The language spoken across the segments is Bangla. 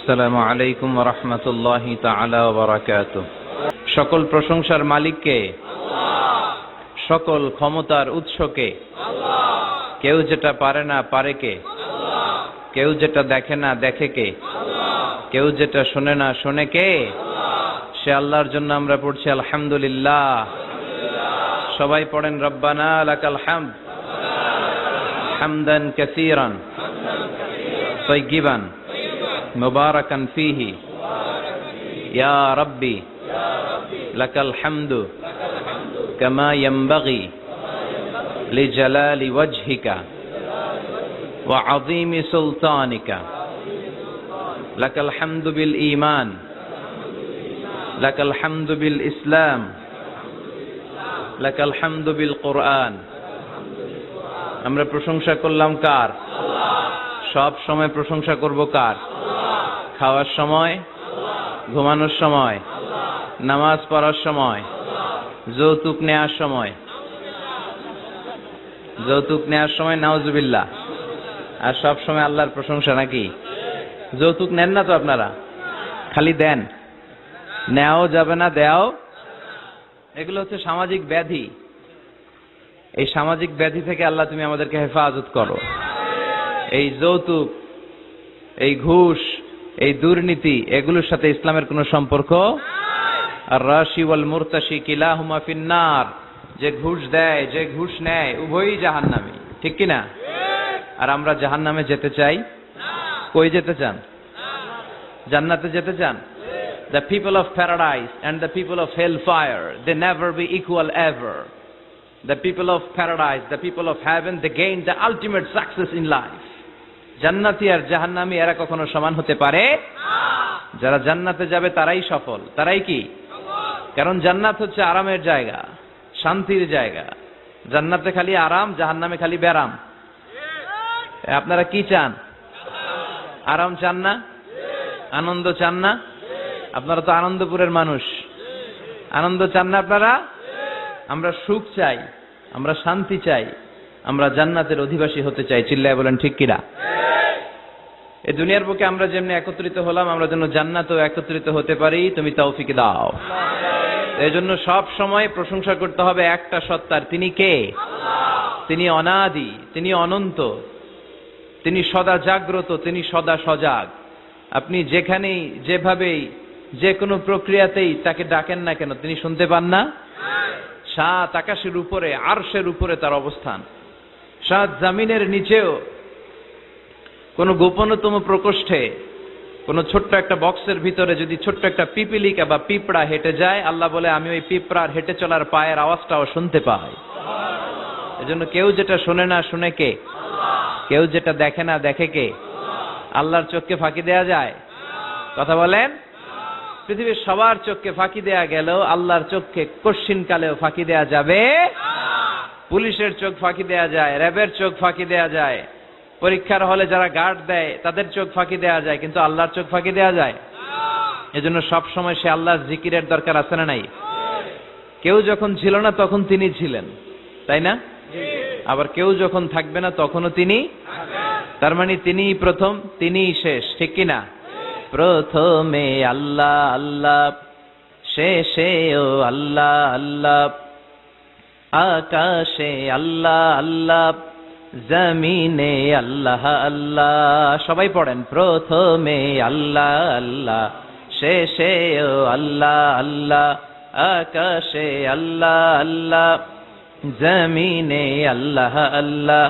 আসসালামু আলাইকুম ওয়া রাহমাতুল্লাহি তাআলা ওয়া বারাকাতুহু। সকল প্রশংসার মালিককে, সকল ক্ষমতার উৎসকে। কেউ যেটা পারে না পারে কে? কেউ যেটা দেখে না দেখে কে? কেউ যেটা শোনে না শোনে কে? সে আল্লাহর জন্য আমরা পড়ছি আলহামদুলিল্লাহ। সবাই পড়েন রব্বানা লাকাল হামদ হামদান কাসীরান তাইয়িবান মুবারাকান ফীহি ইয়া রাব্বি লাকাল হামদু কামা ইয়ানবাগি লিজালালি ওয়াজহিকা ওয়া আযীমি সুলতানিকা। লাকাল হামদু বিল ঈমান লাকাল হামদু বিল ইসলাম লাকাল হামদু বিল কুরআন। আমরা প্রশংসা করলাম কার? সব সময় প্রশংসা করব কার? খাওয়ার সময়, ঘুমানোর সময়, নামাজ পড়ার সময়, যৌতুক নেওয়ার সময়। যৌতুক নেওয়ার সময় নাউজুবিল্লাহ। আর সব সময় আল্লাহর প্রশংসা নাকি? যৌতুক নেন না তো আপনারা, খালি দেন। নেওয়াও যাবে না, দেওয়াও। এগুলো হচ্ছে সামাজিক ব্যাধি। এই সামাজিক ব্যাধি থেকে আল্লাহ তুমি আমাদেরকে হেফাজত করো। এই যৌতুক, এই ঘুষ, এই দুর্নীতি, এগুলোর সাথে ইসলামের কোনো সম্পর্ক। আর রাশি ওয়াল মুরতাশি কিলাহুমা ফিন্নার। যে ঘুষ দেয়, যে ঘুষ নেয়, উভয়ই জাহান্নামী, ঠিক কিনা? আর আমরা জাহান্নামে যেতে চাই? কই যেতে চান? জান্নাতে যেতে চান? The people of paradise and the people of hellfire, they never be equal ever. The people of paradise, the people of heaven, they gain the ultimate success in life. জান্নাতি আর জাহান্নামী এরা কখনো সমান হতে পারে? যারা জান্নাতে যাবে তারাই সফল। তারাই কি? কারণ জান্নাত হচ্ছে আরামের জায়গা, শান্তির জায়গা। জান্নাতে খালি আরাম, জাহান্নামে খালি ব্যারাম। আপনারা কি চান? আরাম চান না? আনন্দ চান না? আপনারা তো আনন্দপুরের মানুষ। আনন্দ চান না আপনারা? আমরা সুখ চাই, আমরা শান্তি চাই, আমরা জান্নাতের অধিবাসী হতে চাই। চিল্লায় বলেন ঠিক কিনা? এই দুনিয়ার বুকে আমরা যেমনি একত্রিত হলাম, আমরা যেন জান্নাতেও একত্রিত হতে পারি, তুমি তৌফিক দাও। এই জন্য সব সময় প্রশংসা করতে হবে একটা সত্তার। তিনি কে? তিনি অনাদি, তিনি অনন্ত, তিনি সদা জাগ্রত, তিনি সদা সজাগ। আপনি যেখানেই, যেভাবেই, যে কোনো প্রক্রিয়াতেই তাকে ডাকেন না কেন, তিনি শুনতে পান না? সাত আকাশের উপরে, আরশের উপরে তার অবস্থান। সাত জামিনের নিচেও, কোন গোপনতম প্রকোষ্ঠে, কোন ছোট্ট একটা বক্সের ভিতরে যদি ছোট্ট একটা পিপিলিকা বা পিঁপড়া হেঁটে যায়, আল্লাহ বলে আমি ওই পিঁপড়ার হেঁটে চলার পায়ের আওয়াজটাও শুনতে পাই। এজন্য কেউ যেটা শোনে না শুনে কে? কেউ যেটা দেখে না দেখে কে? আল্লাহর চোখকে ফাঁকি দেয়া যায়? কথা বলেন। পৃথিবীর সবার চোখকে ফাঁকি দেয়া গেলেও আল্লাহর চোখকে কশ্চিন কালেও ফাঁকি দেয়া যাবে? পুলিশের চোখ ফাঁকি দেয়া যায়, র্যাবের চোখ ফাঁকি দেয়া যায়, পরীক্ষার হলে যারা গার্ড দেয় তাদের চোখ ফাঁকি দেয়া যায়, কিন্তু আল্লাহর চোখ ফাঁকি দেয়া যায়? এজন্য সব সময় সে আল্লাহর জিকিরের দরকার আছে না নাই? কেউ যখন ছিল না তখন তিনি ছিলেন, তাই না? আবার কেউ যখন থাকবে না তখনও তিনি। তার মানে তিনিই প্রথম, তিনিই শেষ, ঠিক কিনা? প্রথমে আল্লাহ আল্লাহ, শেষেও আল্লাহ আল্লাহ, আকাশে আল্লাহ আল্লাহ, জমিনে আল্লাহ আল্লাহ। সবাই পড়েন প্রথমে আল্লাহ আল্লাহ, শেষেও আল্লাহ আল্লাহ, আকাশে আল্লাহ আল্লাহ, জমিনে আল্লাহ আল্লাহ।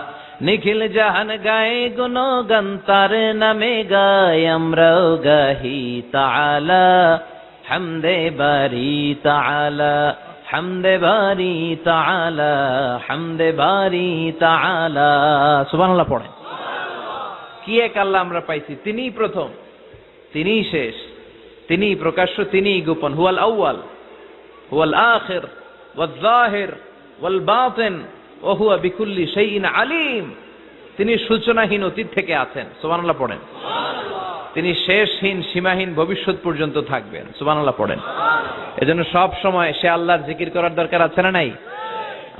নিখিল জাহান গায়ে গুণগান তার নামে গায়, আমরাও গাহি তাআলা হামদে বারি তাআলা, হামদে বারি তাআলা, হামদে বারি তাআলা। সুবহানাল্লাহ পড়েন। কি এক আল্লাহ আমরা পাইছি। তিনিই প্রথম, তিনিই শেষ, তিনিই প্রকাশ্য, তিনিই গোপন। হুয়াল আউয়াল হুয়াল আখির ওয়াল যাহির ওয়াল বাতিন ওয়া হুয়া বিকুল্লি শাইইন আলিম। তিনি সূচনাহীন অতীত থেকে আছেন। সুবহানাল্লাহ পড়েন। তিনি শেষহীন, সীমাহীন ভবিষ্যৎ পর্যন্ত থাকবেন। সুবহানাল্লাহ পড়েন। এজন্য সব সময় সে আল্লাহর জিকির করার দরকার আছে না নাই?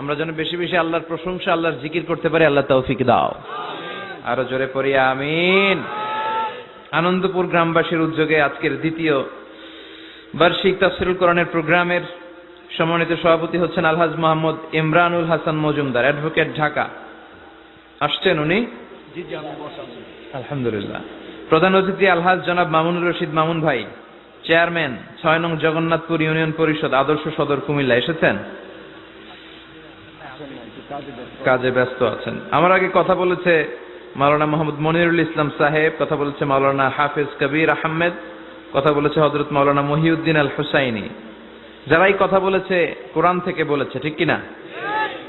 আমরা যেন বেশি বেশি আল্লাহর প্রশংসা, আল্লাহর জিকির করতে পারি। আল্লাহ তৌফিক দাও। আরো জোরে পড়ি আমিন। আনন্দপুর গ্রামবাসীর উদ্যোগে আজকের দ্বিতীয় বার্ষিক তাফসীরুল কোরআনের প্রোগ্রামের সম্মানিত সভাপতি হচ্ছেন আলহাজ মোহাম্মদ ইমরানুল হাসান মজুমদার, অ্যাডভোকেট, ঢাকা। আসছেন উনি? আলহামদুলিল্লাহ। প্রধান অতিথি আলহাজ জনাব মামুনুর রশিদ মামুন ভাই, চেয়ারম্যান ৬ নং জগন্নাথপুর ইউনিয়ন পরিষদ, আদর্শ সদর, কুমিল্লা। এসেছেন? কাজে ব্যস্ত আছেন। আমার আগে কথা বলেছে মাওলানা মোহাম্মদ মনিরুল ইসলাম সাহেব, কথা বলেছে মাওলানা হাফিজ কবির আহমেদ, কথা বলেছে হযরত মাওলানা মহিউদ্দিন আল হুসাইনি। যারাই কথা বলেছে কোরআন থেকে বলেছে, ঠিক কিনা?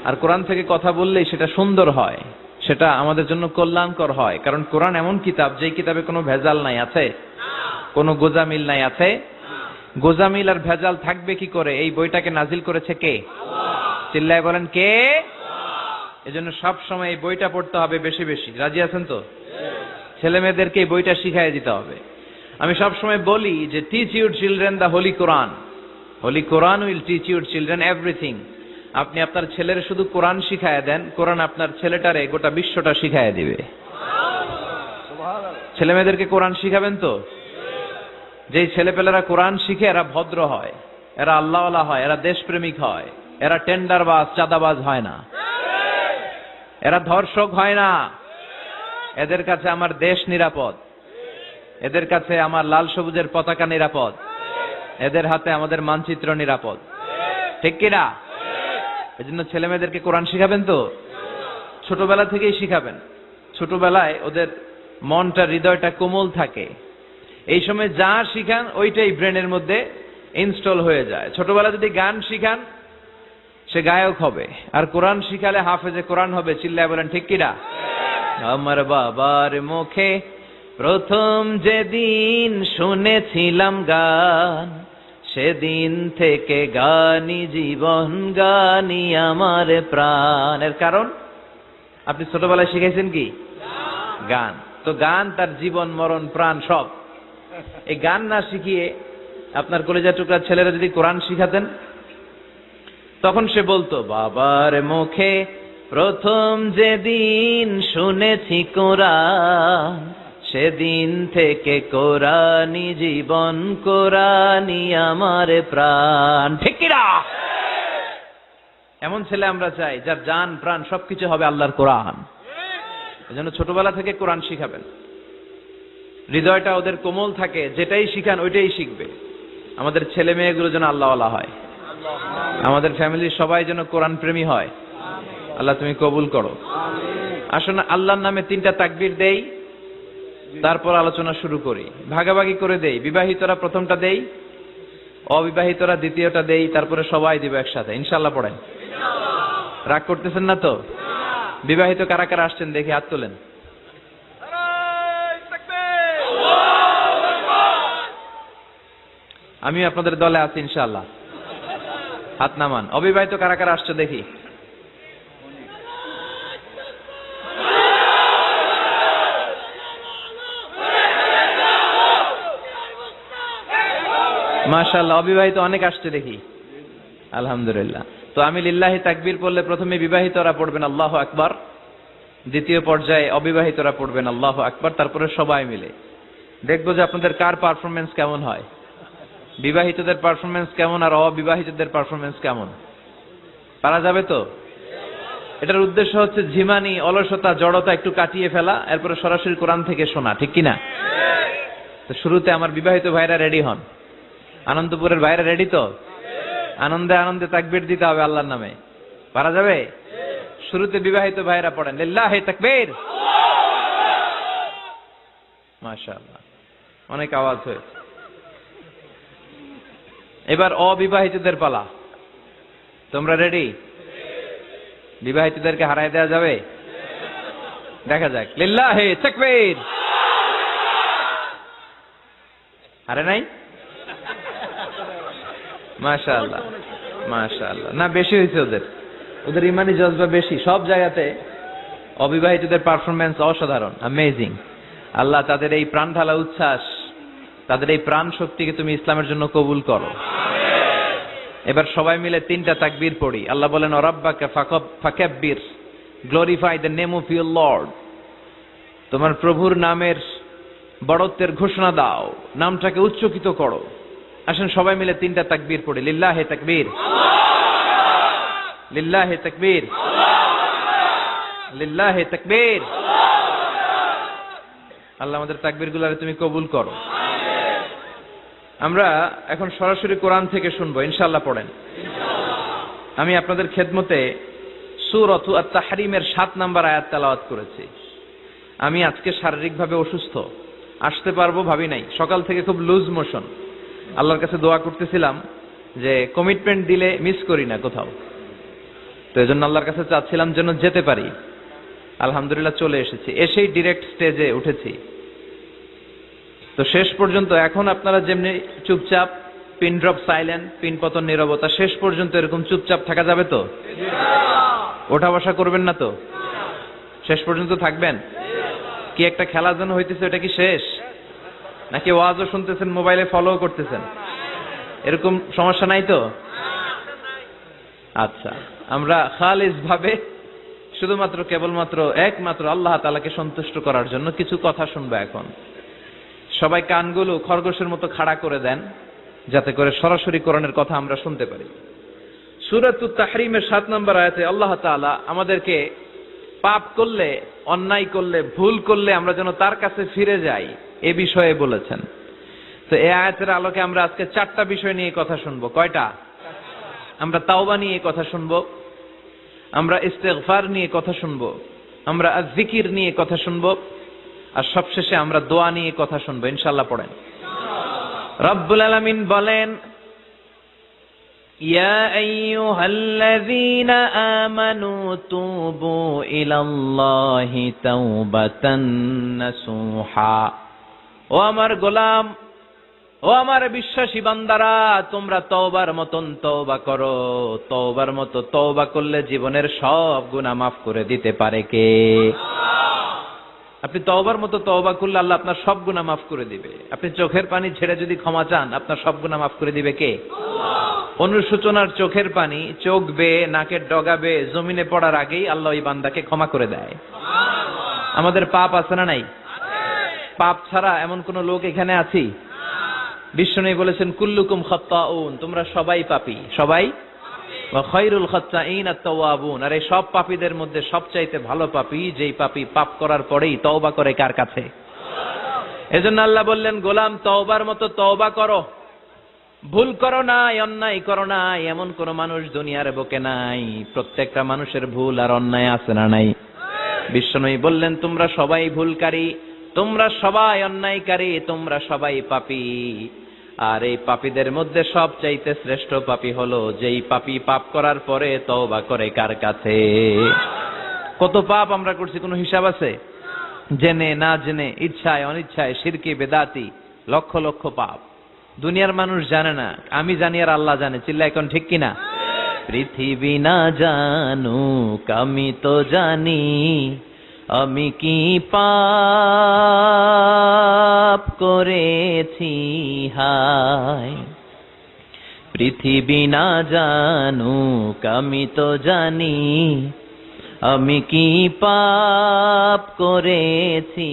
আর কোরআন থেকে কথা বললেই সেটা সুন্দর হয়, সেটা আমাদের জন্য কল্যাণকর হয়। কারণ কোরআন এমন কিতাব, যেই কিতাবে কোনো ভেজাল নাই, আছে? কোনো গোজামিল নাই, আছে? গোজামিল আর ভেজাল থাকবে কি করে? এই বইটাকে নাজিল করেছে কে? চিল্লায় বলেন কে? এজন্য সব সময় এই বইটা পড়তে হবে বেশি বেশি। রাজি আছেন তো? ছেলে মেয়েদেরকে এই বইটা শিখাই দিতে হবে। আমি সব সময় বলি যে teach your children the holy Quran. Holy Quran will teach your children everything. আপনি আপনার ছেলের শুধু কোরআন শিখায় দেন, কোরআন আপনার ছেলেটারে গোটা বিশ্বটা শিখায় দিবে। ছেলে মেয়েদেরকে কোরআন শিখাবেন তো? যেই ছেলেপেলেরা কোরআন শিখে এরা ভদ্র হয়, এরা আল্লাহওয়ালা হয়, এরা দেশপ্রেমিক হয়, এরা টেন্ডারবাজ, চাঁদাবাজ হয় না, এরা ধর্ষক হয় না। এদের কাছে আমার দেশ নিরাপদ, এদের কাছে আমার লাল সবুজের পতাকা নিরাপদ, এদের হাতে আমাদের মানচিত্র নিরাপদ, ঠিক কিনা? এজন্য ছেলে মেয়েদেরকে কোরআন শিখাবেন তো? ছোটবেলা থেকেই শিখাবেন। ছোটবেলায় ওদের মনটা, হৃদয়টা কোমল থাকে। এই সময় যা শিখান ওইটাই ব্রেনের মধ্যে ইনস্টল হয়ে যায়। ছোটবেলা যদি গান শিখান, সে গায়ক হবে। আর কোরআন শিখালে হাফেজে কোরআন হবে। চিল্লায় বলেন ঠিক কিনা? আমার বাবার মুখে প্রথম যেদিন শুনেছিলাম গান, সেদিন থেকে গানি জীবন, গানি আমার প্রাণ। এর কারণ আপনি ছোটবেলায় শিখাইছেন কি? গান। তো গান তার জীবন, মরণ, প্রাণ সব। এই গান না শিখিয়ে আপনার কলেজা টুকরা ছেলেরা যদি কোরআন শিখাতেন, তখন সে বলতো বাবার মুখে প্রথম যেদিন শুনেছি কোরআন, সেদিন থেকে কোরআনি জীবন, কোরআনি আমার প্রাণ। ঠিক কিনা? এমন ছেলে আমরা চাই যার জান প্রাণ সবকিছু হবে আল্লাহর কোরআন। এজন্য ছোটবেলা থেকে কোরআন শিখাবেন। হৃদয়টা ওদের কোমল থাকে, যেটাই শিখান ওইটাই শিখবে। আমাদের ছেলে মেয়েগুলো যেন আল্লাহওয়ালা হয়, আমাদের ফ্যামিলির সবাই যেন কোরআন প্রেমী হয়। আল্লাহ তুমি কবুল করো। আসুন আল্লাহর নামে 3টা তাকবীর দেই, তারপর আলোচনা শুরু করি। ভাগাভাগি করে দেই। বিবাহিতরা প্রথমটা দেই, অবিবাহিতরা দ্বিতীয়টা দেই, তারপরে সবাই দিব একসাথে। ইনশাআল্লাহ পড়েন। রাগ করতেছেন না তো? বিবাহিত কারা কারা আসছেন দেখি হাত তোলেন। আমি আপনাদের দলে আছি ইনশাআল্লাহ, হাত নামান। অবিবাহিত কারা কারা আসছে দেখি। মাশাআল্লাহ, অবিবাহিত অনেক আসছে দেখি, আলহামদুলিল্লাহ। তো আমি লিল্লাহি তাকবীর পড়লে প্রথমে বিবাহিতরা পড়বেন আল্লাহু আকবার, দ্বিতীয় পর্যায়ে অবিবাহিতরা পড়বেন আল্লাহু আকবার, তারপরে সবাই মিলে দেখবো যে আপনাদের কার পারফরমেন্স কেমন হয়। বিবাহিতদের পারফরমেন্স কেমন আর অবিবাহিতদের পারফরমেন্স কেমন, পারা যাবে তো? এটার উদ্দেশ্য হচ্ছে ঝিমানি, অলসতা, জড়তা একটু কাটিয়ে ফেলা, এরপরে সরাসরি কোরআন থেকে শোনা, ঠিক কিনা? তো শুরুতে আমার বিবাহিত ভাইরা রেডি হন। আনন্দপুরের ভাইরা রেডি তো? আনন্দে আনন্দে তাকবীর দিতে হবে আল্লাহর নামে। পারা যাবে? শুরুতে বিবাহিত ভাইরা পড়েন লিল্লাহি তাকবীর। মাশাআল্লাহ, অনেক আওয়াজ হয়েছে। এবার অবিবাহিতদের পালা। তোমরা রেডি? বিবাহিতদেরকে হারায় দেওয়া যাবে? দেখা যাক। লিল্লাহি তাকবীর। হারে নাই? মাশাআল্লাহ মাশাআল্লাহ। না, বেশি হয়েছে ওদের, ওদের ইমানি জজবা বেশি। সব জায়গাতে অবিবাহিতদের পারফরমেন্স অসাধারণ, অ্যামেজিং। আল্লাহ তাদের এই প্রাণ ঢালা উচ্ছ্বাস, তাদের এই প্রাণ শক্তিকে তুমি ইসলামের জন্য কবুল করো। এবার সবাই মিলে 3টা তাকবীর পড়ি। আল্লাহ বলেন রাব্বাকা ফাকাব্বির, glorify the name of your lord. তোমার প্রভুর নামের বড়ত্বের ঘোষণা দাও, নামটাকে উচ্চকিত করো। আসেন সবাই মিলে 3টা তাকবীর পড়ি। লিল্লাহে তাকবীর, লিল্লাহে তাকবীর, লিল্লাহে তাকবীর। আল্লাহ আমাদের তাকবীরগুলোরে তুমি কবুল করো। আমরা এখন সরাসরি কোরআন থেকে শুনবো, ইনশাআল্লাহ পড়েন। আমি আপনাদের খেদমতে সূরাত আত-তাহরীমের 7 নম্বর আয়াত তেলাওয়াত করেছি। আমি আজকে শারীরিকভাবে অসুস্থ, আসতে পারবো ভাবি নাই। সকাল থেকে খুব লুজ মোশন। আল্লাহর কাছে দোয়া করতেছিলাম যে কমিটমেন্ট দিলে মিস করি না কোথাও, তো এজন্য আল্লাহর কাছে চাচ্ছিলাম যেন যেতে পারি। আলহামদুলিল্লাহ চলে এসেছি, এসেই ডিরেক্ট স্টেজে উঠেছি। তো শেষ পর্যন্ত এখন আপনারা যেমনি চুপচাপ, পিন ড্রপ সাইলেন্ট, পিন পতন নীরবতা, শেষ পর্যন্ত এরকম চুপচাপ থাকা যাবে তো? ওঠা বসা করবেন না তো? শেষ পর্যন্ত থাকবেন? কি একটা খেলা যেন হইতেছে, এটা কি শেষ? নাকি ওয়াজও শুনতেছেন, মোবাইলে ফলো করতেছেন? এরকম সমস্যা নাই তো? আচ্ছা, আমরা খালিস ভাবে শুধুমাত্র কেবলমাত্র একমাত্র আল্লাহ তাআলাকে সন্তুষ্ট করার জন্য কিছু কথা শুনবো এখন। সবাই কানগুলো খরগোশের মতো খাড়া করে দেন, যাতে করে সরাসরি কোরআনের কথা আমরা শুনতে পারি। সূরাত আত-তাহরীমের 7 নম্বর আয়াতে আল্লাহ তাআলা আমাদেরকে পাপ করলে, অন্যায় করলে, ভুল করলে আমরা যেন তার কাছে ফিরে যাই এ বিষয়ে বলেছেন। তো এই আয়াতের আলোকে আমরা আজকে 4টা বিষয় নিয়ে কথা শুনবো। কয়টা? আমরা তাওবা নিয়ে কথা শুনবো, আমরা ইস্তেগফার নিয়ে কথা শুনবো, আমরা আয-যিকির নিয়ে কথা শুনবো, আর সবশেষে আমরা দোয়া নিয়ে কথা শুনবো। ইনশাআল্লাহ পড়েন। রব্বুল আলামিন বলেন, ইয়া আইয়ুহাল্লাযীনা আমানু তুবু ইলাল্লাহি তাওবাতান নাসুহা। ও আমার গোলাম, ও আমার বিশ্বাসী বান্দারা, তোমরা তওবার মতন তওবা করো। তওবার মতো তওবা করলে জীবনের সব গুনাহ মাফ করে দিতে পারে কে? আপনি তওবার মতো তওবা করলে আল্লাহ আপনার সব গুনাহ মাফ করে দিবে। আপনি চোখের পানি ছেড়ে যদি ক্ষমা চান, আপনার সব গুনাহ মাফ করে দিবে কে? অনুশোচনার চোখের পানি চোখ বেয়ে, নাকের ডগা বেয়ে জমিনে পড়ার আগেই আল্লাহ ওই বান্দাকে ক্ষমা করে দেয়। আমাদের পাপ আছে না নাই? পাপ ছাড়া এমন কোন লোক এখানে আছি? বিশ্বনবী বলেছেন, কুল্লুকুম খাত্তাউন, তোমরা সবাই পাপী, সবাই। ওয়া খায়রুল খাত্তাইন আত-তাওয়াবুন, আর এই সব পাপীদের মধ্যে সবচাইতে ভালো পাপী যেই পাপী পাপ করার পরেই তওবা করে কার কাছে? এজন্য আল্লাহ বললেন, গোলাম তওবার মতো তওবা করো। ভুল করো নাই, অন্যায় করো নাই, এমন কোন মানুষ দুনিয়ার বুকে নাই। প্রত্যেকটা মানুষের ভুল আর অন্যায় আছে না নাই? বিশ্বনবী বললেন, তোমরা সবাই ভুলকারী, তোমরা সবাই অন্যায়কারী, তোমরা সবাই পাপী। আর এই পাপীদের মধ্যে সবচাইতে শ্রেষ্ঠ পাপী হলো যেই পাপী পাপ করার পরে তওবা করে কার কাছে? কত পাপ আমরা করছি, কোনো হিসাব আছে? জেনে না জেনে, ইচ্ছায় অনিচ্ছায়, শিরকি বেদাতি, লক্ষ লক্ষ পাপ। দুনিয়ার মানুষ জানে না, আমি জানি আর আল্লাহ জানে। চিল্লা এখন ঠিক কিনা? পৃথিবী না জানুক আমি তো জানি, আমি কি পাপ করেছি হায়। পৃথিবী না জানুক আমি তো জানি, আমি কি পাপ করেছি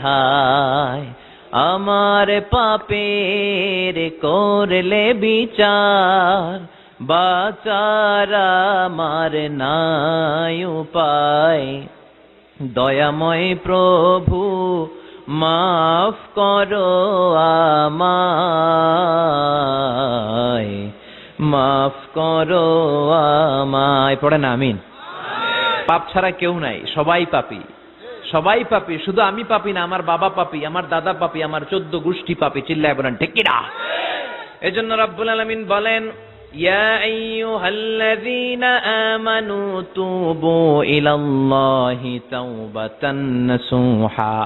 হায়। আমার পাপের করলে বিচার, বাঁচার আমার নাই উপায়। দয়াময় প্রভু মাফ করো আমায়, মাফ করো আমায়। পড়েন আমিন। পাপ ছাড়া কেউ নাই, সবাই পাপী, সবাই পাপী। শুধু আমি পাপী না, আমার বাবা পাপী, আমার দাদা পাপী, আমার 14 গোষ্ঠী পাপী। চিল্লায় বলেন ঠিক কিনা? এজন্য রব্বুল আলামিন বলেন, ইয়া আইয়ুহাল্লাযীনা আমানু তুবু ইলাল্লাহি তাওবাতান নাসুহা।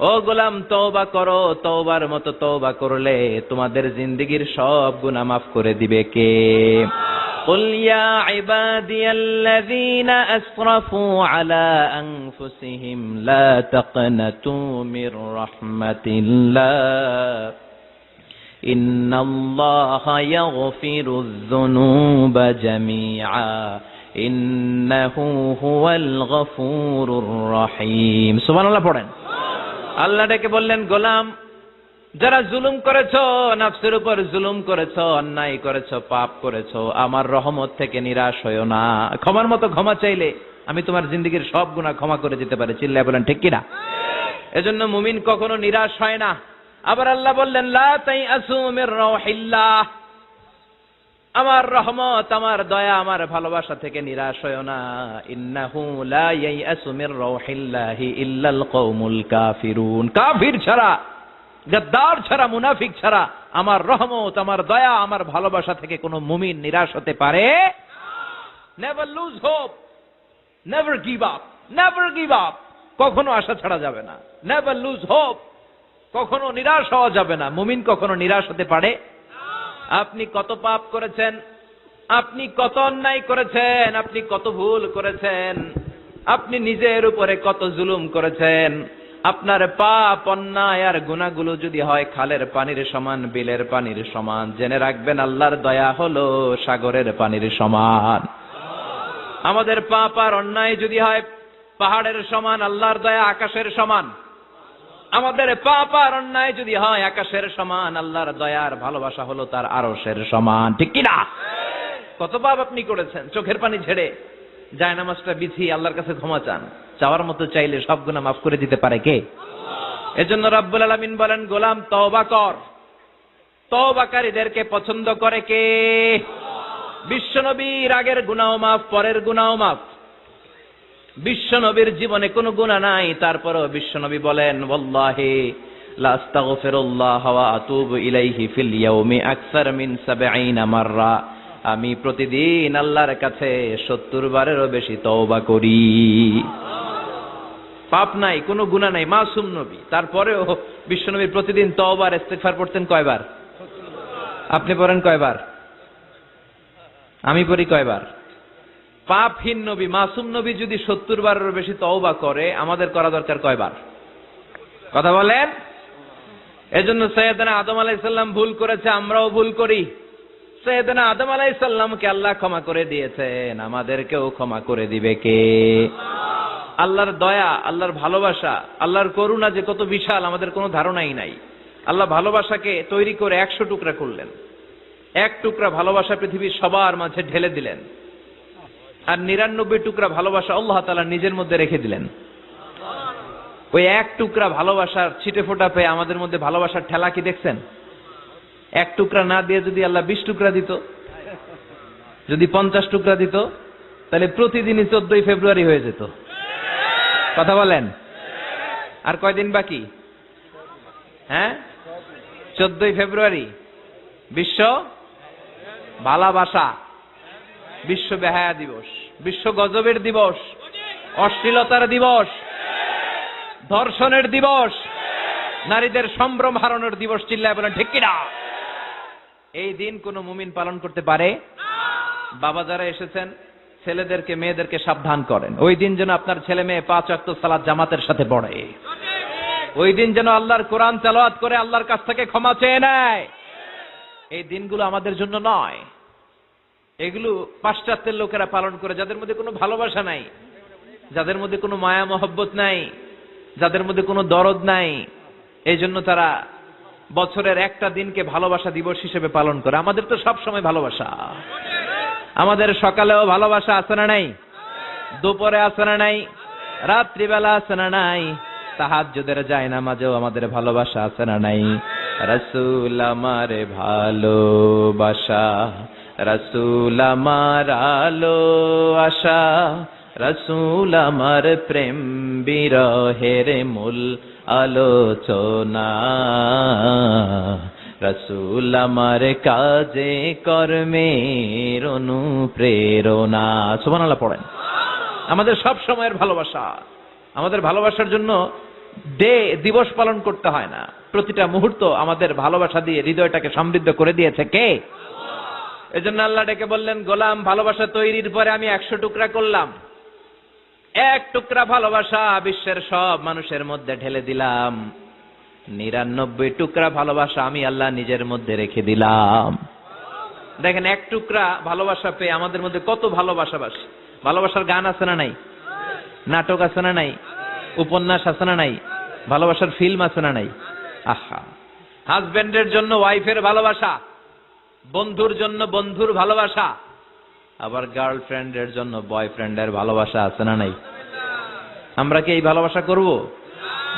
ও গোলাম তওবা করো, তওবার মতো তওবা করলে তোমাদের জিন্দেগীর সব গুনাহ মাফ করে দিবে কে? قل يا عبادي الذين أسرفوا على أنفسهم لا تقنطوا من رحمة الله إن الله يغفر الذنوب جميعا إنه هو الغفور الرحيم. سبحان الله পড়েন। আল্লাহ ডেকে বললেন, গোলাম যারা জুলুম করেছো, নফসের উপর জুলুম করেছো, অন্যায় করেছো, পাপ করেছো, আমার রহমত থেকে নিরাশ হয়ো না। ক্ষমার মতো ক্ষমা চাইলে আমি তোমার জিন্দেগীর সব গুনাহ ক্ষমা করে দিতে পারি। চিল্লায় বলেন ঠিক কিনা? এজন্য মুমিন কখনো নিরাশ হয় না। আবার আল্লাহ বললেন, লা তাইআসু মির রাউহিল্লাহ, আমার রহমত, আমার দয়া, আমার ভালোবাসা থেকে নিরাশ হয়ো না। ইন্নাহু লা ইয়াইআসু মির রাউহিল্লাহি ইল্লাল কওমুল কাফিরুন, কাফির ছাড়া, গাদ্দার ছাড়া, মুনাফিক ছাড়া আমার রহমত, আমার দয়া, আমার ভালোবাসা থেকে কোনো মুমিন নিরাশ হতে পারে না। Never lose hope, never give up, never give up, কখনো আশা ছাড়া যাবে না। নেভার লুজ হোপ, কখনো নিরাশ হওয়া যাবে না। মুমিন কখনো নিরাশ হতে পারে। আপনি কত পাপ করেছেন, আপনি কত অন্যায় করেছেন, আপনি কত ভুল করেছেন, আপনি নিজের উপরে কত জুলুম করেছেন। আপনার পাপ, অন্যায় আর গুনাহগুলো যদি হয় খালের পানির সমান, বিলের পানির সমান, জেনে রাখবেন আল্লাহর দয়া হলো সাগরের পানির সমান। আমাদের পাপ আর অন্যায় যদি হয় পাহাড়ের সমান, আল্লাহর দয়া আকাশের সমান। আমাদের পাপ আর অন্যায় যদি হয় আকাশের সমান, আল্লাহর দয়ার ভালোবাসা হলো তার আরশের সমান। ঠিক কিনা? কত পাপ আপনি করেছেন, চোখের পানি ঝেড়ে জায়নামাজটা বিছিয়ে আল্লাহর কাছে ক্ষমা চান। চাওয়ার মতো চাইলে সব গুনাহ মাফ করে দিতে পারে কে? এজন্য রব্বুল আলামিন বলেন, গোলাম তওবা কর। তওবাকারীদেরকে পছন্দ করে কে? বিশ্বনবীর আগের গুনাহ মাফ, পরের গুনাহ মাফ। বিশ্বনবীর জীবনে কোনো গুনাহ নাই, তারপরেও বিশ্বনবী বলেন, ওয়াল্লাহি লা আস্তাগফিরুল্লাহ ওয়া আতুবু ইলাইহি ফিল ইয়াউমি আকসার মিন ৭০ মাররা, আমি প্রতিদিন আল্লাহর কাছে ৭০ বারেরও বেশি তওবা করি। পাপ নাই, কোনো গুনাহ নাই, মাসুম নবী, তারপরেও বিশ্বনবী প্রতিদিন তওবা আর ইস্তিগফার পড়তেন কয়বার? আপনি পড়েন কয়বার? আমি পড়ি কয়বার? পাপহীন নবী, মাসুম নবী যদি ৭০ বারেরও বেশি তওবা করে, আমাদের করা দরকার কয়বার? কথা বলেন। এজন্য সৈয়দনা আদম আলাইহিস সালাম ভুল করেছে, আমরাও ভুল করি। সৈয়দনা আদম আলাইহিস সালামকে আল্লাহ ক্ষমা করে দিয়েছেন, আমাদেরকেও ক্ষমা করে দিবে কে? আল্লাহর দয়া, আল্লাহর ভালোবাসা, আল্লাহর করুণা যে কত বিশাল আমাদের কোনো ধারণাই নাই। আল্লাহ ভালোবাসাকে তৈরি করে ১০০ টুকরা করলেন। এক টুকরা ভালোবাসা পৃথিবীর সবার মাঝে ঢেলে দিলেন, আর ৯৯ টুকরা ভালোবাসা আল্লাহ তাআলা নিজের মধ্যে রেখে দিলেন। ওই এক টুকরা ভালোবাসার ছিটে ফোঁটা পেয়ে আমাদের মধ্যে ভালোবাসার ঠেলা কি দেখছেন? এক টুকরা না দিয়ে যদি আল্লাহ ২০ টুকরা দিত, যদি ৫০ টুকরা দিত, তাহলে প্রতিদিনই ১৪ই ফেব্রুয়ারি হয়ে যেত। কথা বলেন। আর কয়দিন বাকি? হ্যাঁ, ১৪ই ফেব্রুয়ারি বিশ্ব ভালোবাসা, বিশ্ব বেহায়া দিবস, বিশ্ব গজবের দিবস, অশ্লীলতার দিবস, ধর্ষণের দিবস, নারীদের সম্ভ্রম হারানোর দিবস। চিল্লায় বলেন ঠিক কিনা? এই দিন কোন মুমিন পালন করতে পারে? বাবা যারা এসেছেন, ছেলেদেরকে মেয়েদেরকে সাবধান করেন, ওই দিন যেন আপনার ছেলে মেয়ে ৫ ওয়াক্ত সালাত জামাতের সাথে পড়ে। ওই দিন যেন আল্লাহর কোরআন তেলাওয়াত করে আল্লাহর কাছ থেকে ক্ষমা চেয়ে নেয়। এই দিনগুলো আমাদের জন্য নয়, এগুলো পাশ্চাত্যের লোকেরা পালন করে, যাদের মধ্যে কোনো ভালোবাসা নাই, যাদের মধ্যে কোনো মায়া মহব্বত নাই, যাদের মধ্যে কোনো দরদ নাই। এই জন্য তারা বছরের একটা দিনকে ভালোবাসা দিবস হিসেবে পালন করে। আমাদের তো সব সময় ভালোবাসা, আমাদের সকালেও ভালোবাসা আছে না নাই? দুপুরে আছে না নাই? রাত্রিবেলা আছে না নাই? তাহাজ্জুদের জায়নামাজেও আমাদের ভালোবাসা আছে না নাই? রাসূল আমারে ভালোবাসা, রাসূল আমার আলো আশা, রাসূল আমার প্রেম বিরহের মূল আলোচনা, রাসূল আমার কাজে কর্মের অনুপ্রেরণা। সুবহানাল্লাহ পড়েন। আমাদের সব সময়ের ভালোবাসা, আমাদের ভালোবাসার জন্য দিবস পালন করতে হয় না, প্রতিটা মুহূর্ত আমাদের ভালোবাসা দিয়ে হৃদয়টাকে সমৃদ্ধ করে দিয়েছে কে? এজন্য আল্লাহ ডেকে বললেন, গোলাম ভালোবাসা তৈরির পরে আমি ১০০ টুকরা করলাম। এক টুকরা ভালোবাসা বিশ্বের সব মানুষের মধ্যে ঢেলে দিলাম, ৯৯ টুকরা ভালোবাসা আমি আল্লাহ নিজের মধ্যে রেখে দিলাম। দেখেন, এক টুকরা ভালোবাসা পেয়ে আমাদের মধ্যে কত ভালোবাসাবাসী। ভালোবাসার গান আছে না নাই? নাটক আছে না নাই? উপন্যাস আছে না নাই? ভালোবাসার ফিল্ম আছে না নাই? আহা, হাজবেন্ডের জন্য ওয়াইফের ভালোবাসা, বন্ধুর জন্য বন্ধুর ভালোবাসা, আবার গার্লফ্রেন্ডের জন্য বয়ফ্রেন্ডের ভালোবাসা আছে না নাই? আমরা কি এই ভালোবাসা করব?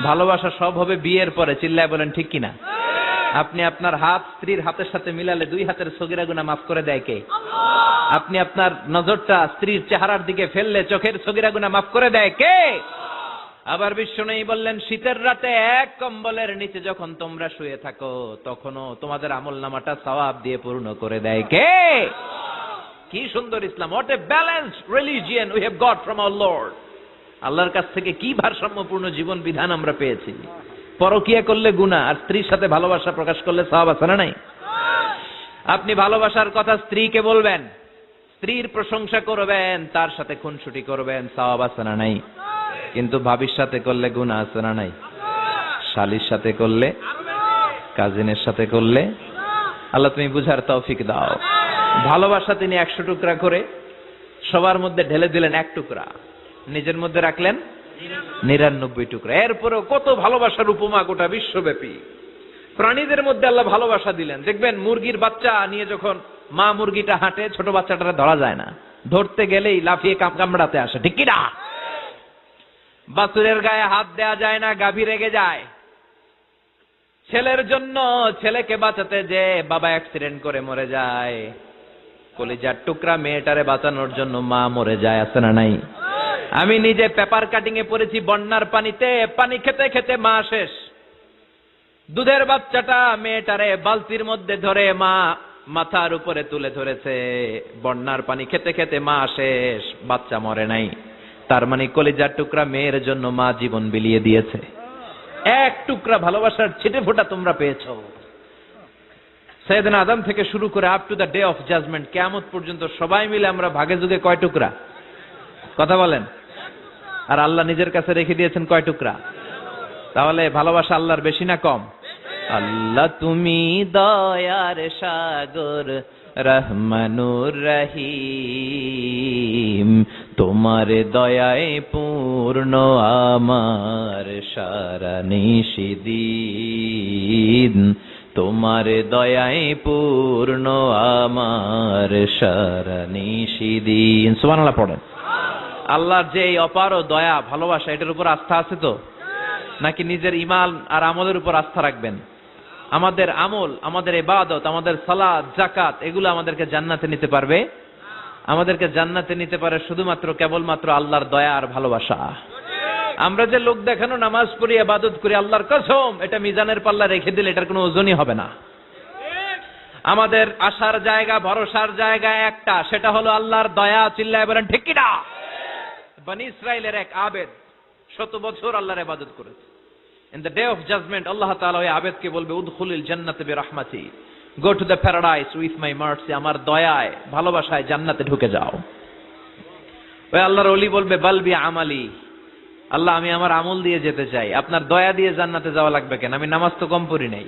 ভালোবাসা সব হবে বিয়ের পরে। চিল্লায় বলেন ঠিক কিনা? আপনি আপনার হাত স্ত্রীর হাতের সাথে মিলালে 2 হাতের সগীরা গুনাহ মাফ করে দেয় কে? আপনি আপনার নজরটা স্ত্রীর চেহারার দিকে ফেললে চোখের সগীরা গুনাহ মাফ করে দেয় কে? আবার বিশ্বনবী বললেন, শীতের রাতে এক কম্বলের নিচে যখন তোমরা শুয়ে থাকো তখনও তোমাদের আমলনামাটা সওয়াব দিয়ে পূর্ণ করে দেয় কে? কি সুন্দর Islam! What a balanced religion we have got from our lord. আল্লাহর কাছ থেকে কি ভারসাম্যপূর্ণ জীবন বিধান আমরা পেয়েছি। পরকিয়া করলে গুনাহ, আর স্ত্রীর সাথে ভালোবাসা প্রকাশ করলে সওয়াব আছে না নাই? আপনি ভালোবাসার কথা স্ত্রীকে বলবেন, স্ত্রীর প্রশংসা করবেন, তার সাথে খুনসুটি করবেন, সওয়াব আছে না নাই? কিন্তু ভাবির সাথে করলে গুনাহ আছে না নাই? শালীর সাথে করলে, কাজিনের সাথে করলে। আল্লাহ তুমি বুঝার তৌফিক দাও। ভালোবাসা তিনি 100 টুকরা করে সবার মধ্যে ঢেলে দিলেন 1 টুকরা, নিজের মধ্যে রাখলেন 99 টুকরা। এরপরেও কত ভালোবাসার উপমা গোটা বিশ্বব্যাপী। প্রাণীদের মধ্যে আল্লাহ ভালোবাসা দিলেন। দেখবেন মুরগির বাচ্চা নিয়ে যখন মা মুরগিটা হাঁটে, ছোট বাচ্চাটা ধরা যায় না, ধরতে গেলেই লাফিয়ে কামড়াতে আসে, ঠিক কি না? বাছুরের গায়ে হাত দেয়া যায় না, গাভী রেগে যায়। ছেলের জন্য ছেলেকে বাঁচাতে যে বাবা অ্যাক্সিডেন্ট করে মরে যায়, কলিজার টুকরা মেয়েটারে বাঁচানোর জন্য মা মরে যায়, আছে না নাই? আমি নিজে পেপার কাটিং এ পড়েছি, বন্যার পানিতে পানি খেতে খেতে মা শেষ। দুধের বাচ্চাটা মেয়েটারে বালতির মধ্যে ধরে মা মাথার উপরে তুলে ধরেছে, বন্যার পানি খেতে খেতে মা শেষ, বাচ্চা মরে নাই। তার মানে কলিজার টুকরা মেয়ের জন্য মা জীবন বিলিয়ে দিয়েছে। 1 টুকরা ভালোবাসার ছিটে ফোঁটা তোমরা পেয়েছো। সাইয়েদনা আদম থেকে শুরু করে up to the day of judgment, কিয়ামত পর্যন্ত সবাই মিলে আমরা ভাগে যুগে কয় টুকরা? কথা বলেন। আর আল্লাহ নিজের কাছে রেখে দিয়েছেন কয় টুকরা? তাহলে ভালোবাসা আল্লাহর বেশি না কম? আল্লাহ তুমি দয়ার সাগর, রহমানুর রহিম, তোমার দয়ায় পূর্ণ আমার সারা নিশিদিন, তোমার দয়ায় পূর্ণ আমার সারা নিশিদিন। সুবহানাল্লাহ পড়েন। আল্লাহর যে এই অপার দয়া ভালোবাসা, এটার উপর আস্থা আছে তো? নাকি নিজের ঈমান আর আমলের উপর আস্থা রাখবেন? আমাদের আমল, আমাদের ইবাদত, আমাদের সালাত, যাকাত, এগুলো আমাদেরকে জান্নাতে নিতে পারবে? আমাদেরকে জান্নাতে নিতে পারে শুধুমাত্র কেবলমাত্র আল্লাহর দয়া আর ভালোবাসা। আমরা যে লোক দেখানো নামাজ পড়ি, ইবাদত করি, আল্লাহর কসম এটা মিজানের পাল্লা রেখে দিলে এটার কোনো ওজনই হবে না। আমাদের আশার জায়গা, ভরসার জায়গা একটা, সেটা হলো আল্লাহর দয়া। চিল্লায় বলেন ঠিক কি না? বনি ইসরাইলের এক আবেদ 100 বছর আল্লাহর ইবাদত করেছে। In the day of judgment, আল্লাহ তাআলা ওই আবেদকে বলবে, উদখুলিল জান্নাতে বিরহমাতি, go to the paradise with my mercy, আমার দয়ায় ভালোবাসায় জান্নাতে ঢুকে যাও। ওই আল্লাহর ওলি বলবে, বাল বি আমালি, আল্লাহ আমি আমার আমল দিয়ে যেতে চাই, আপনার দয়া দিয়ে জান্নাতে যাওয়া লাগবে কেন? আমি নামাজ তো কম পড়ি নাই,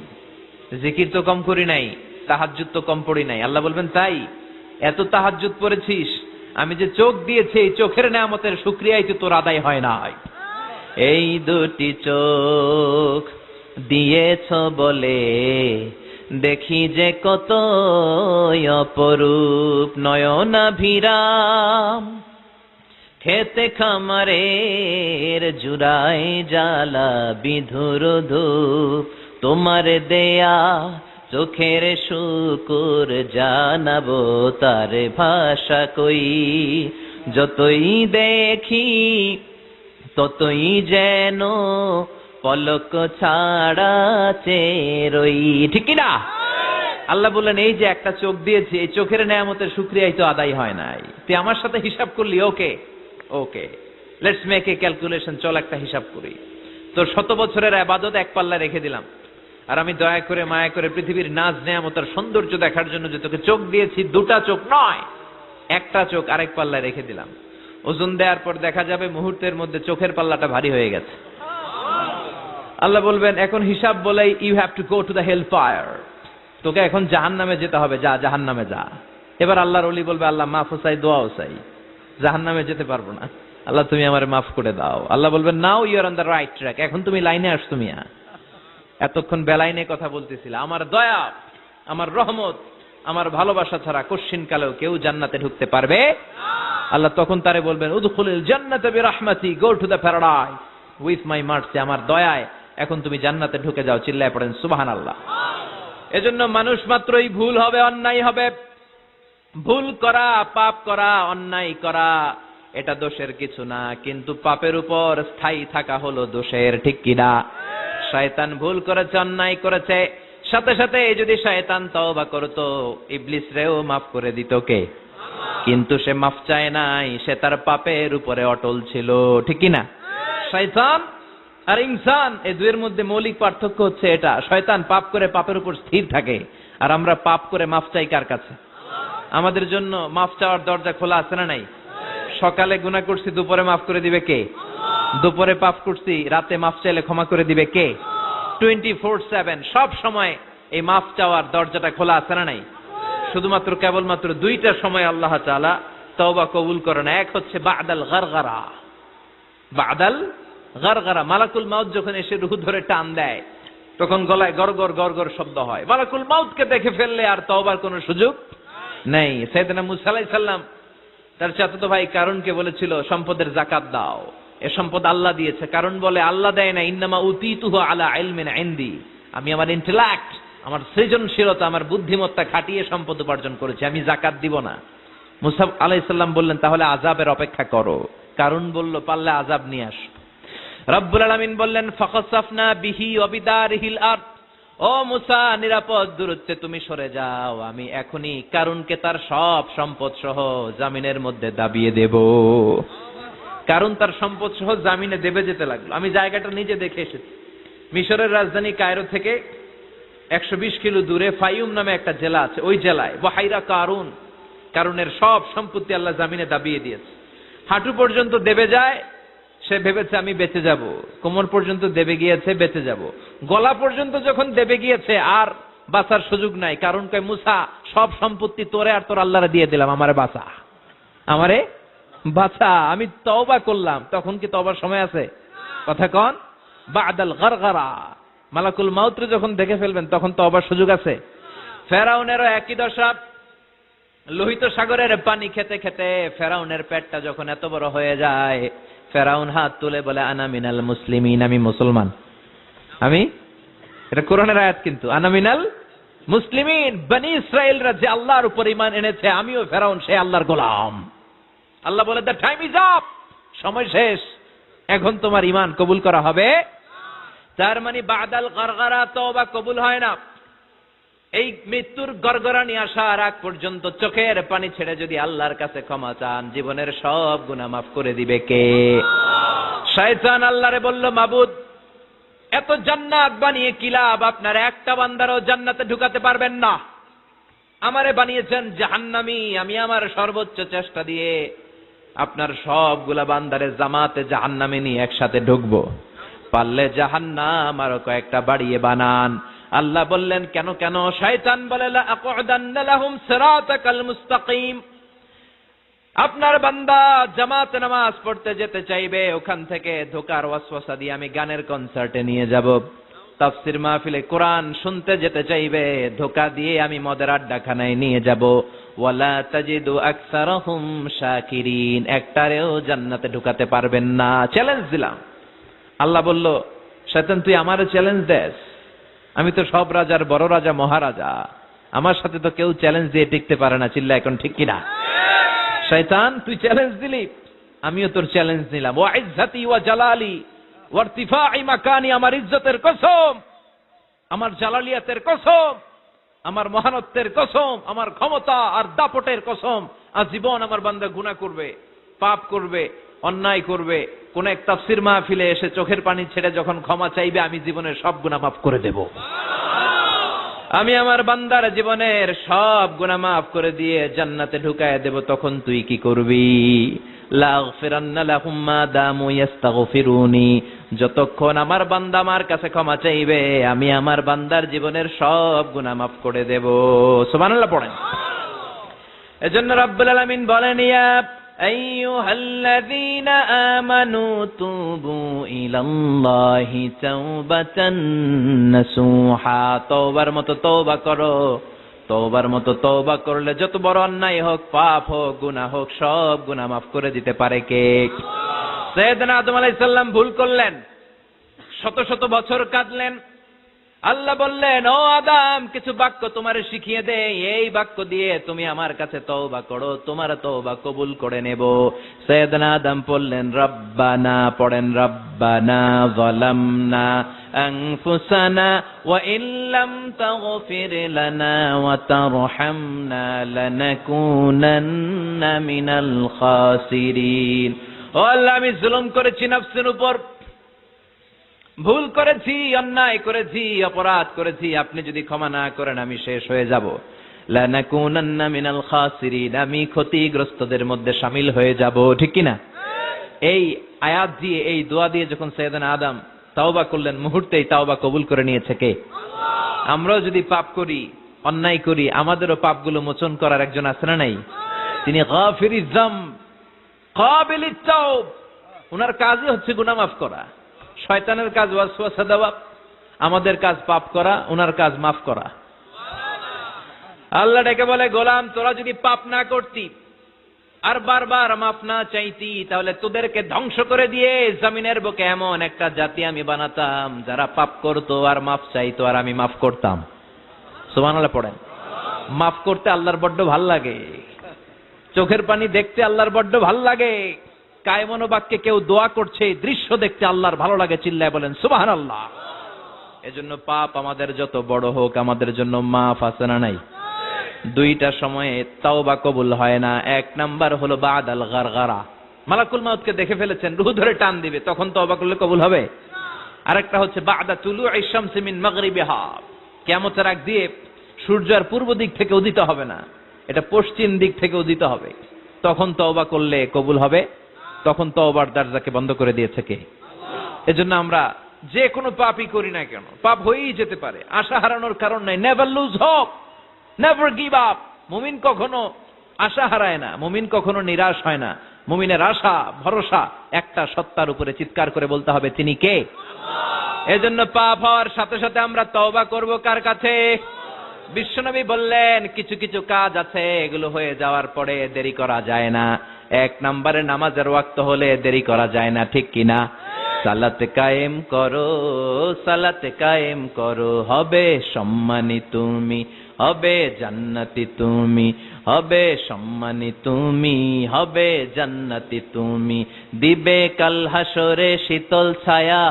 জিকির তো কম করি নাই, তাহাজ্জুদ তো কম পড়ি নাই। আল্লাহ বলবেন, তাই এত তাহাজ্জুদ পড়েছিস, আমি যে চোখ দিয়েছি এই চোখের নেয়ামতের শুকরিয়াই তো তোর আদায় হয় নাই। এই 2টি চোখ দিয়েছ বলে দেখি যে কত অপরূপ, নয়নাভিরাম খেতে খামারের জুড়াই জ্বালা বিধুর ধূপ, তোমার দেয়া চোখের শুকুর জানাবো তার ভাষা কই, যতই দেখি ততই যেন পলক ছাড়া চেরই, ঠিক কি না? আল্লাহ বললেন, এই যে একটা চোখ দিয়েছি, এই চোখের নেয়ামতের শুকরিয়াই তো আদায় হয় নাই। তুই আমার সাথে হিসাব করলি? ওকে ওকে, লেটস মেক এ ক্যালকুলেশন, চল একটা হিসাব করি। তোর 100 বছরের ইবাদত এক পাল্লা রেখে দিলাম, আর আমি দয়া করে মায়া করে পৃথিবীর নাজ নেয়ামতের সৌন্দর্য দেখার জন্য যে তোকে চোখ দিয়েছি, 2টা চোখ নয়, একটা চোখ আরেক পাল্লায় রেখে দিলাম। ওজন দেওয়ার পর দেখা যাবে মুহূর্তের মধ্যে চোখের পাল্লাটা ভারী হয়ে গেছে। আল্লাহ বলবেন, এখন হিসাব বলেই you have to go to the hell fire, তোকে এখন জাহান্নামে যেতে হবে, যা জাহান্নামে যা। এবার আল্লাহর ওলি বলবে, আল্লাহ মাফ চাই, দোয়াও চাই, জাহান্নামে যেতে পারবো না। আল্লাহ তুমি আমার মাফ করে দাও। আল্লাহ বলবেন now you are on the right track, এখন তুমি লাইনে আসছো মিয়া, এতক্ষণ বেলাইনে কথা বলতেছিল। আমার দয়া, আমার রহমত, আমার ভালোবাসা ছাড়া কশ্চিন কালেও কেউ জান্নাতে ঢুকতে পারবে। আল্লাহ তখন তারে বলবেন উদখুলিল জান্নাতা বিরাহমাতি, go to the paradise with my mercy, আমার দয়ায় এখন তুমি জান্নাতে ঢুকে যাও। চিল্লায় পড়েন সুবহানাল্লাহ। এজন্য মানুষ মাত্রই ভুল হবে, অন্যায় হবে। ভুল করা, পাপ করা, অন্যায় করা এটা দোষের কিছু না, কিন্তু পাপের উপর স্থায়ী থাকা হলো দোষের, ঠিক কিনা? শয়তান ভুল করেছে, অন্যায় করেছে, সাথে সাথে যদি শয়তান তওবা করতো ইবলিস রেও মাফ করে দিত কে? কিন্তু সে মাফ চায় নাই, সে তার পাপের উপরে অটল ছিল, ঠিক কিনা? শয়তান আর ইনসান এই দুইয়ের মধ্যে মৌলিক পার্থক্য হচ্ছে এটা, শয়তান পাপ করে পাপের উপর স্থির থাকে, আর আমরা পাপ করে মাফ চাই কার কাছে? আমাদের জন্য মাফ চাওয়ার দরজা খোলা আছে না নাই? সকালে গুনাহ করছি, দুপুরে মাফ করে দিবে কে? দুপুরে পাপ করছি, রাতে মাফ চাইলে ক্ষমা করে দিবে কে? 24/7 সব সময় এই মাফ চাওয়ার দরজাটা খোলা আছে না নাই? শুধুমাত্র কেবলমাত্র দুইটা সময় আল্লাহ তাআলা তওবা কবুল করেন। এক হচ্ছে বাদাল গারগারা, বাদাল গারগারা, মালাকুল মাউত যখন এসে রূহ ধরে টান দেয় তখন গলায় গরগর গরগর শব্দ হয়। মালাকুল মাউতকে দেখে ফেললে আর তওবার কোনো সুযোগ নেই। সাইয়েদনা মুসা আলাইহিস সালাম তার চাচাতো ভাই কারুনকে বলেছিল সম্পদের যাকাত দাও, এ সম্পদ আল্লাহ দিয়েছে। কারণ বলে আল্লাহ দেয় না, ইন্নামা উতীতুহু আলা ইলমিন ইনদি, আমি আমার ইন্টেলেক্ট, আমার সৃজনশীলতা, আমার বুদ্ধিমত্তা খাটিয়ে সম্পদ উপার্জন করেছি, আমি যাকাত দিব না। মুসা আলাইহিস সালাম বললেন তাহলে আযাবের অপেক্ষা করো। কারণ বলল পারলে আযাব নিয়ে আস। রব্বুল আলামিন বললেন ফাখাসাফনা বিহি ওয়া বিদারিহিল আরদ, ও মুসা নিরাপদ দূরত্বে তুমি সরে যাও, আমি এখনই কারুনকে তার সব সম্পদ সহ জামিনের মধ্যে দাবিয়ে দেব। কারণ তার সম্পদ সহ জামিনে দেবে যেতে লাগলো। আমি জায়গাটা নিজে দেখে এসেছি। মিশরের রাজধানী কায়রো থেকে 120 কিলো দূরে ফাইউম নামে একটা জেলা আছে, ওই জেলায় বাহাইরা কারুন, কারুনের সব সম্পত্তি আল্লাহ জামিনে দাবিয়ে দিয়েছে। হাঁটু পর্যন্ত দেবে যায়, সে ভেবেছে আমি বেঁচে যাব। কোমর পর্যন্ত দেবে গিয়েছে, বেঁচে যাব। গলা পর্যন্ত যখন দেবে গিয়েছে আর বাঁচার সুযোগ নাই। কারণ কয় মুসা সব সম্পত্তি তোরে আর তোর আল্লাহরে দিয়ে দিলাম, আমারে বাঁচা, আমারে বাঁচা, আমি তওবা করলাম। তখন কি তওবার সময় আছে? কথা কন। বাদাল গারগারা, মালাকুল মাউত যখন দেখে ফেলবেন তখন তওবার সুযোগ আছে। ফেরাউনেরও একই দশা। লোহিত সাগরের পানি খেতে খেতে ফেরাউনের পেটটা যখন এত বড় হয়ে যায়, ফেরাউন হাত তুলে বলে আনা মিনাল মুসলিমিন, আমি মুসলমান। আমি, এটা কোরআনের আয়াত কিন্তু, আনা মিনাল মুসলিমিন, বনি ইসরাইলরা যে আল্লাহর উপর ঈমান এনেছে, আমিও ফেরাউন সে আল্লাহর গোলাম। আল্লাহ বলে দ্য টাইম ইজ আপ, সময় শেষ, এখন তোমার ঈমান কবুল করা হবে। তার মানে বাদাল গারগারা তওবা কবুল হয় না। এই মৃত্যুর গড়গড়ানি আসার আগ পর্যন্ত চোখের পানি ছেড়ে যদি আল্লাহর কাছে ক্ষমা চান, জীবনের সব গুনাহ মাফ করে দিবে কে? শয়তান আল্লাহরে বলল মাবুদ এত জান্নাত বানিয়ে কি লাভ, আপনার একটা বান্দারও জান্নাতে ঢুকাতে পারবেন না। আমারে বানিয়েছেন জাহান্নামী, আমি আমার সর্বোচ্চ চেষ্টা দিয়ে আপনার সবগুলা বান্দারে জামাতে জাহান্নামে নিয়ে একসাথে ঢুকবো, পারলে জাহান্নাম আরো কয়েকটা বাড়িয়ে বানান। আল্লাহ বললেন কেন কেন? শয়তান বলে লা আকুদান্না লাহুম সিরাতাকাল মুস্তাকিম, আপনার বান্দা জামাতে নামাজ পড়তে যেতে চাইবে, ওখান থেকে ধোকার ওয়াসওয়াসা দিয়ে আমি গানের কনসার্টে নিয়ে যাব। তাফসীর মাহফিলে কোরআন শুনতে যেতে চাইবে, ধোকা দিয়ে আমি মদের আড্ডাখানায় নিয়ে যাব। ওয়ালা তাজিদু আকসারহুম শাকিরিন, একটারেও জান্নাতে ঢুকাতে পারবেন না। চ্যালেঞ্জ দিলাম। আল্লাহ বলল শয়তান তুই আমারে চ্যালেঞ্জ দেস, আমি তো সব রাজার বড় রাজা, মহারাজা, আমার সাথে তো কেউ চ্যালেঞ্জ দিয়ে টিকতে পারে না। চিল্লা এখন ঠিক কিনা? শয়তান তুই চ্যালেঞ্জ দিলি, আমিও তোর চ্যালেঞ্জ নিলাম। ওয়া ইজ্জতি ওয়া জালালি ওয়া ইরতিফাই মাকানি, আমার ইজ্জতের কসম, আমার জালালিয়াতের কসম, আমার মহানত্বের কসম, আমার ক্ষমতা আর দাপটের কসম, আজীবন আমার বান্দা গুনাহ করবে, পাপ করবে, অন্যায় করবে, কোন এক তাফসীর মাহফিলে এসে চোখের পানি ছেড়ে যখন ক্ষমা চাইবে, আমি জীবনের সব গুনাহ মাফ করে দেব। আমি আমার বান্দার জীবনের সব গুনাহ মাফ করে দিয়ে জান্নাতে ঢুকায় দেব। তখন তুই কি করবি? লাগফিরান্না লাহুম মা দামু ইস্তাগফিরুনি, যতক্ষণ আমার বান্দা আমার কাছে ক্ষমা চাইবে, আমি আমার বান্দার জীবনের সব গুনাহ মাফ করে দেব। সুবহানাল্লাহ পড়েন। এজন্য রব্বুল আলামিন বলেন ইয়া আইয়ুহাল্লাযীনা আমানু তুবু ইলাল্লাহি তাওবাতান নাসুহা, তওবার মতো তওবা করো। তওবার মতো তওবা করলে যত বড় অন্যায় হোক, পাপ হোক, গুনাহ হোক, সব গুনাহ মাফ করে দিতে পারে কে? সাইয়েদনা আদম আলাইহিস সালাম ভুল করলেন, শত শত বছর কাঁদলেন। আল্লাহ বললেন, ও আদম, কিছু বাক্য তোমারে শিখিয়ে দে, এই বাক্য দিয়ে তুমি আমার কাছে তওবা করো, তোমার তওবা কবুল করে নেব। সাইয়েদনা আদম বললেন, রব্বানা, পড়েন, রব্বানা যালামনা আনফুসানা ওয়া ইল্লাম তাগফির লানা ওয়া তারহামনা লানাকুনান্না মিনাল খাসিরিন। ও আল্লাহ, আমি জুলুম করেছি নফসের উপর, ভুল করেছি, অন্যায় করেছি, অপরাধ করেছি, আপনি যদি ক্ষমা না করেন আমি শেষ হয়ে যাব। লানাকুনান্না মিনাল খাসিরিন, আমি ক্ষতিগ্রস্তদের মধ্যে শামিল হয়ে যাব। ঠিক কি না? এই আয়াত দিয়ে, এই দোয়া দিয়ে যখন সাইয়েদনা আদম তাওবা করলেন, মুহূর্তেই তাওবা কবুল করে নিয়েছে কে? আমরাও যদি পাপ করি, অন্যায় করি, আমাদেরও পাপগুলো মোচন করার একজন আছে না নাই? তিনি গাফিরিয যাম কাবিলিত তাওব, ওনার কাজই হচ্ছে গুনাহ মাফ করা। শয়তানের কাজ ওয়াসওয়াসা দেওয়া, আমাদের কাজ পাপ করা, ওনার কাজ মাফ করা। আল্লাহ ডেকে বলে, গোলাম, তোরা যদি পাপ না করতি আর বারবার মাফ না চাইতি, তাহলে তোদেরকে ধ্বংস করে দিয়ে জমিনের বুকে এমন একটা জাতি আমি বানাতাম যারা পাপ করতো আর মাফ চাইতো, আর আমি মাফ করতাম। সুবহানাল্লাহ পড়েন। মাফ করতে আল্লাহর বড্ড ভাল লাগে, চোখের পানি দেখতে আল্লাহর বড্ড ভাল লাগে, কায়মনো বাক্যে কেউ দোয়া করছে এই দৃশ্য দেখতে আল্লাহর ভালো লাগে, চিল্লায় বলেন সুবহানাল্লাহ। এজন্য পাপ আমাদের যত বড় হোক, আমাদের জন্য মাফ আছে না নাই? দুইটা সময়ে তাওবা কবুল হয় না। এক নাম্বার হলো বাদাল গারগারা, মালাকুল মাউতকে দেখে ফেলেছেন, রূহ ধরে টান দিবে, তখন তাওবা করলে কবুল হবে। আরেকটা হচ্ছে বাদা তুলুই শামসি মিন মাগরিবিহা, কিয়ামতের আগ দিয়ে সূর্য আর পূর্ব দিক থেকে উদিত হবে না, এটা পশ্চিম দিক থেকে উদিত হবে, তখন তাওবা করলে কবুল হবে। তখন তওবার দরজাকে বন্ধ করে দিয়েছে কে? এজন্য আমরা যে কোনো পাপই করি না কেন, পাপ হয়েই যেতে পারে, আশা হারানোর কারণ নাই। Never lose hope, never give up. মুমিন কখনো আশা হারায় না, মুমিন কখনো নিরাশ হয় না। মুমিনের আশা ভরসা একটা সত্তার উপরে, চিৎকার করে বলতে হবে, তিনি কে? এজন্য পাপ হওয়ার সাথে সাথে আমরা তওবা করব কার কাছে? বিশ্বনবী বললেন, কিছু কিছু কাজ আছে, এগুলো হয়ে যাওয়ার পরে দেরি করা যায় না। এক নম্বরে নামাজের ওয়াক্ত হলে দেরি করা যায় না, ঠিক কিনা? সালাতে কায়েম করো, সালাতে কায়েম করো, হবে সম্মানী তুমি, হবে জান্নাতি তুমি, হবে সম্মানী তুমি, হবে জান্নাতি তুমি, দিবে কাল হাসরে শীতল ছায়া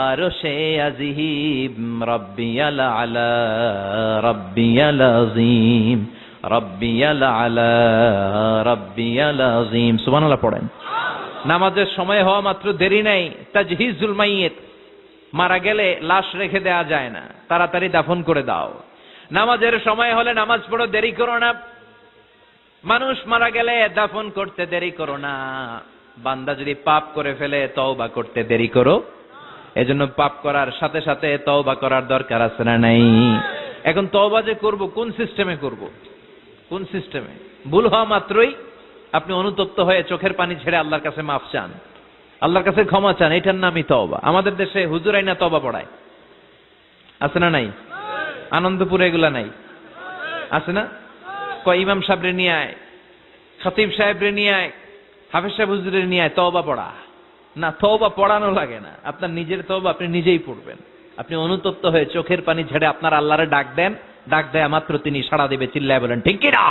আরশে আজিম, রব্বিয়াল আলা, রব্বিয়াল আযীম, রব্বিয়াল আলা, রব্বিয়াল আযীম। সুবহানাল্লাহ পড়েন। নামাজের সময় হওয়া মাত্র দেরি নাই, তাজহিজুল মাইয়িত, মারা গেলে লাশ রেখে দেয়া যায় না, তাড়াতাড়ি দাফন করে দাও। নামাজের সময় হলে নামাজ পড়ো, দেরি করো না। মানুষ মারা গেলে দাফন করতে দেরি করো না। বান্দা যদি পাপ করে ফেলে তওবা করতে দেরি করো। এজন্য পাপ করার সাথে সাথে তওবা করার দরকার আছে না নাই? এখন তওবা যে করব, কোন সিস্টেমে করব? কোন সিস্টেমে? ভুল হওয়া মাত্রই আপনি অনুতপ্ত হয়ে চোখের পানি ছেড়ে আল্লাহর কাছে মাফ চান, আল্লাহর কাছে ক্ষমা চান, এটার নামই তওবা। আমাদের দেশে হুজুর আইনা তওবা পড়ায়, আছে না নাই? আনন্দপুরে এগুলা নাই, আছে না? কয় ইমাম সাহেবরে নিয়ে আয়, খতিব সাহেবরে নিয়ে আয়, হাফেজ সাহেব হুজুরের নিয়ে আয়, তওবা পড়া। না, তওবা পড়ানো লাগে না, আপনার নিজের তওবা আপনি নিজেই পড়বেন। আপনি অনুতপ্ত হয়ে চোখের পানি ছেড়ে আপনার আল্লাহরে ডাক দেন, ডাক দেয়া মাত্র তিনি সাড়া দিবে, চিল্লায় বলেন ঠিক কি না?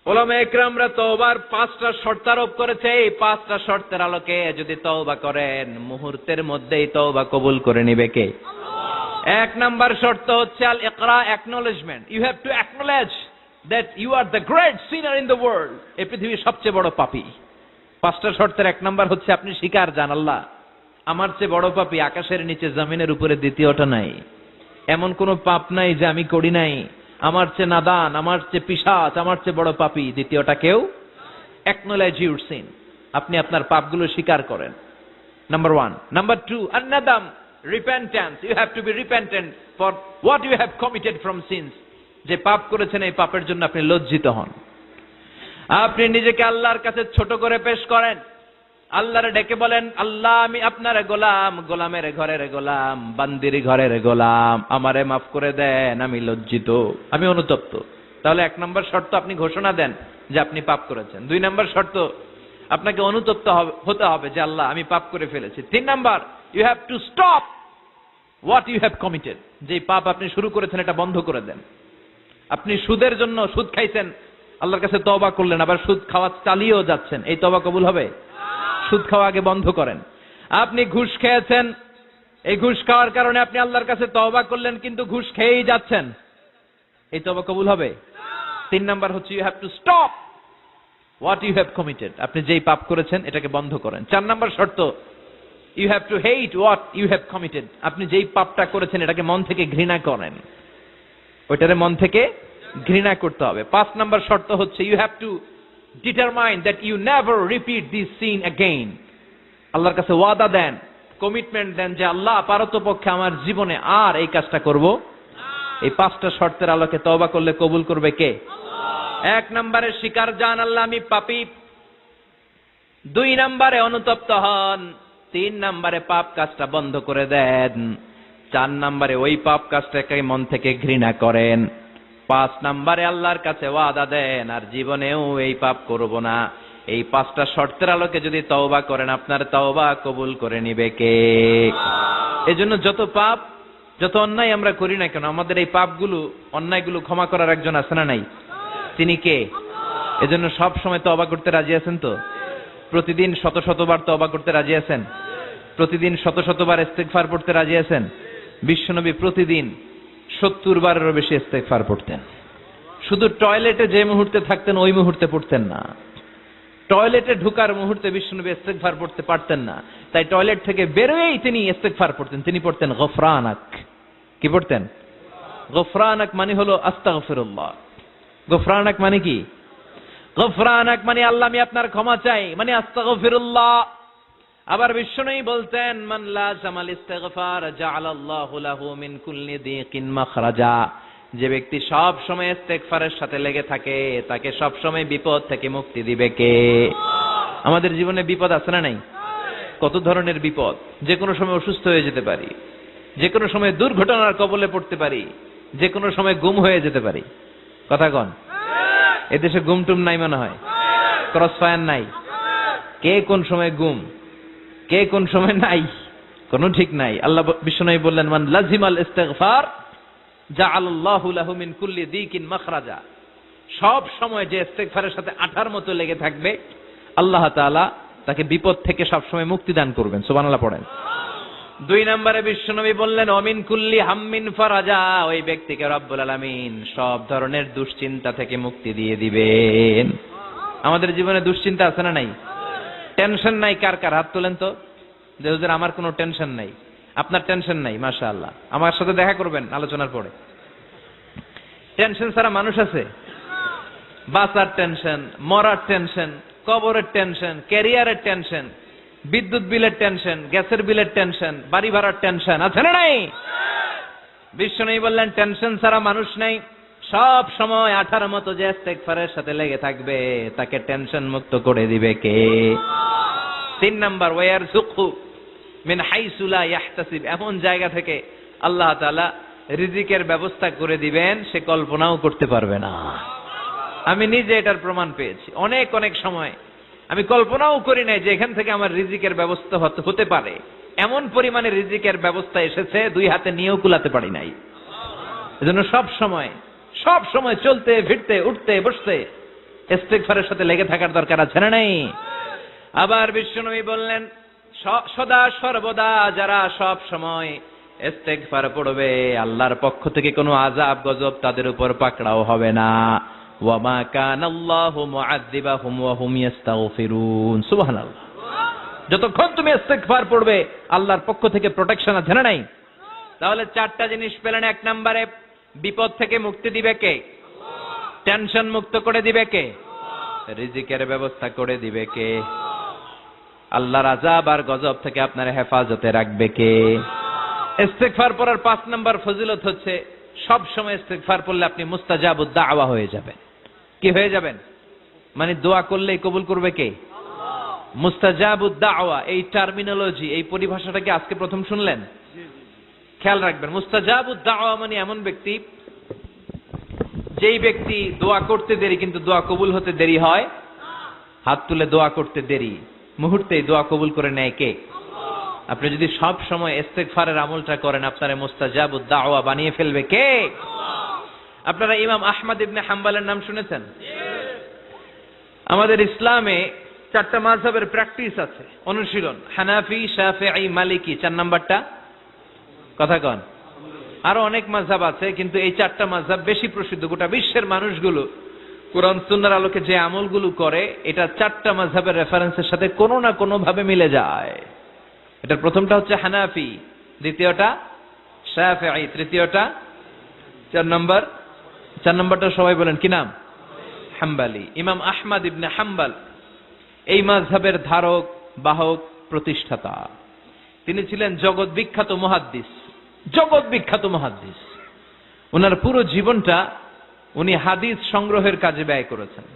উলামা ইকরামরা তওবার 5টা শর্ত আরোপ করেছে। এই 5টা শর্তের আলোকে যদি তওবা করেন, মুহূর্তের মধ্যেই তওবা কবুল করে নেবে কে? এক নাম্বার শর্ত হচ্ছে আল ইকরা, acknowledgement. You have to acknowledge that you are the great sinner in the world. এই পৃথিবীর সবচেয়ে বড় পাপী। 5টা শর্তের এক নাম্বার হচ্ছে আপনি স্বীকার জান, আল্লাহ আমার চেয়ে বড় পাপী আকাশের নিচে জমিনের উপরে দ্বিতীয়টা নাই। এমন কোন পাপ নাই যে আমি করি নাই। আমার চেয়ে নাদান, আমার চেয়ে পিশাচ, আমার চেয়ে বড় পাপী দ্বিতীয়টা কেউ। অ্যাকনলেজ ইউর সিন, আপনি আপনার পাপগুলো স্বীকার করেন, নাম্বার 1। নাম্বার 2, আন-নাদাম, repentance. You have to be repentant for what you have committed from sins. যে পাপ করেছেন এই পাপের জন্য আপনি লজ্জিত হন। আপনি নিজেকে আল্লাহর কাছে ছোট করে পেশ করেন, আল্লাহরে ডেকে বলেন, আল্লাহ আমি আপনার গোলাম, গোলামের ঘরের গোলাম, বান্দির ঘরের গোলাম, আমারে মাফ করে দেন, আমি লজ্জিত, আমি অনুতপ্ত। তাহলে 1 নম্বর শর্ত আপনি ঘোষণা দেন যে আপনি পাপ করেছেন। 2 নম্বর শর্ত আপনাকে অনুতপ্ত হতে হবে যে আল্লাহ আমি পাপ করে ফেলেছি। 3 number, you have to stop what you have committed, যে পাপ আপনি শুরু করেছেন এটা বন্ধ করে দেন। আপনি সুদের জন্য সুদ খাইছেন, আল্লাহর কাছে তওবা করলেন, আবার সুদ খাওয়া চালিয়েও যাচ্ছেন, এই তওবা কবুল হবে? সুদ খাওয়া আগে বন্ধ করেন। আপনি ঘুষ খেয়েছেন, এই ঘুষ খাওয়ার কারণে আপনি আল্লাহর কাছে তওবা করলেন, কিন্তু ঘুষ খেয়েই যাচ্ছেন, এই তওবা কবুল হবে? 3 নাম্বার হচ্ছে you have to stop what you have committed, আপনি যেই পাপ করেছেন এটাকে বন্ধ করেন। 4 নাম্বার শর্ত, you have to hate what you have committed, আপনি যেই পাপটা করেছেন এটাকে মন থেকে ঘৃণা করেন, ওইটারে মন থেকে ঘৃণা করতে হবে। 5 নাম্বার শর্ত হচ্ছে you have to determine that you never repeat this sin again, আল্লাহর কাছে ওয়াদা দেন, কমিটমেন্ট দেন যে আল্লাহ পারতপক্ষে আমার জীবনে আর এই কাজটা করব। এই 5টা শর্তের আলোকে তওবা করলে কবুল করবে কে? 1 নম্বরে স্বীকার জান আল্লাহ আমি পাপী, 2 নম্বরে অনুতপ্ত হন, 3 নম্বরে পাপ কাজটা বন্ধ করে দেন, 4 নম্বরে ওই পাপ কাজটাকে মন থেকে ঘৃণা করেন, 5 নম্বরে আল্লাহর কাছে ওয়াদা দেন আর জীবনেও এই পাপ করব না। এই 5টা শর্তের আলোকে যদি তওবা করেন, আপনার তওবা কবুল করে নিবে কে? এজন্য যত পাপ, যত অন্যায় আমরা করি না কেন, আমাদের এই পাপগুলো, অন্যায়গুলো ক্ষমা করার একজন আছে না নাই? তিনি কে? এজন্য সব সময় তওবা করতে রাজি আছেন তো? প্রতিদিন শত শতবার তওবা করতে রাজি আছেন? প্রতিদিন শত শতবার ইস্তেগফার পড়তে রাজি আছেন? বিশ্বনবী প্রতিদিন 70 বারেরও বেশি ইস্তেগফার পড়তেন। শুধু টয়লেটে যে মুহূর্তে থাকতেন ওই মুহূর্তে পড়তেন না, টয়লেটে ঢোকার মুহূর্তে বিশ্বনবী ইস্তেগফার পড়তে পারতেন না, তাই টয়লেট থেকে বেরোয়েই তিনি ইস্তেগফার পড়তেন। তিনি পড়তেন গফরানাক। কি পড়তেন? গফরানাক মানে হলো আস্তাগফিরুল্লাহ। গফরানাক মানে কি? গফরানাক মানে আল্লাহ আমি আপনার ক্ষমা চাই, মানে আস্তাগফিরুল্লাহ। আবার বিশ্বনবী বলতেন মান লাযামাল ইস্তিগফার জাআলাল্লাহু লাহু মিন কুল্লি দিকিন মাখরাজা, যে ব্যক্তি সব সময় ইস্তেগফারের সাথে লেগে থাকে তাকে সব সময় বিপদ থেকে মুক্তি দিবে কে? আমাদের জীবনে বিপদ আছে না নাই? কত ধরনের বিপদ, যে কোনো সময় অসুস্থ হয়ে যেতে পারি, যে কোনো সময় দুর্ঘটনার কবলে পড়তে পারি, যে কোনো সময় গুম হয়ে যেতে পারি। কথা কন, এদেশে গুম টুম নাই মনে হয়, ক্রস ফায়ার নাই, কে কোন সময় গুম, কে কোন সময় নাই, কোনো ঠিক নাই। আল্লাহ বিশ্বনবী বললেন মান লাজিমাল ইস্তিগফার জাআলাল্লাহু লাহু মিন কুল্লি দিকিন মাখরাজা, সব সময় যে ইস্তিগফারের সাথে আঠার মতো লেগে থাকবে আল্লাহ তাআলা তাকে বিপদ থেকে সব সময় মুক্তি দান করবেন। সুবহানাল্লাহ পড়েন। 2 নম্বরে বিশ্বনবী বললেন অমিন কুল্লি হাম্মিন ফারাজা, ওই ব্যক্তিকে রব্বুল আলামিন সব ধরনের দুশ্চিন্তা থেকে মুক্তি দিয়ে দিবেন। আমাদের জীবনে দুশ্চিন্তা আছে না নাই? টেনশন নাই কার কার? হাত তোলেন তো, যে হুজুর আমার কোনো টেনশন নাই। আপনার টেনশন নাই, মাশাআল্লাহ। আমার সাথে দেখা করবেন আলোচনার পরে। টেনশন ছাড়া মানুষ আছে? বাঁচার টেনশন, মরার টেনশন, কবরের টেনশন, ক্যারিয়ারের টেনশন, বিদ্যুৎ বিলের টেনশন, গ্যাসের বিলের টেনশন, বাড়ি ভাড়ার টেনশন আছে না নাই? বিশ্বনবী বললেন টেনশন ছাড়া মানুষ নাই। সব সময় আঠার মতো যে ইস্তেগফারের সাথে লেগে থাকবে তাকে টেনশন মুক্ত করে দিবে কে? 3 নাম্বার ওয়ারযুকহু মিন হাইসু লা ইয়াহতাসিব, এমন জায়গা থেকে আল্লাহ তাআলা রিজিকের ব্যবস্থা করে দিবেন সে কল্পনাও করতে পারবে না। আমি নিজে এটার প্রমাণ পেয়েছি। অনেক অনেক সময় আমি কল্পনাও করি নাই যে এখান থেকে আমার রিজিকের ব্যবস্থা হতে পারে। এমন পরিমাণে রিজিকের ব্যবস্থা এসেছে 2 হাতে নিয়েও কুলাতে পারি নাই। এজন্য সব সময় চলতে ফিরতে উঠতে বসতে ইস্তেগফারের সাথে লেগে থাকার দরকার আছে না নাই? আবার বিশ্বনবী বললেন সদা সর্বদা যারা সব সময় ইস্তেগফার পড়বে আল্লাহর পক্ষ থেকে কোনো আযাব গজব তাদের উপর পাকড়াও হবে না। ওয়া মা কানাল্লাহু মুআযযিবাহুম ওয়া হুম ইস্তাগফিরুন। সুবহানাল্লাহ। যতক্ষণ তুমি ইস্তেগফার পড়বে আল্লাহর পক্ষ থেকে প্রোটেকশন আছে না নাই? তাহলে 4টা জিনিস পেলেন। 1 নম্বরে বিপদ থেকে মুক্তি দিবে কে? টেনশন মুক্ত করে দিবে কে? রিজিকের ব্যবস্থা করে দিবে কে? আল্লাহর আযাব আর গজব থেকে আপনার হেফাজতে রাখবে কে? ইস্তেগফার পড়ার 5 নম্বর ফজিলত হচ্ছে সব সময় ইস্তেগফার পড়লে আপনি মুস্তাজাবুদ দাওয়া হয়ে যাবেন। কি হয়ে যাবেন? মানে দোয়া করলেই কবুল করবে কে? মুস্তাজাবুদ দাওয়া, এই টার্মিনোলজি, এই পরিভাষাটা কি আজকে প্রথম শুনলেন? খেয়াল রাখবেন, মুস্তাজাবুদ দাওয়া মানে এমন ব্যক্তি, যেই ব্যক্তি দোয়া করতে দেরি কিন্তু দোয়া কবুল হতে দেরি হয়। হাত তুলে দোয়া করতে দেরি, মুহূর্তেই দোয়া কবুল করে নেয় কে? আপনি যদি সব সময় ইস্তেগফারের আমলটা করেন, আপনারে মুস্তাজাবুদ দাওয়া বানিয়ে ফেলবে কে? আপনারা ইমাম আহমদ ইবনে হাম্বলের নাম শুনেছেন? আমাদের ইসলামে 4টা মাযহাবের প্র্যাকটিস আছে, অনুশীলন। হানাফি, শাফিঈ, মালিকি, 4 নাম্বারটা কথা কন। আরো অনেক মাযহাব আছে, কিন্তু এই 4টা মাযহাব বেশি প্রসিদ্ধ। গোটা বিশ্বের মানুষগুলো কোরআন সুন্নাহর আলোকে যে আমলগুলো করে, এটা 4টা মাযহাবের রেফারেন্সের সাথে কোনো না কোনো ভাবে মিলে যায়। এটার প্রথমটা হচ্ছে হানাফি, দ্বিতীয়টা শাফিঈ, তৃতীয়টা 4 নম্বরটা সবাই বলেন কি নাম? হাম্বলি। ইমাম আহমদ ইবনে হাম্বল এই মাযহাবের ধারক, বাহক, প্রতিষ্ঠাতা। তিনি ছিলেন জগৎ বিখ্যাত মুহাদ্দিস, জগৎ বিখ্যাত মুহাদ্দিস। ওনার পুরো জীবনটা উনি হাদিস সংগ্রহের কাজে ব্যয় করেছেন,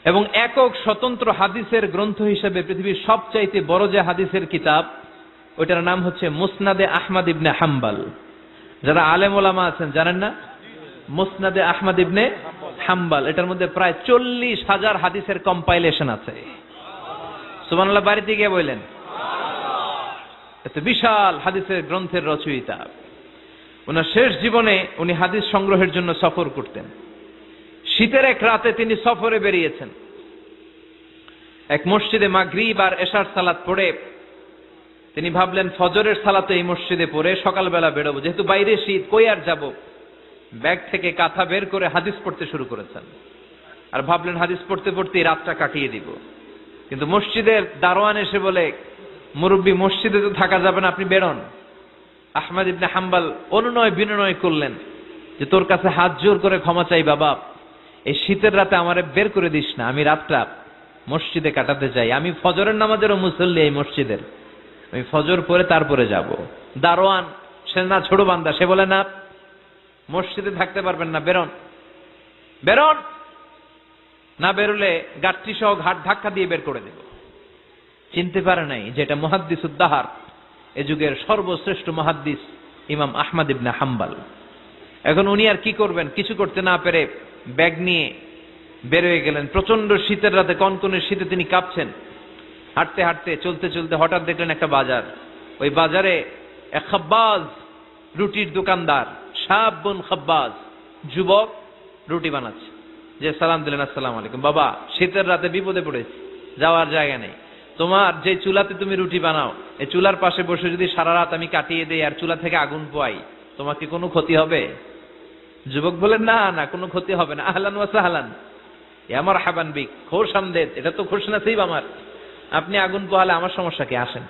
এবং একক স্বতন্ত্র হাদিসের গ্রন্থ হিসেবে পৃথিবীর সবচাইতে বড় যে হাদিসের কিতাব, ওইটার নাম হচ্ছে মুসনাদে আহমদ ইবনে হাম্বল। যারা আলেম ওলামা আছেন জানেন না? মুসনাদে আহমদ ইবনে হাম্বল, এটার মধ্যে প্রায় 40,000 হাদিসের কম্পাইলেশন আছে। সুবহানাল্লাহ, বাড়িতে গিয়ে বললেন, এত বিশাল হাদিসের গ্রন্থের রচয়িতা। ওনার শেষ জীবনে উনি হাদিস সংগ্রহের জন্য সফর করতেন। শীতের এক রাতে তিনি সফরে বেরিয়েছেন। এক মসজিদে মাগরিব আর এশার সালাত পড়ে তিনি ভাবলেন ফজরের সালাতে এই মসজিদে পড়ে সকালবেলা বেরোবো, যেহেতু বাইরে শীত, কই আর যাব। ব্যাগ থেকে কাঁথা বের করে হাদিস পড়তে শুরু করেছেন, আর ভাবলেন হাদিস পড়তে পড়তে রাতটা কাটিয়ে দিব। কিন্তু মসজিদের দারোয়ান এসে বলে, মুরব্বী, মসজিদে তো থাকা যাবে না, আপনি বেরোন। আহমদ ইবনে হাম্বল অনুনয় বিনয় করলেন যে তোর কাছে হাত জোর করে ক্ষমা চাই বাবা, এই শীতের রাতে আমারে বের করে দিস না, আমি রাতটা মসজিদে কাটাতে চাই। আমি ফজরের নামাজেরও মুসল্লি এই মসজিদের, আমি ফজর পরে তারপরে যাব। দারোয়ান সে না ছোট বান্দা, সে বলে না, মসজিদে থাকতে পারবেন না, বেরোন বেরোন, না বেরোলে গাট্টি সহ ঘাট ধাক্কা দিয়ে বের করে দেব। চিনতে পারে নাই যে এটা মুহাদ্দিসুদ দাহর, এ যুগের সর্বশ্রেষ্ঠ মুহাদ্দিস ইমাম আহমদ ইবনে হাম্বল। এখন উনি আর কি করবেন, কিছু করতে না পেরে ব্যাগ নিয়ে বের হয়ে গেলেন। প্রচন্ড শীতের রাতে, কনকনে শীতে তিনি কাঁপছেন। হাঁটতে হাঁটতে, চলতে চলতে হঠাৎ দেখলেন একটা বাজার। ওই বাজারে এক খাব্বাজ, রুটির দোকানদার, শাবুন খাব্বাজ, যুবক, রুটি বানাচ্ছে। যে সালাম দিলেন, আসসালামু আলাইকুম। বাবা, শীতের রাতে বিপদে পড়েছি, যাওয়ার জায়গা নেই। তোমার যে চুলাতে তুমি রুটি বানাও, এই চুলার পাশে বসে যদি সারা রাত আমি কাটিয়ে দেই আর চুলা থেকে আগুন পোয়াই, তোমার কি কোনো ক্ষতি হবে? যুবক বলেন, না না, কোনো ক্ষতি হবে না। আহলান ওয়া সাহলান, ইয়া মারহাবান বিক, খোশ আমদেদ, এটা তো খুশ নসিব আমার, আপনি আগুন পোহালে আমার সমস্যা কি, আসেন।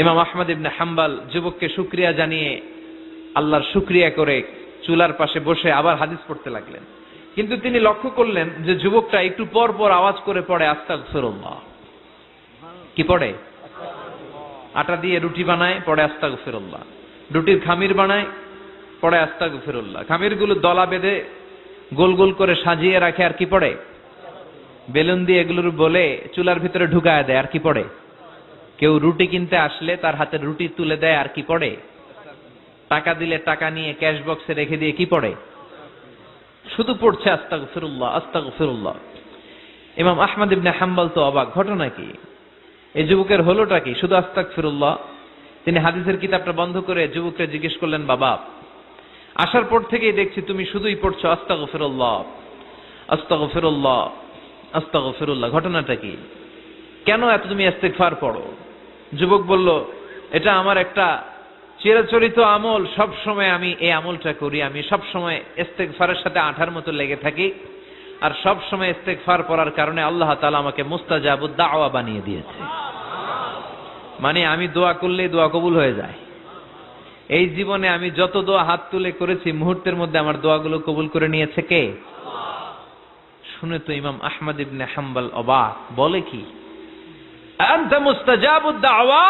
ইমাম আহমদ ইবনে হাম্বল যুবককে শুকরিয়া জানিয়ে, আল্লাহর শুকরিয়া করে চুলার পাশে বসে আবার হাদিস পড়তে লাগলেন। কিন্তু তিনি লক্ষ্য করলেন যে যুবকটা একটু পর পর আওয়াজ করে পড়ে আস্তাগফিরুল্লাহ। কি পড়ে? আটা দিয়ে রুটি বানায়, পড়ে আস্তাগফিরুল্লাহ। রুটির খামির বানায়, পড়ে আস্তাগফিরুল্লাহ। খামিরগুলো দলা বেঁধে গোল গোল করে সাজিয়ে রাখে, আর কি পড়ে? বেলুন দিয়ে এগুলোর বলে চুলার ভিতরে ঢুকায় দেয়, আর কি পড়ে? কেউ রুটি কিনতে আসলে তার হাতে রুটি তুলে দেয়, আর কি পড়ে? টাকা দিলে টাকা নিয়ে ক্যাশ বক্সে রেখে দিয়ে কি পড়ে? শুধু পড়ছে আস্তাগফিরুল্লাহ আস্তাগফিরুল্লাহ। ইমাম আহমদ ইবনে হাম্বল তো অবাক, ঘটনা কি, এই যুবকের হলোটা কি? শুধু আস্তাগফিরুল্লাহ। তিনি হাদিসের কিতাবটা বন্ধ করে যুবককে জিজ্ঞেস করলেন, বাবা, আসার পর থেকেই দেখছি তুমি শুধুই পড়ছো আস্তাগফিরুল্লাহ আস্তাগফিরুল্লাহ আস্তাগফিরুল্লাহ, ঘটনাটা কি? কেন এত তুমি ইস্তেগফার পড়ো? যুবক বলল, এটা আমার একটা চিরাচরিত আমল, সব সময় আমি এই আমলটা করি। আমি সব সময় ইস্তেগফারের সাথে আঠার মতো লেগে থাকি, আর সব সময় ইস্তেগফার পড়ার কারণে আল্লাহ তাআলা আমাকে মুস্তাজাবুদ দাওয়া বানিয়ে দিয়েছে। মানে আমি দোয়া করলেই দোয়া কবুল হয়ে যায়। এই জীবনে আমি যত দোয়া হাত তুলে করেছি, মুহূর্তের মধ্যে আমার দোয়াগুলো কবুল করে নিয়েছে কে? শুনে তো ইমাম আহমদ ইবনে হাম্বল অবাক, বলে কি, আনতা মুস্তাজাবুদ দাওয়া,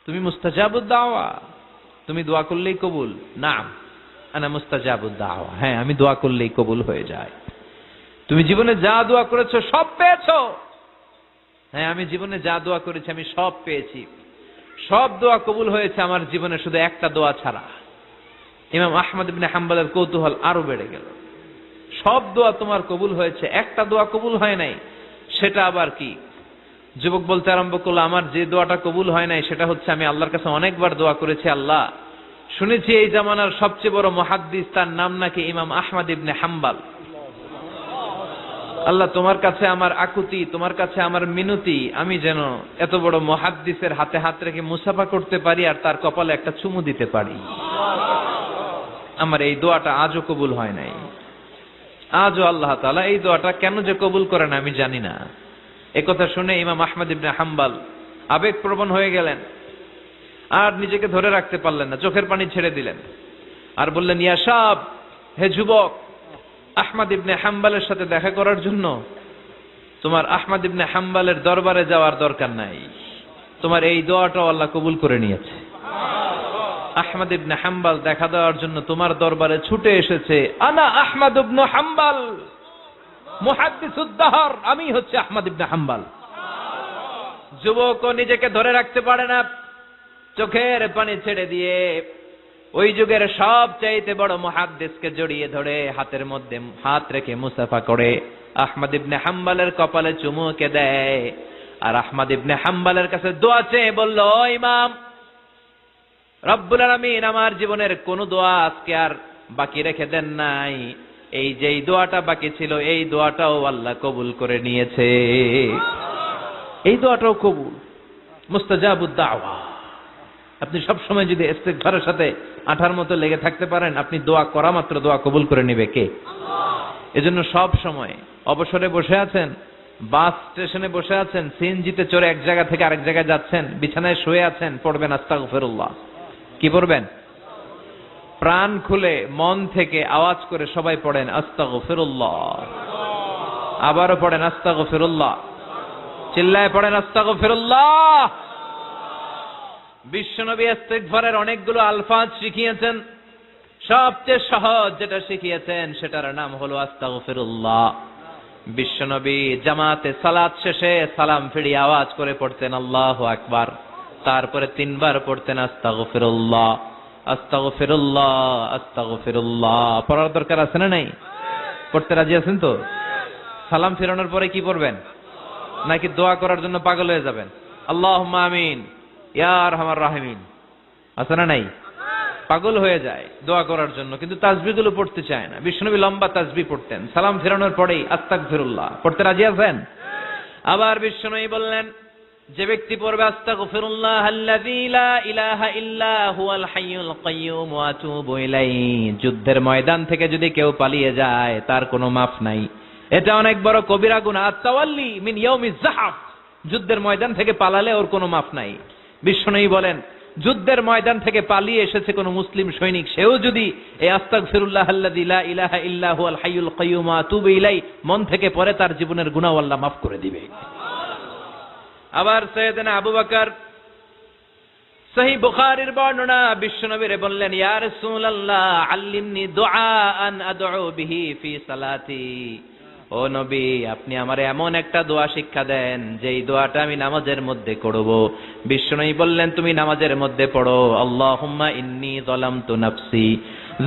তুমি মুস্তাজাবুদ দাওয়া, তুমি দোয়া করলেই কবুল? নাম, আনা মুস্তাজাবুদ দাওয়া, হ্যাঁ আমি দোয়া করলেই কবুল হয়ে যায়। তুমি জীবনে যা দোয়া করেছো সব পেয়েছো? হ্যাঁ আমি জীবনে যা দোয়া করেছি আমি সব পেয়েছি, সব দোয়া কবুল হয়েছে আমার জীবনে শুধু একটা দোয়া ছাড়া। ইমাম আহমদ ইবনে হাম্বলের কৌতূহল আরো বেড়ে গেল। সব দোয়া তোমার কবুল হয়েছে, একটা দোয়া কবুল হয় নাই, সেটা আবার কি? যুবক বলতে আরম্ভ করলো, আমার যে দোয়াটা কবুল হয় নাই সেটা হচ্ছে আমি আল্লাহর কাছে অনেকবার দোয়া করেছি, আল্লাহ শুনেছি এই জামানার সবচেয়ে বড় মুহাদ্দিস, তার নাম নাকি ইমাম আহমদ ইবনে হাম্বল। আল্লাহ তোমার কাছে আমার আকুতি, তোমার কাছে আমার মিনতি, আমি যেন এত বড় মুহাদ্দিসের হাতে হাত রেখে মুসাফা করতে পারি আর তার কপালে একটা চুমু দিতে পারি। আমার এই দোয়াটা আজও কবুল হয় নাই। আজও আল্লাহ তাআলা এই দোয়াটা কেন যে কবুল করেন আমি জানি না। একথা শুনে ইমাম আহমদ ইবনে হাম্বল আবেগপ্রবণ হয়ে গেলেন, আর নিজেকে ধরে রাখতে পারলেন না, চোখের পানি ছেড়ে দিলেন আর বললেন, ইয়া শাব, হে যুবক, আহমদ ইবনে হাম্বলের সাথে দেখা করার জন্য তোমার আহমদ ইবনে হাম্বলের দরবারে যাওয়ার দরকার নাই, তোমার এই দোয়াটাও আল্লাহ কবুল করে নিয়েছে। আহমদ ইবনে হাম্বল দেখা দেওয়ার জন্য তোমার দরবারে ছুটে এসেছে। আনা আহমদ ইবনে হাম্বল মুহাদ্দিসুদ দাহর, আমি হচ্ছে আহমদ ইবনে হাম্বল। যুবকও নিজেকে ধরে রাখতে পারে না, চোখের পানি ছেড়ে দিয়ে ওই যুগের সবচাইতে বড় মুহাদ্দিসকে জড়িয়ে ধরে হাতের মধ্যে হাত রেখে মুসাফা করে আহমদ ইবনে হাম্বলের কপালে চুমুকে দেয়, আর আহমদ ইবনে হাম্বলের কাছে দোয়া চেয়ে বলল, ও ইমাম, রব্বুল আলামিন আমার জীবনের কোন দোয়া আজকে আর বাকি রেখে দেন নাই, এই যে দোয়াটা বাকি ছিল এই দোয়াটাও আল্লাহ কবুল করে নিয়েছে। এই দোয়াটাও কবুল, মুস্তাজাবুদ দাওয়া। আপনি সব সময় যদি ইস্তিগফারের সাথে আঠার মতো লেগে থাকতে পারেন, আপনি দোয়া করা মাত্র দোয়া কবুল করে নেবে কে? এজন্য সব সময় অবসরে বসে আছেন, বাস স্টেশনে বসে আছেন, সিএনজিতে চড়ে এক জায়গা থেকে আরেক জায়গায় যাচ্ছেন, বিছানায় শুয়ে আছেন, পড়বেন আস্তাগফিরুল্লাহ। কি পড়বেন? প্রাণ খুলে মন থেকে আওয়াজ করে সবাই পড়েন আস্তাগফিরুল্লাহ। আবারও পড়েন আস্তাগফিরুল্লাহ, চিল্লায় পড়েন আস্তাগফিরুল্লাহ। বিশ্বনবী ইস্তিগফারের অনেকগুলো আলফাজ শিখিয়েছেন, সবচেয়ে সহজ যেটা শিখিয়েছেন সেটার নাম হলো আস্তাগফিরুল্লাহ। বিশ্বনবী জামাতে সালাত শেষে সালাম ফিরিয়ে আওয়াজ করে পড়তেন আল্লাহু আকবার, তারপরে 3 বার পড়তেন আস্তাগফিরুল্লাহ, আস্তাগফিরুল্লাহ, আস্তাগফিরুল্লাহ। পড়ার দরকার আছে না নাই? পড়তে রাজি আছেন তো? সালাম ফিরানোর পরে কি পড়বেন? নাকি দোয়া করার জন্য পাগল হয়ে যাবেন? আল্লাহুম্মা আমিন ইয়া আরহামার রাহিমিন, আছে না নাই? পাগল হয়ে যায় দোয়া করার জন্য, কিন্তু তাসবিহগুলো পড়তে চায় না। বিশ্বনবী লম্বা তাসবিহ পড়তেন, সালাম ফেরানোর পরেই আস্তাগফিরুল্লাহ পড়তে রাজি আছেন? আবার বিশ্বনবী বললেন, যে ব্যক্তি পড়বে আস্তাগফিরুল্লাহ আল্লাযী লা ইলাহা ইল্লা হুয়াল হাইয়ুল কাইয়্যুম ওয়া আতুবু ইলাইহি, যুদ্ধের ময়দান থেকে যদি কেউ পালিয়ে যায় তার কোনো মাফ নাই। এটা অনেক বড় কবিরা গুনাহ। আত-তাওয়াল্লি মিন ইয়াউমিজ যাহফ, যুদ্ধের ময়দান থেকে পালালে ওর কোনো মাফ নাই। বিশ্বনবী বলেন, যুদ্ধের ময়দান থেকে পালিয়ে এসেছে কোন মুসলিম সৈনিক, সেও যদি এই আস্তাগফিরুল্লাহ আল্লাযী লা ইলাহা ইল্লা হুয়াল হাইয়ুল কাইয়্যুম ওয়া আতুবু ইলাইহি মন থেকে পড়ে, তার জীবনের গুনাহ আল্লাহ মাফ করে দিবে। আবার সাইয়েদনা আবু বকর সহিহ বুখারীর বর্ণনা, বিশ্বনবীরে বললেন, ইয়া রাসূলুল্লাহ আল্লিমনি দুআআন আদউ বিহি ফি সালাতি, ও নবী আপনি আমারে এমন একটা দোয়া শিক্ষা দেন যেই দোয়াটা আমি নামাজের মধ্যে করব। বিশ্বনবী বললেন, তুমি নামাজের মধ্যে পড়ো, আল্লাহুম্মা ইন্নী যালামতু নাফসি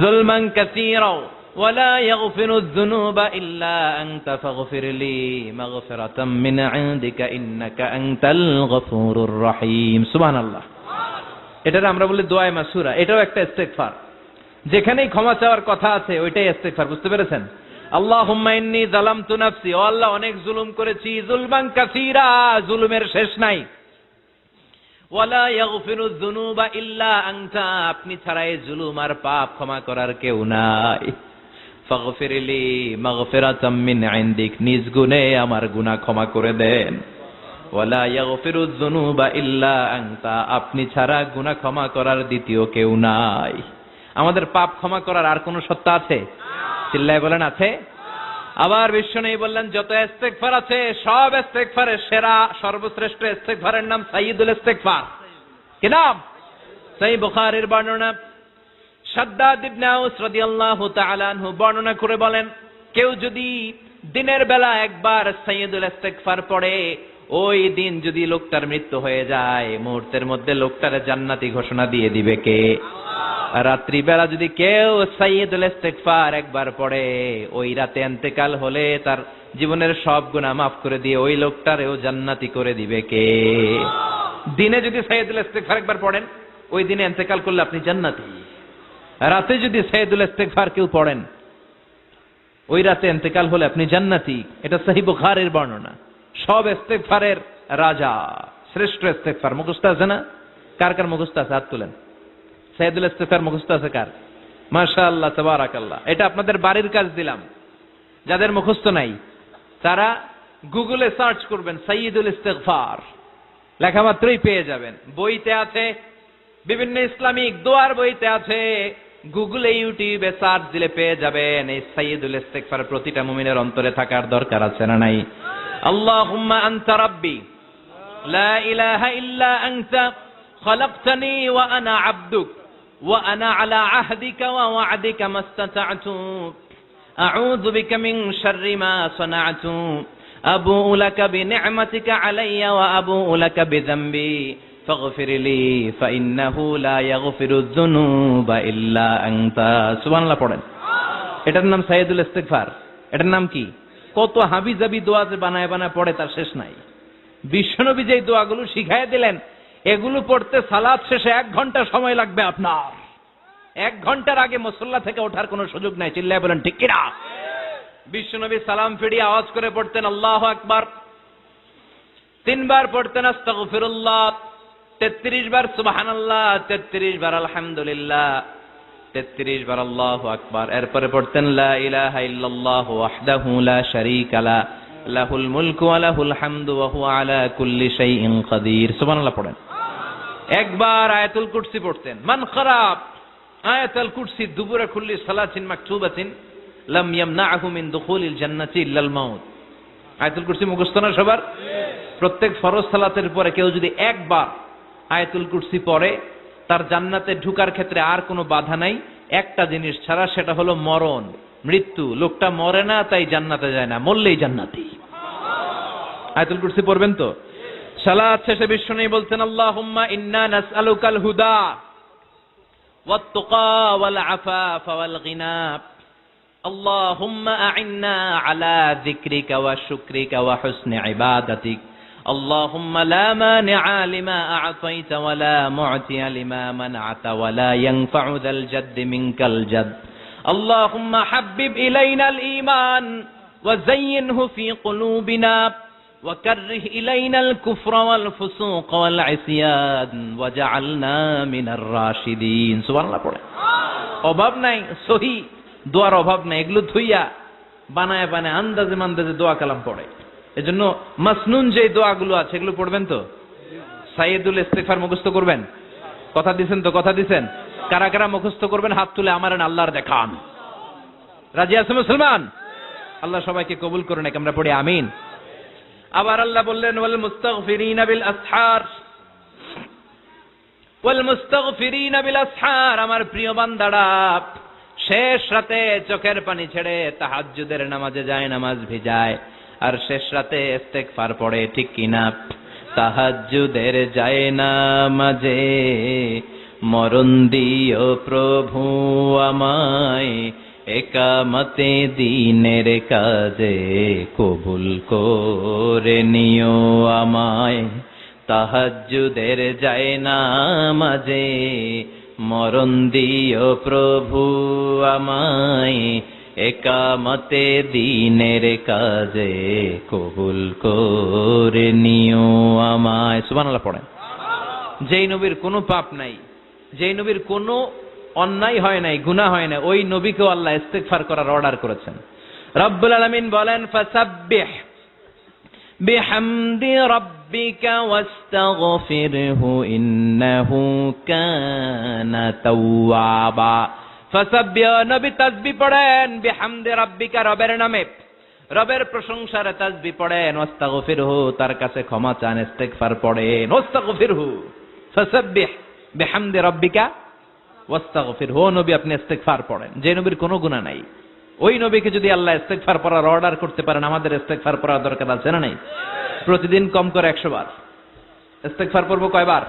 যুলমান কাসীরা ওয়া লা ইয়াগফিরুয যুনুবা ইল্লা আনতা ফাগফিরলি মাগফিরাতাম মিন ইনদিকা ইন্নাকা আনতাল গফুরুর রহিম। সুবহানাল্লাহ। এটারে আমরা বলি দোয়ায়ে মাসুরা, এটাও একটা ইস্তিগফার। যেখানেই ক্ষমা চাওয়ার কথা আছে ওইটাই ইস্তিগফার, বুঝতে পেরেছেন? আল্লাহুম্মা ইন্নী যালামতু নাফসি, ও আল্লাহ অনেক জুলুম করেছি, যুলমান কাসীরা, জুলুমের শেষ নাই, ওয়া লা ইয়াগফিরুয যুনুবা ইল্লা আনতা, আপনি ছাড়া এই জুলুম আর পাপ ক্ষমা করার কেউ নাই। ফাগফিরলি মাগফিরাতাম মিন ইনদিক, নিজ গুণে আমার গুনাহ ক্ষমা করে দেন। ওয়া লা ইয়াগফিরুয যুনুবা ইল্লা আনতা, আপনি ছাড়া গুনাহ ক্ষমা করার দ্বিতীয় কেউ নাই। আমাদের পাপ ক্ষমা করার আর কোন সত্তা আছে? চিল্লায় বলেন আছে? আবার বিশ্বনবী বললেন, যত ইস্তিগফার আছে সব ইস্তিগফারের সেরা সর্বশ্রেষ্ঠ ইস্তিগফারের নাম সাইয়্যিদুল ইস্তিগফার। কি নাম? সহিহ বুখারীর বর্ণনা, শাদ্দাদ ইবনে আউস রাদিয়াল্লাহু তাআলা আনহু বর্ণনা করে বলেন, কেউ যদি দিনের বেলা একবার সাইয়্যিদুল ইস্তিগফার পড়ে, ওই দিন যদি লোকটার মৃত্যু হয়ে যায়, মুহূর্তের মধ্যে লোকটার জান্নাতি ঘোষণা দিয়ে দিবে কে? রাত্রি বেলা যদি কেউ সাইয়্যিদুল ইস্তিগফার একবার পড়ে, ওই রাতে ইন্তেকাল হলে তার জীবনের সব গুনাহ মাফ করে দিয়ে ওই লোকটারও জান্নাতি করে দিবে কে? দিনে যদি সাইয়্যিদুল ইস্তিগফার একবার পড়েন, ওই দিনে ইন্তেকাল করলে আপনি জান্নাতি। রাতে যদি সাইয়্যিদুল ইস্তিগফার কেউ পড়েন, ওই রাতে ইন্তেকাল হলে আপনি জান্নাতি। এটা সহিহ বুখারীর বর্ণনা। সব ইস্তিগফারের রাজা, শ্রেষ্ঠ ইস্তিগফার মুখস্থ আছে না? কার কার মুখস্থ আছে? হাত তুলেন। সাইয়্যিদুল ইস্তিগফার মুখস্থ আছে কার? মাশাআল্লাহ, তাবারাকাল্লাহ। এটা আপনাদের বাড়ির কাজ দিলাম। যাদের মুখস্থ নাই তারা গুগলে সার্চ করবেন সাইয়্যিদুল ইস্তিগফার, লেখা মাত্রই পেয়ে যাবেন। বইতে আছে, বিভিন্ন ইসলামিক দোয়ার বইতে আছে, গুগলে ইউটিউবে সার্চ দিলে পেয়ে যাবেন। এই সাইয়্যিদুল ইস্তিগফার প্রতিটা মুমিনের অন্তরে থাকার দরকার আছে না নাই? আল্লাহুম্মা আনতা রাব্বি লা ইলাহা ইল্লা আনতা খালাকতানি ওয়া আনা আবদুক ওয়া আনা আলা আহদিকা ওয়া ওয়া'দিকা মাস্তাতা'তু আউযু বিকা মিন শাররি মা সানা'তু আবুউ লাকা বিনি'মাতিকা আলাইয়া ওয়া আবুউ লাকা বিযামবি ফাগফির লি ফাইন্নাহু লা ইয়াগফিরুয যুনুবা ইল্লা আনতা। সুবহানাল্লাহ পড়েন। এটার নাম সাইয়্যিদুল ইস্তিগফার। এটার নাম কি? কত হাবিজাবি দোয়া যে বানায় বানায় পড়ে তার শেষ নাই। বিশ্বনবী যেই দোয়াগুলো শিখায় দিলেন, এগুলো পড়তে সালাত শেষে 1 ঘন্টা সময় লাগবে আপনার। 1 ঘন্টার আগে মুসল্লা থেকে ওঠার কোনো সুযোগ নাই। চিল্লায় বলেন ঠিক কিনা? বিশ্বনবী সালাম ফিরিয়ে আওয়াজ করে পড়তেন আল্লাহু আকবার, 3 বার পড়তেন আস্তাগফিরুল্লাহ, 33 বার সুবহানাল্লাহ, 33 বার আলহামদুলিল্লাহ, 33 বার আল্লাহু আকবার। এরপরে পড়তেন লা ইলাহা ইল্লাল্লাহ ওয়াহদাহু লা শারীকা লা লাহুল মুলকু ওয়া লাহুল হামদু ওয়া হুয়া আলা কুল্লি শাইইন কাদির। সুবহানাল্লাহ পড়েন। একবার আয়াতুল কুরসি পড়তেন। মান খারাব আয়াতুল কুরসি দুবুরা কুল্লি সালাতিন মাকতুবাতিন লাম ইয়ামনাহু মিন দুখুলিল জান্নাতি ইল্লাল মাউত। আয়াতুল কুরসি মুখস্থ না সবার? প্রত্যেক ফরজ সালাতের পরে কেউ যদি একবার আয়াতুল কুরসি পড়ে, তার জান্নাতে ঢোকার ক্ষেত্রে আর কোনো বাধা নাই, একটা জিনিস ছাড়া, সেটা হলো মরণ, মৃত্যু। লোকটা মরে না তাই জান্নাতে যায় না, মরলেই জান্নাতি। আয়াতুল কুরসি পড়বেন তো? সালাত শেষে বিশ্বনবী বলতেন আল্লাহুম্মা ইন্না নাসআলুকাল হুদা ওয়াত তুকা ওয়াল আফাফা ওয়াল গিনা আল্লাহুম্মা আ'ইন্না আলা যিকরিকা ওয়া শুকরিকা ওয়া হুসনি ইবাদাতিক اللهم لا مانع لما أعطيت ولا معطي لما منعت ولا ينفع ذا الجد منك الجد اللهم حبب إلينا الإيمان وزينه في قلوبنا وكره إلينا الكفر والفسوق والعصيان وجعلنا من الراشدين سبحان الله পড়ে। অভাব নাই, সহি দোয়ার অভাব নাই। এগুলো থুইয়া বানায় বানায় আন্দাজে মান্দাজে দোয়া কালাম পড়ে। এজন্য মাসনুন যে দোয়াগুলো আছে এগুলো পড়বেন তো? সাইয়্যিদুল ইস্তিগফার মুখস্থ করবেন? কথা দিবেন তো? কথা দিবেন? কারা কারা মুখস্থ করবেন হাত তুলে আমারে আল্লাহর দেখান। রাজি আছে মুসলমান? আল্লাহ সবাইকে কবুল করুন। আমরা পড়ি আমিন। আবার আল্লাহ বললেন ওয়াল মুস্তাগফিরিনা বিল আসহার, ওয়াল মুস্তাগফিরিনা বিল আসহার। আমার প্রিয় বান্দারা শেষ রাতে চোখের পানি ছেড়ে তাহাজ্জুদের নামাজে যায়, নামাজ ভিজায়, আর শেষ রাতে ইস্তিগফার পড়ে, ঠিক কিনা? তাহাজ্জুদের যায় নামাজে মরণ দিও প্রভু আমায়, একামতে দিনের কাজে কবুল করে নিও আমায়। তাহাজ্জুদের যায় নামাজে মরণ দিও প্রভু আমায়, একামতে দিনের কাজে কবুল করে নিও আমায়। সুবহানাল্লাহ পড়েন। যেই নবীর কোনো পাপ নাই, যেই নবীর কোনো অন্যায় হয় নাই, গুনাহ হয় না, ওই নবীকেও আল্লাহ ইস্তিগফার করার অর্ডার করেছেন। রব্বুল আলামিন বলেন ফাসাব্বিহ বিহামদি রাব্বিকা ওয়াস্তাগফিরহু ইন্নাহু কানা তাওয়াবা। ফাসাব্বিহ, নবী তাসবিহ পড়েন, বিহামদি রাব্বিকা, রবের নামে, রবের প্রশংসার তাসবিহ পড়েন, ওয়াস্তাগফিরহু, তার কাছে ক্ষমা চান, ইস্তিগফার পড়েন, ওয়াস্তাগফিরহু। ফাসাব্বিহ বিহামদি রাব্বিকা ওয়াস্তাগফির, ও নবী আপনি ইস্তেগফার পড়েন। যে নবীর কোনো গুনাহ নাই, ওই নবীকে যদি আল্লাহ ইস্তেগফার পড়ার অর্ডার করতে পারেন, আমাদের ইস্তেগফার পড়ার দরকার আছে না নাই? প্রতিদিন কম করে 100 বার ইস্তেগফার পড়বো। কয়বার?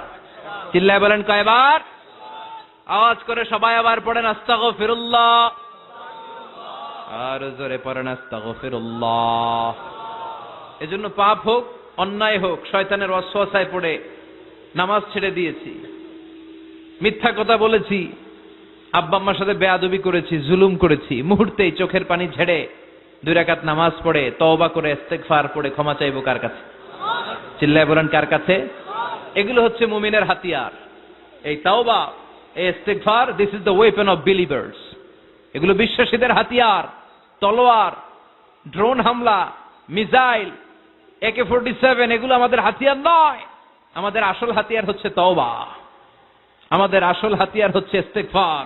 চিল্লায় বলেন কয়বার? আওয়াজ করে সবাই আবার পড়েন আস্তাগফিরুল্লাহ, আর জোরে পড়েন আস্তাগফিরুল্লাহ। এজন্য পাপ হোক, অন্যায় হোক, শয়তানের ওয়াসওয়াসায় পড়ে নামাজ ছেড়ে দিয়েছি, মিথ্যা কথা বলেছি, আব্বা আম্মার সাথে বেয়াদবি করেছি, জুলুম করেছি, মুহূর্তেই চোখের পানি ঝেড়ে 2 রাকাত নামাজ পড়ে তওবা করে ইস্তেগফার পড়ে ক্ষমা চাইবো কার কাছে? চিল্লায় বলেন কার কাছে? এগুলো হচ্ছে মুমিনের হাতিয়ার। এই তাওবা, এই ইস্তেগফার, this is the weapon of believers. এগুলো বিশ্বাসীদের হাতিয়ার। তলোয়ার, ড্রোন হামলা, মিসাইল, AK-47 এগুলো আমাদের হাতিয়ার নয়। আমাদের আসল হাতিয়ার হচ্ছে তওবা, আমাদের আসল হাতিয়ার হচ্ছে ইস্তেগফার,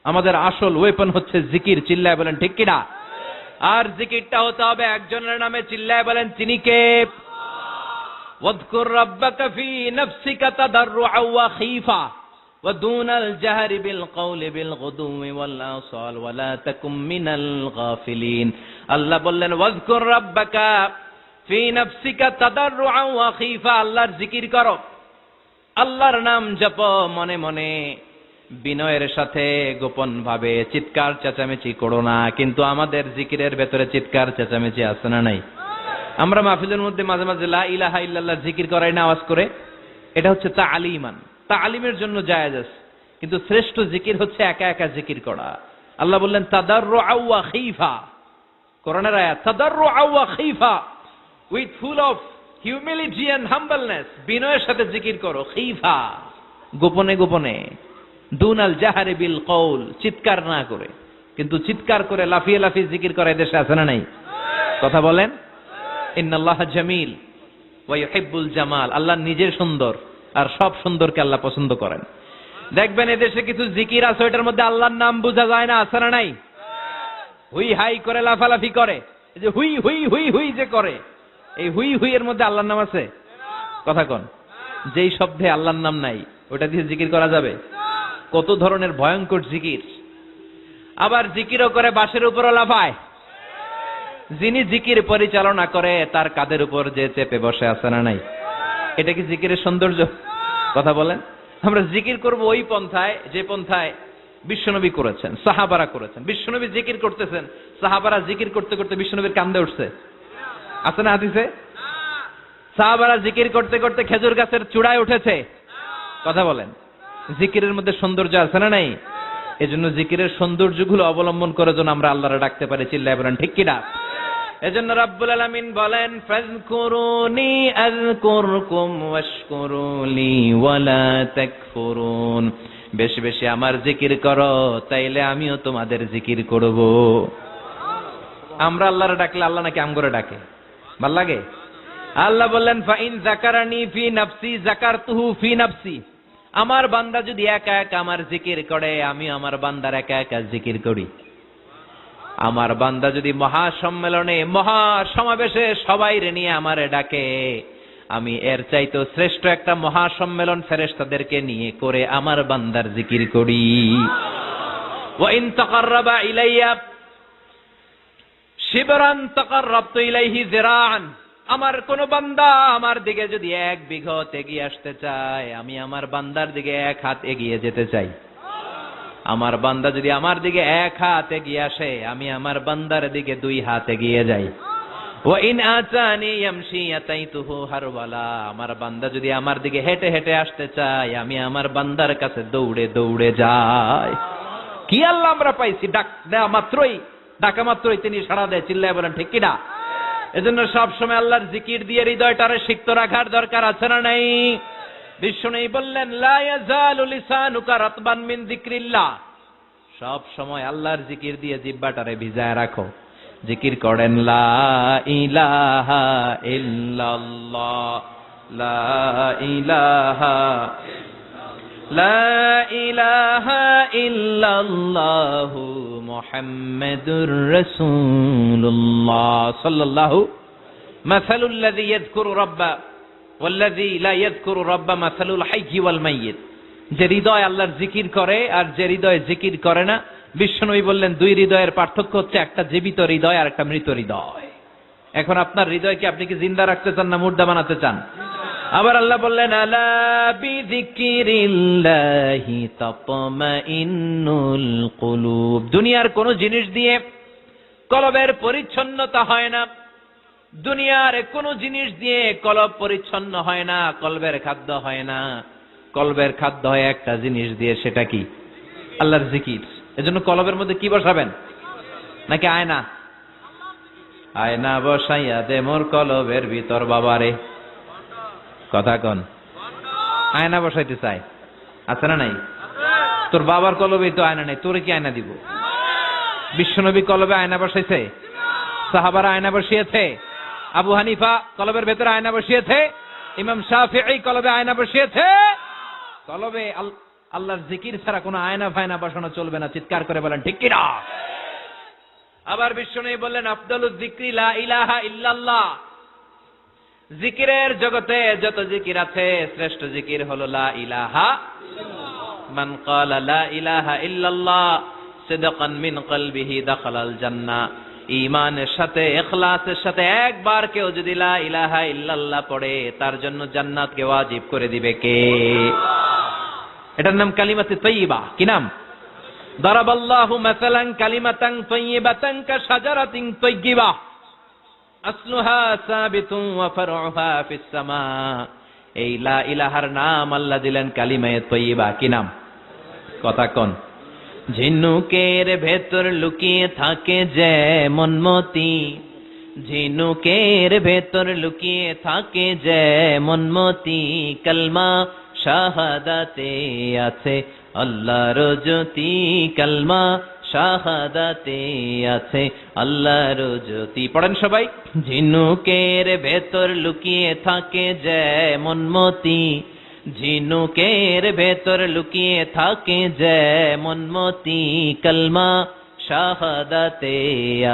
আমাদের আসল ওয়েপন হচ্ছে জিকির। চিল্লায় বলেন ঠিক কিনা? আর জিকিরটা হতে হবে একজনের নামে। চিল্লায় বলেন তিনি কে? ওয়াযকুর রাব্বাকা ফী নাফসিকা তাদাররুআ ওয়া খীফা ওয়া দুনাল জাহরি বিল কওলি বিল গুদুমি ওয়াল আসাল ওয়া লা তাকুম মিনাল গাফিলিন। আল্লাহ বললেন ওয়াযকুর রাব্বাকা ফী নাফসিকা তাদাররুআ ওয়া খীফা, আল্লাহর জিকির করো, আল্লাহর নাম জপো মনে মনে, বিনয়ের সাথে, গোপন ভাবে, চিৎকার চেঁচামেচি করো না। কিন্তু আমাদের জিকিরের ভেতরে চিৎকার চেঁচামেচি আছে না নাই? আমরা মাহফিলের মধ্যে মাঝে মাঝে লা ইলাহা ইল্লাল্লাহ জিকির করাই না আওয়াজ করে, এটা হচ্ছে তালিমান, তালিমের জন্য জায়েজ আছে। কিন্তু শ্রেষ্ঠ জিকির হচ্ছে একা একা জিকির করা। আল্লাহ বললেন তাদাররুআ ওয়া খীফা, কোরআনের আয়াত, তাদাররুআ ওয়া খীফা, with full of humility and humbleness, বিনয়ের সাথে জিকির করো। খীফা, গোপনে গোপনে, দুনাল জাহারি বিল কওল, চিৎকার না করে। কিন্তু চিৎকার করে লাফিয়ে লাফিয়ে জিকির করা দেশে আছে না নাই? কথা বলেন। ইন্নাল্লাহা জামিল ওয়া ইউহিব্বুল জামাল, আল্লাহ নিজে সুন্দর, আর সব সুন্দরকে আল্লাহ পছন্দ করেন। দেখবেন এদেশে কিছু জিকির আছে, ওইটার মধ্যে আল্লাহর নাম বোঝা যায় না, আছে না নাই? হুই হাই করে লাফালাফি করে, এই যে হুই হুই হুই হুই যে করে, এই হুই হুই এর মধ্যে আল্লাহর নাম আছে? কথা কন। যেই শব্দে আল্লাহর নাম নাই, ওটা দিয়ে জিকির করা যাবে? কত ধরনের ভয়ঙ্কর জিকির। আবার জিকিরও করে বাঁশের উপরও লাফায়। যিনি জিকির পরিচালনা করে তার কাঁধের উপর যে চেপে বসে, আছে না নাই? এটা কি জিকিরের সৌন্দর্য? কথা বলেন। আমরা জিকির করব ওই পন্থায় যে পন্থায় বিশ্বনবী করেছেন, সাহাবারা করেছেন। বিশ্বনবী জিকির করতেছেন, সাহাবারা জিকির করতে করতে বিশ্বনবীর কান্দে উঠছে, আছে না হাদিসে? সাহাবারা জিকির করতে করতে খেজুর গাছের চূড়ায় উঠেছে। কথা বলেন। জিকিরের মধ্যে সৌন্দর্য আছে না নাই? এজন্য জিকিরের সৌন্দর্যগুলো অবলম্বন করে যেন আমরা আল্লাহরে ডাকতে পারি। চিল্লায় বলেন ঠিক কিনা? এজন্য রাব্বুল আলামিন বলেন ফাযকুরুনি আযকুরকুম ওয়াশকুরুলি ওয়ালা তাকফুরুন, বেশি বেশি আমার জিকির করো, তাইলে আমিও তোমাদের জিকির করব। আমরা আল্লাহরে ডাকলে আল্লাহ নাকি আমগরে ডাকে? ভাল লাগে? আল্লাহ বললেন ফাইন যাকারানি ফি নাফসি যাকারতুহু ফি নাফসি, আমার বান্দা যদি একা একা আমার জিকির করে, আমি আমার বান্দার একা একা জিকির করি। আমার বান্দা যদি মহাসম্মেলনে, মহাসমাবেশে সবাইরে নিয়ে আমারে ডাকে, আমি এর চাইতে শ্রেষ্ঠ একটা মহাসম্মেলন ফেরেশতাদেরকে নিয়ে করে আমার বান্দার জিকির করি। ওয়া ইন তাকাররাবা ইলাইয়া শিবরান তাকাররাবতু ইলাইহি যিরাআন, আমার কোন বান্দা আমার দিকে যদি 1 বিঘত এগিয়ে আসতে চায়, আমি আমার বান্দার দিকে 1 হাত এগিয়ে যেতে চাই। আমার বান্দা যদি আমার দিকে 1 হাত এগিয়ে আসে, আমি আমার বান্দার দিকে 2 হাত এগিয়ে যাই। ওয়া ইন আতানি ইয়ামশি আতাইতুহু হারওয়ালা, আমার বান্দা যদি আমার দিকে হেঁটে হেঁটে আসতে চায়, আমি আমার বান্দার কাছে দৌড়ে দৌড়ে যাই। কি আল্লাহ আমরা পাইছি, ডাকা মাত্রই তিনি সাড়া দেয়। চিল্লায় বলেন ঠিক কিনা? এজন্য সব সময় আল্লাহর জিকির দিয়ে হৃদয়টারে সিক্ত রাখার দরকার আছে না নাই? বিশ্বনবী বললেন লা ইয়াজালু লিসানুকা রাতবান মিন যিকরিল্লাহ, সব সময় আল্লাহর জিকির দিয়ে জিহ্বাটারে ভিজায় রাখো। জিকির করেন লা ইলাহা ইল্লাল্লাহ, লা ইলাহা লা ইলাহা ইল্লাল্লাহু মুহাম্মাদুর রাসূলুল্লাহ সাল্লাল্লাহু মাসালুল লাযী ইয়াযকুরু রাব্বা ওয়াল্লাযী লা ইয়াযকুরু রাব্বা মাসালুল হাইয়্যি ওয়াল মাইয়িত। যে হৃদয় আল্লাহর জিকির করে আর যে হৃদয় জিকির করে না, বিশ্বনবী বললেন দুই হৃদয়ের পার্থক্য হচ্ছে একটা জীবিত হৃদয় আর একটা মৃত হৃদয়। এখন আপনার হৃদয়কে আপনি কি জিন্দা রাখতে চান না মুর্দা বানাতে চান? আবার আল্লাহ বললেন আলা বিযিকরিল্লাহি তাতমাইন্নুল কুলুব। দুনিয়ার কোন জিনিস দিয়ে কলবের পরিচ্ছন্নতা হয় না, দুনিয়ার কোন জিনিস দিয়ে কলব পরিচ্ছন্ন হয় না, কলবের খাদ্য হয় না। কলবের খাদ্য হয় একটা জিনিস দিয়ে, সেটা কি? আল্লাহর জিকির। এজন্য কলবের মধ্যে কি বসাবেন? নাকি আয়না? আয়না বসাইয়া দে মোর কলবের ভিতর বাবারে। কথা কন। আয়না বসাইতে চাই, আছে না নাই? তোর বাবার কলবে তো আয়না নেই, তোরে কি আয়না দিব? বিশ্বনবী কলবে আয়না বসাইছে? সাহাবারা আয়না বসিয়েছে? আবু হানিফা কলবের ভেতরে আয়না বসিয়েছে? ইমাম শাফিঈ কলবে আয়না বসিয়েছে? কলবে আল্লাহর জিকির ছাড়া কোনো আয়না ফায়না বসানো চলবে না। চিৎকার করে বলেন ঠিক কিনা? আবার বিশ্বনবী বললেন আফদালুজ যিকরি লা ইলাহা ইল্লাল্লাহ। জিকিরের জগতে যত জিকির আছে শ্রেষ্ঠ জিকির হলো লা ইলাহা ইল্লাল্লাহ। মান ক্বালা লা ইলাহা ইল্লাল্লাহ সিদকান মিন কলবিহি দাখালাল জান্নাহ। ঈমানের সাথে ইখলাসের সাথে একবার কেউ যদি লা ইলাহা ইল্লাল্লাহ পড়ে তার জন্য জান্নাতকে ওয়াজিব করে দিবে কে? এটার নাম কালিমাতে তাইয়্যিবা। কি নাম? দারাবাল্লাহু মাসালান কালিমাতান তাইয়্যিবাতান কাশাজারাতিন তাইয়্যিবা আসলুহা সাবিতুন ওয়া ফারউহা ফিস সামা। এই লা ইলাহার নাম আল্লাহ দিলেন কালিমায়ে তাইয়্যিবা। কি নাম? কথা কোন। ঝিনুকের ভেতর লুকিয়ে থাকে যেমন মতি, ঝিনুকের ভেতর লুকিয়ে থাকে যেমন মতি, কালমা শাহাদাতে আছে আল্লাহর জ্যোতি, কালমা শাহাদাতে আছে আল্লাহর জ্যোতি। পড়েন সবাই। ঝিনুকের ভেতর লুকিয়ে থাকে যেমন মতি, ঝিনুকের ভেতর লুকিয়ে থাকে যেমন মতি, কালমা শাহাদাতে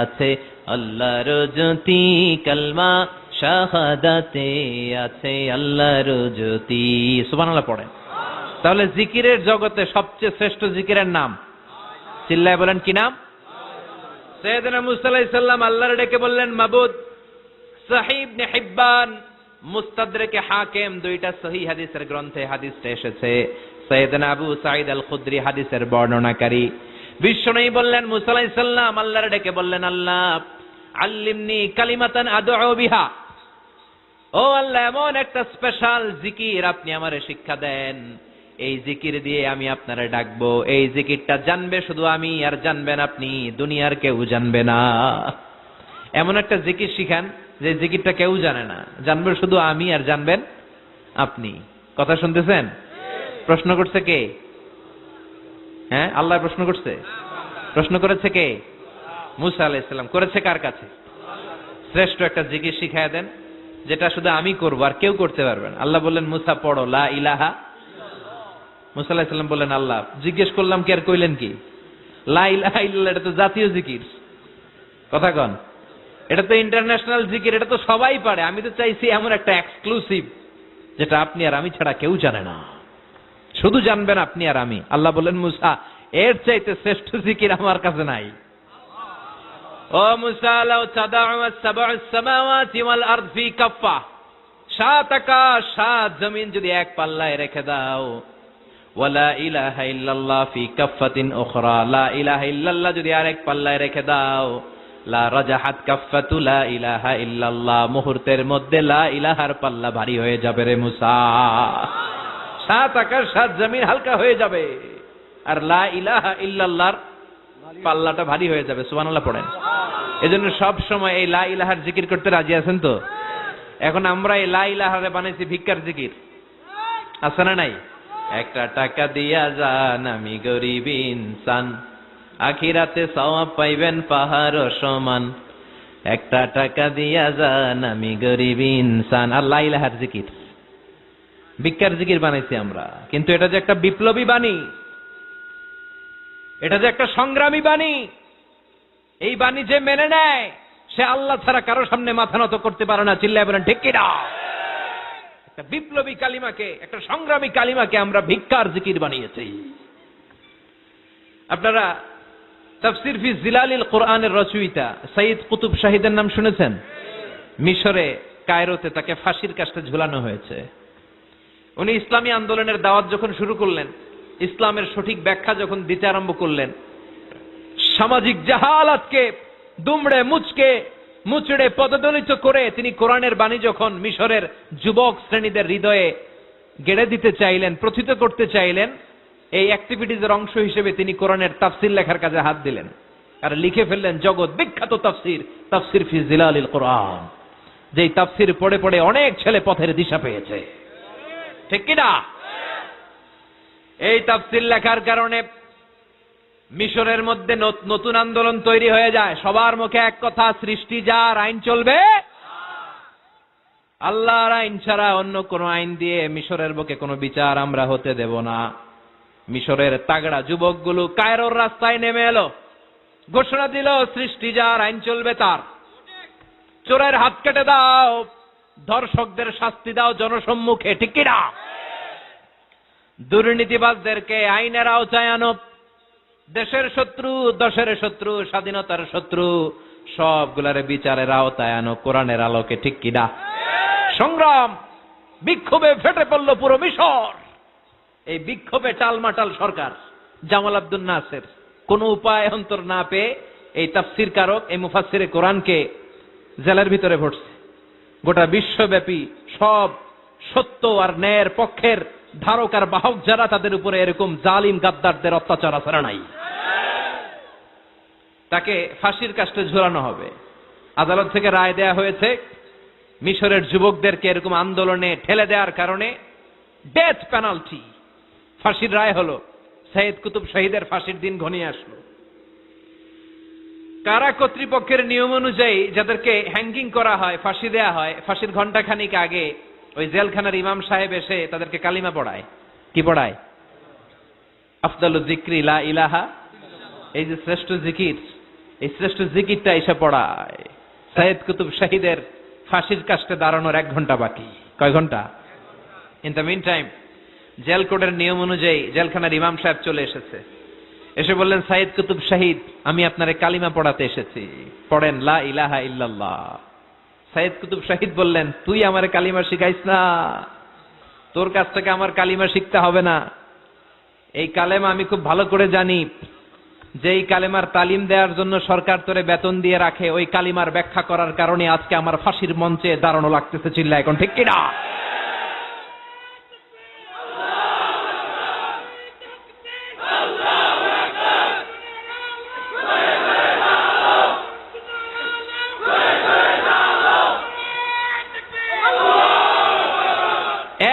আছে আল্লাহর জ্যোতি, কালমা শাহাদাতে আছে আল্লাহর জ্যোতি। সুবহানাল্লাহ পড়েন। তাহলে জিকিরের জগতে সবচেয়ে শ্রেষ্ঠ জিকিরের নাম চিল্লায় বলেন কি নাম? সাইয়েদনা মুসা আলাইহিস সালাম আল্লাহর ডেকে বললেন মাবুদ। সহিহ ইবনে হিব্বান, মুস্তাদরেকে হাকিম, দুইটা সহিহ হাদিসের গ্রন্থে হাদিসটা এসেছে। সাইয়েদনা আবু সাঈদ আল খুদরি হাদিসের বর্ণনাকারী। বিশ্বনবী বললেন মুসা আলাইহিস সালাম আল্লাহর ডেকে বললেন আল্লাহ আল্লিমনি কালিমাতান আদউ বিহা। ও আল্লাহ, এমন একটা স্পেশাল জিকির আপনি আমারে শিক্ষা দেন, এই জিকির দিয়ে আমি আপনারে ডাকবো। এই জিকিরটা জানবে শুধু আমি, আর জানবেন আপনি, দুনিয়ার কেউ জানবে না। এমন একটা জিকির শিখান যে জিকিরটা কেউ জানে না, জানবে শুধু আমি আর জানবেন আপনি। কথা শুনতেছেন? প্রশ্ন করছে কে? হ্যাঁ, আল্লাহ প্রশ্ন করছে। প্রশ্ন করেছে কে? মুসা আলাইহিস সালাম। করেছে কার কাছে? শ্রেষ্ঠ একটা জিকির শিখায় দেন যেটা শুধু আমি করবো আর কেউ করতে পারবেন। আল্লাহ বললেন মুসা পড়ো লা ইলাহা। মুসা আলাইহিস সালাম বললেন আল্লাহ জিজ্ঞেস করলাম কি আর কইলেন কি? লা ইলাহা ইল্লাল্লাহ এটা তো জাতীয় জিকির। কথা কন। এটা তো ইন্টারন্যাশনাল জিকির, এটা তো সবাই পারে। আমি তো চাইছি এমন একটা এক্সক্লুসিভ যেটা আপনি আর আমি ছাড়া কেউ জানে না, শুধু জানবেন আপনি আর আমি। আল্লাহ বললেন মুসা এর চাইতে শ্রেষ্ঠ জিকির আমার কাছে নাই। ও মুসা লাউ তাদাউ আস-সাব'আস সামাওয়াতি ওয়াল আরদ ফি কাফফা, সাত আকাশ সাত জমিন যদি এক পাল্লায় রেখে দাও, ওয়ালা ইলাহা ইল্লাল্লাহ ফি কাফফাতিন উখরা, লা ইলাহা ইল্লাল্লাহ যদি আরেক পাল্লায় রেখে দাও, লা রাজাহাত কাফফাতু লা ইলাহা ইল্লাল্লাহ, মুহূর্তের মধ্যে লা ইলাহার পাল্লা ভারী হয়ে যাবে রে মুসা। সাত আকাশ সাত জমিন হালকা হয়ে যাবে আর লা ইলাহা ইল্লাল্লাহর পাল্লাটা ভারী হয়ে যাবে। সুবহানাল্লাহ পড়েন। এজন্য সব সময় এই লা ইলাহার জিকির করতে রাজি আছেন তো? এখন আমরা এই লা ইলাহারে বানাইছি ভিক্ষার জিকির, আছে না নাই? একটা টাকা দিয়া যান আমি গরিব ইনসান, আখিরাতে সওয়াব পাইবেন পাহাড় সমান। একটা টাকা দিয়া যান আমি গরিব ইনসান। আর লা ইলাহার জিকির, ভিক্ষার জিকির বানাইছি আমরা। কিন্তু এটা যে একটা বিপ্লবী বাণী, এটা যে একটা সংগ্রামী বাণী, এই বাণী যে মেনে নেয় সে আল্লাহ ছাড়া কারো সামনে মাথা নত করতে পারে না। চিল্লায় বলেন ঠিক কিনা? একটা বিপ্লবী কালিমাকে, একটা সংগ্রামী কালিমাকে আমরা ভিক্ষার জিকির বানিয়েছি। আপনারা তাফসীর ফি জিলালিল কোরআনের রচয়িতা সাইয়্যিদ কুতুব শাহীদের নাম শুনেছেন? মিশরে কায়রোতে তাকে ফাঁসির কাস্টে ঝুলানো হয়েছে। উনি ইসলামী আন্দোলনের দাওয়াত যখন শুরু করলেন, ইসলামের সঠিক ব্যাখ্যা যখন দিতে আরম্ভ করলেন, সামাজিক জাহালাতকে দুমড়ে মুচড়ে পদদলিত করে তিনি কোরআনের বাণী যখন মিশরের যুবক শ্রেণীদের হৃদয়ে গেড়ে দিতে চাইলেন, প্রথিত করতে চাইলেন, এই অ্যাক্টিভিটিজের অংশ হিসেবে তিনি কোরআনের তাফসীর লেখার কাজে হাত দিলেন আর লিখে ফেললেন জগৎ বিখ্যাত তাফসীর, তাফসীর ফি জিলালিল কোরআন, যেই তাফসীর পড়ে পড়ে অনেক ছেলে পথের দিশা পেয়েছে। ঠিক কিনা? এই তাফসীর লেখার কারণে মিশরের মধ্যে নতুন আন্দোলন তৈরি হয়ে যায়। সবার মুখে এক কথা, সৃষ্টি যার, আইন চলবে আল্লাহর আইন ছাড়া অন্য কোন আইন দিয়ে মিশরের বুকে কোনো বিচার আমরা হতে দেব না। মিশরের তাগড়া যুবকগুলো কায়রোর রাস্তায় নেমে এলো, ঘোষণা দিল সৃষ্টি যার, আইন চলবে তার। চোরের হাত কেটে দাও, ধর্ষকদের শাস্তি দাও জনসম্মুখে। ঠিক কিনা? দুর্নীতিবাজদেরকে আইনের আওতায় আনো। দেশের শত্রু, দশের শত্রু, স্বাধীনতার শত্রু সবগুলারে বিচারের আওতায় আনো কোরআনের আলোকে। ঠিক কিনা? সংগ্রাম, বিক্ষোভে ফেটে পড়ল পুরো মিশর। এই বিক্ষোভে টালমাটাল সরকার, জামাল আব্দুল নাসের কোন উপায় অন্তর না পেয়ে এই তাফসীর কারক, এই মুফাসসিরে কোরআনকে জেলের ভিতরে ভরছে। গোটা বিশ্বব্যাপী সব সত্য আর ন্যায়ের পক্ষের ধারক আর বাহক যারা, তাদের উপরে এরকম জালিম গাদ্দারদের অত্যাচার আছে না নাই? তাকে ফাঁসির কাস্টে ঝুলানো হবে। আদালত থেকে রায় দেয়া হয়েছে মিশরের যুবকদেরকে এরকম আন্দোলনে ঠেলে দেওয়ার কারণে ডেথ পেনাল্টি, ফাঁসির রায় হলো। সাইয়্যিদ কুতুব শহীদের ফাঁসির দিন ঘনিয়ে আসলো। কারা কর্তৃপক্ষের নিয়ম অনুযায়ী যাদেরকে হ্যাঙ্গিং করা হয়, ফাঁসি দেয়া হয়, ফাঁসির ঘণ্টাখানিক আগে ওই জেলখানার ইমাম সাহেব এসে তাদেরকে কালিমা পড়ায়। কি পড়ায়? আফদালুজ যিকরি লা ইলাহা, এই যে শ্রেষ্ঠ জিকির, এই শ্রেষ্ঠ জিকিরটা এসে পড়ায়। সাইয়্যিদ কুতুব শহীদের ফাঁসির কাস্টে দাঁড়ানোর 1 ঘন্টা বাকি। কয় ঘন্টা? In the mean time jail কোডের নিয়ম অনুযায়ী জেলখানার ইমাম সাহেব চলে এসেছে। এসে বললেন, সাইয়্যিদ কুতুব শহীদ, আমি আপনারে কালিমা পড়াতে এসেছি, পড়েন লা ইলাহা ইল্লাল্লাহ। সাইয়্যিদ কুতুব শহীদ বললেন, তুই আমারে কালিমা শিখাইস না, তোর কাছ থেকে আমার কালিমা শিখতে হবে না। এই কালেমা আমি খুব ভালো করে জানি, যে এই কালেমার তালিম দেওয়ার জন্য সরকার তোরে বেতন দিয়ে রাখে, ওই কালিমার ব্যাখ্যা করার কারণে আজকে আমার ফাঁসির মঞ্চে দাঁড়ানো লাগতেছে। চিল্লা এখন, ঠিক কিনা?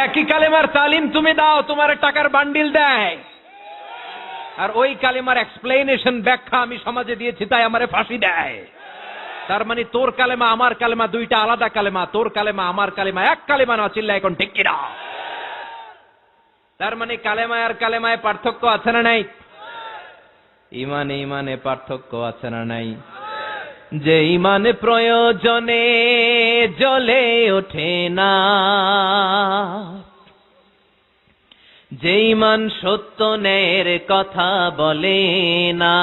একই কালেমার তালিম তুমি দাও, তোমার টাকার বান্ডিল দেয়, আর ওই কালেমার এক্সপ্লেনেশন ব্যাখ্যা আমি সমাজে দিয়েছি তাই আমারে ফাঁসি দেয়। তার মানে তোর কালেমা আমার কালেমা দুইটা আলাদা কালেমা, তোর কালেমা আমার কালেমা এক কালেমা না। চিল্লা এখন, ঠিক কিনা? তার মানে কালেমায় আর কালেমায় পার্থক্য আছে না নাই? ইমানে ইমানে পার্থক্য আছে না নাই? যে ইমান প্রয়োজনে জ্বলে ওঠে না, যে ইমান সত্য ন্যায়ের কথা বলে না,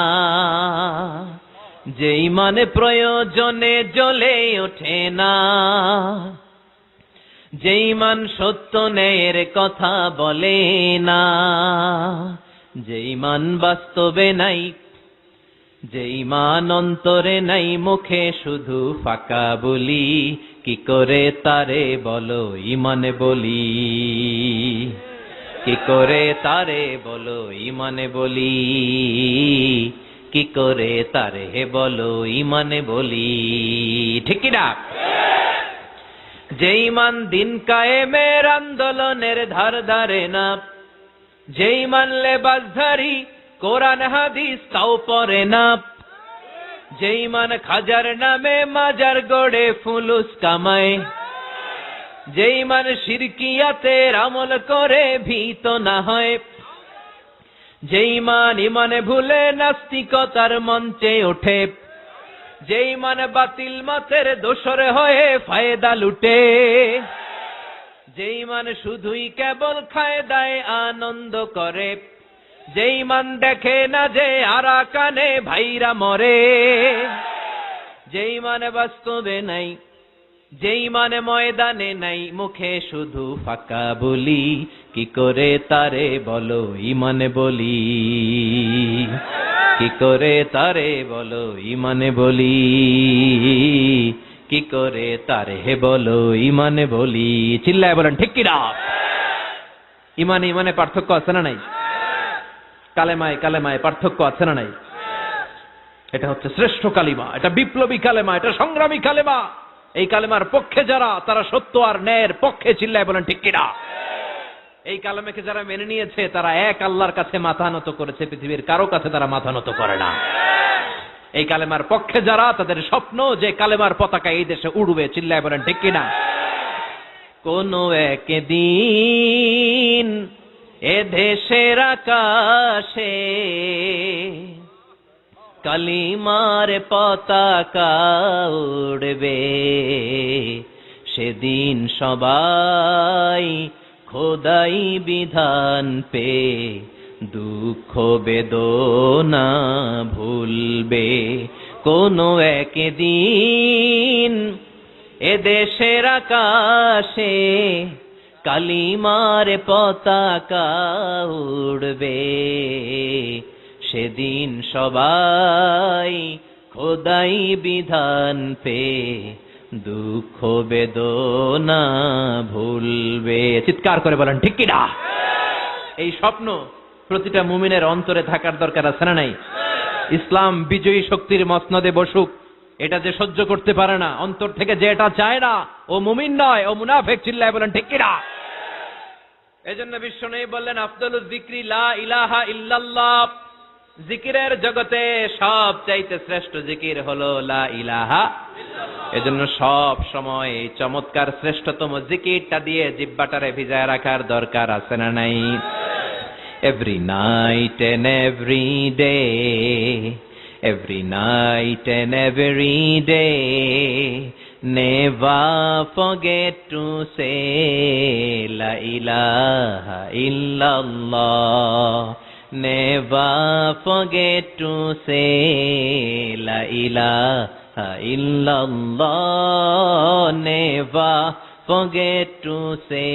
যে ইমান প্রয়োজনে জ্বলে ওঠে না, যে ইমান সত্য ন্যায়ের কথা বলে না, যে ইমান বাস্তবে নাই, যে ইমান অন্তরে নাই, মুখে শুধু ফাঁকা বলি, কি করে তারে বলো ইমানে বলি, কি করে তারে বলো ইমানে বলি, কি করে তারে বলো ইমানে বলি। ঠিক কিনা? যে ইমান দিন কায়েমের আন্দোলনের ধার ধারে না, যে ইমান লেবাসধারী কোরআন হাদিস তাও পড়ে না, যে ইমান খাজার নামে মাজার গড়ে ফুলুস কামায়, যে ইমান শিরকিয়াতের আমল করে ভীত না হয়, যে ইমান ইমানে ভুলে নাস্তিকতার মঞ্চে ওঠে, যে ইমান বাতিল মতের দোসর হয়ে ফায়দা লুটে, যে ইমান শুধুই কেবল খায় দায় আনন্দ করে, যে ইমান দেখে না যে আরাকানে ভাইরা মরে, যে ইমান বাস্তবে নাই, যে ইমান ময়দানে নাই, মুখে শুধু ফাঁকা বলি, কি করে তারে বলো ইমানে বলি, কি করে তারে বলো ইমানে বলি, কি করে তারে বলো ইমানে বলি। চিল্লায় বলেন ঠিক কিনা? ইমানে ইমানে পার্থক্য আছে না নাই? কালেমায় কালেমায় পার্থক্য আছে না নাই? এটা হচ্ছে শ্রেষ্ঠ কালিমা, এটা বিপ্লবী কালেমা, এটা সংগ্রামী কালেমা। এই কালেমার পক্ষে যারা, তারা সত্য আর ন্যায়ের পক্ষে। চিল্লায় বলেন ঠিক কিনা? এই কালেমাকে যারা মেনে নিয়েছে তারা এক আল্লাহর কাছে মাথা নত করেছে, পৃথিবীর কারো কাছে তারা মাথা নত করে না। এই কালেমার পক্ষে যারা, তাদের স্বপ্ন যে কালেমার পতাকা এই দেশে উড়বে। চিল্লায় বলেন ঠিক কিনা? কোন একদিন এ দেশের আকাশে কালিমার পতাকা উড়বে, সেদিন সবাই খোদাই বিধান পে দুঃখ বেদনা ভুলবে। কোন একদিন এ দেশের আকাশে কালিমার পতাকা উড়বে, সেদিন সবাই খোদাই বিধান পে দুঃখ বেদনা ভুলবে। চিৎকার করে বলেন ঠিক কিনা? এই স্বপ্ন প্রতিটা মুমিনের অন্তরে থাকার দরকার আছে না নাই? ইসলাম বিজয়ী শক্তির মসনদে বসুক, এটা যে সহ্য করতে পারে না, অন্তর থেকে যে এটা চায় না, ও মুমিন নয়, ও মুনাফিক। চিল্লায় বলেন ঠিক কিনা? এজন্য বিশ্বনবী বললেন, আফদালুজ যিকরি লা ইলাহা ইল্লাল্লাহ। জিকিরের জগতে সব চাইতে শ্রেষ্ঠ জিকির হলো লা ইলাহা ইল্লাল্লাহ। এজন্য সব সময় এই চমৎকার শ্রেষ্ঠতম জিকিরটা দিয়ে জিহ্বাটারে ভিজায় রাখার দরকার আছে না নাই? Every night and every day, every night and every day, never forget to say la ilaha illallah. Never forget to say la ilaha illallah. Never forget to say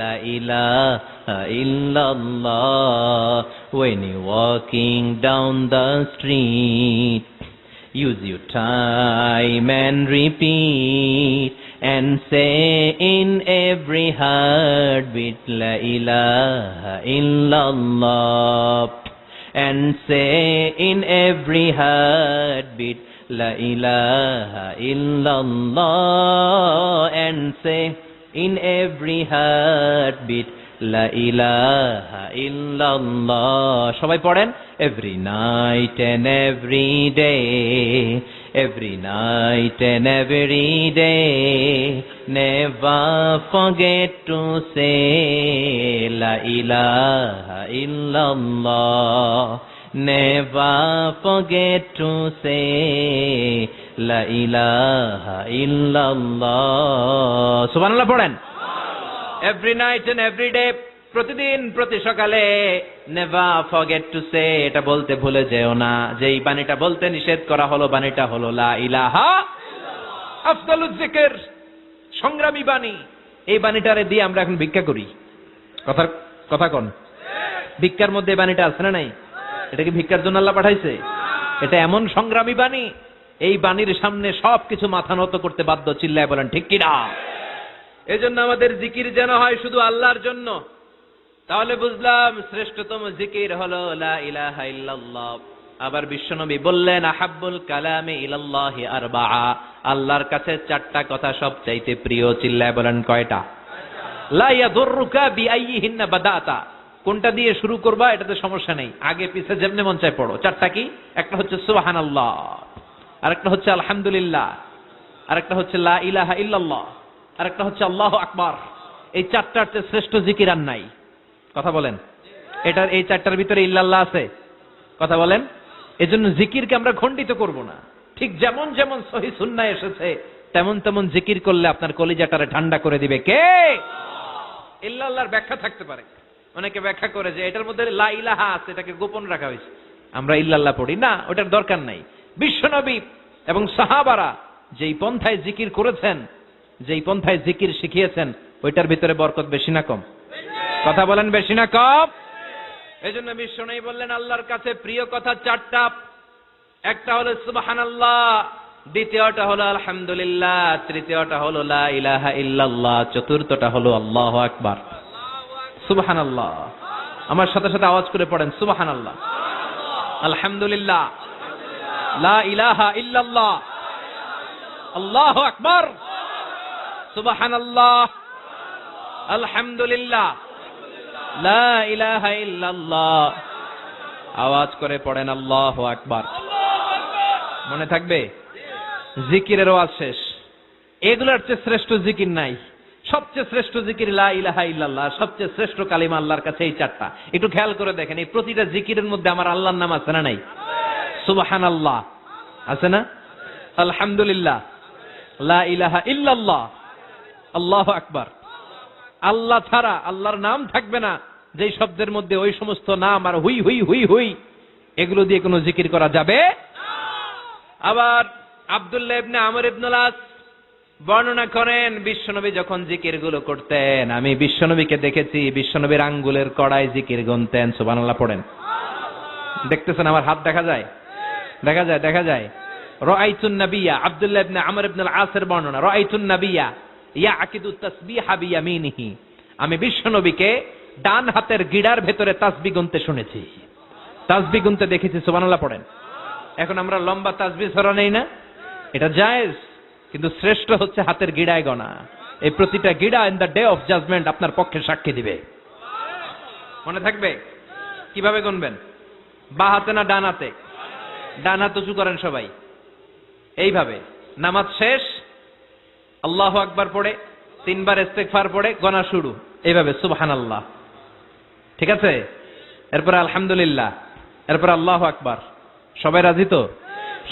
la ilaha illallah. When you're walking down the street, use your time and repeat, and say in every heartbeat la ilaha illallah. And say in every heartbeat la ilaha illallah. And say in every heartbeat la ilaha illallah. সবাই পড়েন, every night and every day, every night and every day, never forget to say la ilaha illallah. Never forget to say la ilaha illallah. সুবহানাল্লাহ পড়েন। Every night and every day, প্রতিদিন প্রতি সকালে never forget to say, এটা বলতে ভুলে যেও না, যে এই বাণীটা বলতে নিষেধ করা হলো, বাণীটা হলো লা ইলাহা ইল্লাল্লাহ। আফদালুজ যিকর, সংগ্রামী বাণী। এই বাণীটারে দিয়ে আমরা এখন ভিক্ষা করি। কথা কোন? ভিক্ষার মধ্যে বাণীটা আছে না নাই? এটা কি ভিক্ষার জন্য আল্লাহ পাঠাইছে? এটা এমন সংগ্রামী বাণী, এই বাণীর সামনে সবকিছু মাথা নত করতে বাধ্য। চিল্লায় বলেন ঠিক কিনা? এজন্য আমাদের জিকির যেন হয় শুধু আল্লাহর জন্য। তাহলে বুঝলাম শ্রেষ্ঠতম জিকির হলো লা ইলাহা ইল্লাল্লাহ। আবার বিশ্বনবী বললেন, আহাব্বুল কালামে ইলাল্লাহি আরবাআ, আল্লাহর কাছে চারটা কথা সবচাইতে প্রিয়। চিল্লায় বলেন কয়টা? লা ইয়াদুররুকা বিআইয়িহিন্না বাদাতা, কোনটা দিয়ে শুরু করবা এটাতে সমস্যা নেই, আগে পিছে যেমনে মন চায় পড়ো। চারটা কি? একটা হচ্ছে সুবহানাল্লাহ, আরেকটা হচ্ছে আলহামদুলিল্লাহ, আরেকটা হচ্ছে লা ইলাহা ইল্লাল্লাহ, আরেকটা হচ্ছে আল্লাহু আকবার। এই চারটার চেয়ে শ্রেষ্ঠ জিকির আর নাই। কথা বলেন, এটার এই চারটার ভিতরে ইল্লাল্লাহ আছে? কথা বলেন। এজন্য জিকিরকে আমরা খণ্ডিত করব না। ঠিক যেমন যেমন সহিহ সুন্নাহ এসেছে তেমন তেমন জিকির করলে আপনার কলিজাটারে ঠান্ডা করে দিবে কে? ইল্লাল্লাহর ব্যাখ্যা থাকতে পারে। অনেকে ব্যাখ্যা করে যে এটার মধ্যে লা ইলাহা আছে, এটাকে গোপন রাখা হয়েছে, আমরা ইল্লাল্লাহ পড়ি না, ওটার দরকার নাই। বিশ্বনবী এবং সাহাবারা যেই পন্থায় জিকির করেছেন, যেই পন্থায় জিকির শিখিয়েছেন, ওইটার ভিতরে বরকত বেশি না কম? কথা বলেন, বেশি না কম? এই জন্য বিশ্বনবী বললেন আল্লাহর কাছে প্রিয় কথা চারটা। একটা হলো সুবহানাল্লাহ, দ্বিতীয়টা হলো আলহামদুলিল্লাহ, তৃতীয়টা হলো লা ইলাহা ইল্লাল্লাহ, চতুর্থটা হলো আল্লাহু আকবার। সুবহানাল্লাহ, আমার সাথে সাথে আওয়াজ করে পড়েন সুবহানাল্লাহ, আলহামদুলিল্লাহ, লা ইলাহা ইল্লাল্লাহ, আল্লাহু আকবার, সুবহানাল্লাহ, আলহামদুলিল্লাহ, লা ইলাহা ইল্লাল্লাহ। আওয়াজ করে পড়েন আল্লাহু আকবার। মনে থাকবে? জিকিরের ওয়াজ শেষ। এগুলোর চেয়ে শ্রেষ্ঠ জিকির নাই। সবচেয়ে শ্রেষ্ঠ জিকির লা ইলাহা ইল্লাল্লাহ, সবচেয়ে শ্রেষ্ঠ কালিমা আল্লাহর কাছে এই চারটা। একটু খেয়াল করে দেখেন, এই প্রতিটা জিকিরের মধ্যে আমার আল্লাহর নাম আছে না নাই? সুবহানাল্লাহ আছে না? আলহামদুলিল্লাহ, লা ইলাহা ইল্লাল্লাহ, আল্লাহু আকবার। আল্লাহ ছাড়া আল্লাহর নাম থাকবে না যেই শব্দের মধ্যে ওই সমস্ত নাম আর হুই হুই হুই হুই এগুলো দিয়ে কোনো জিকির করা যাবে। আবার আব্দুল্লাহ ইবনে আমর ইবনে আস বর্ণনা করেন, বিশ্বনবী যখন জিকির গুলো করতেন, আমি বিশ্বনবীকে দেখেছি বিশ্বনবীর আঙ্গুলের কড়ায় জিকির গুনতেন। সুবহানাল্লাহ পড়েন। দেখতেছেন আমার হাত দেখা যায়? দেখা যায়, দেখা যায়। রাআইতুন নাবিয়্যা, আব্দুল্লাহ ইবনে আমর ইবনে আস-এর বর্ণনা, রাআইতুন নাবিয়্যা ইয়াকিদু তাসবিহা বিয়ামিনিহি, আমি বিশ্বনবীকে ডান হাতের গিড়ার ভেতরে তাসবিহ গুনতে শুনেছি, তাসবিহ গুনতে দেখেছি। সুবহানাল্লাহ পড়েন। এখন আমরা লম্বা তাসবিহ ছড়া নেই না, এটা জায়েজ, কিন্তু শ্রেষ্ঠ হচ্ছে হাতের গিড়ায় গণা। এই প্রতিটা গিড়া in the day of judgement আপনার পক্ষে সাক্ষী দিবে। মনে থাকবে? কিভাবে গুনবেন? বা হাতে না ডান হাতে? ডান হাত উঁচু করেন সবাই, এইভাবে। নামাজ শেষ, আল্লাহু আকবার পড়ে 3 বার ইস্তেগফার পড়ে গণা শুরু, এইভাবে সুবহানাল্লাহ। ঠিক আছে? এরপরে আলহামদুলিল্লাহ, এরপরে আল্লাহু আকবার। সবাই রাজি তো?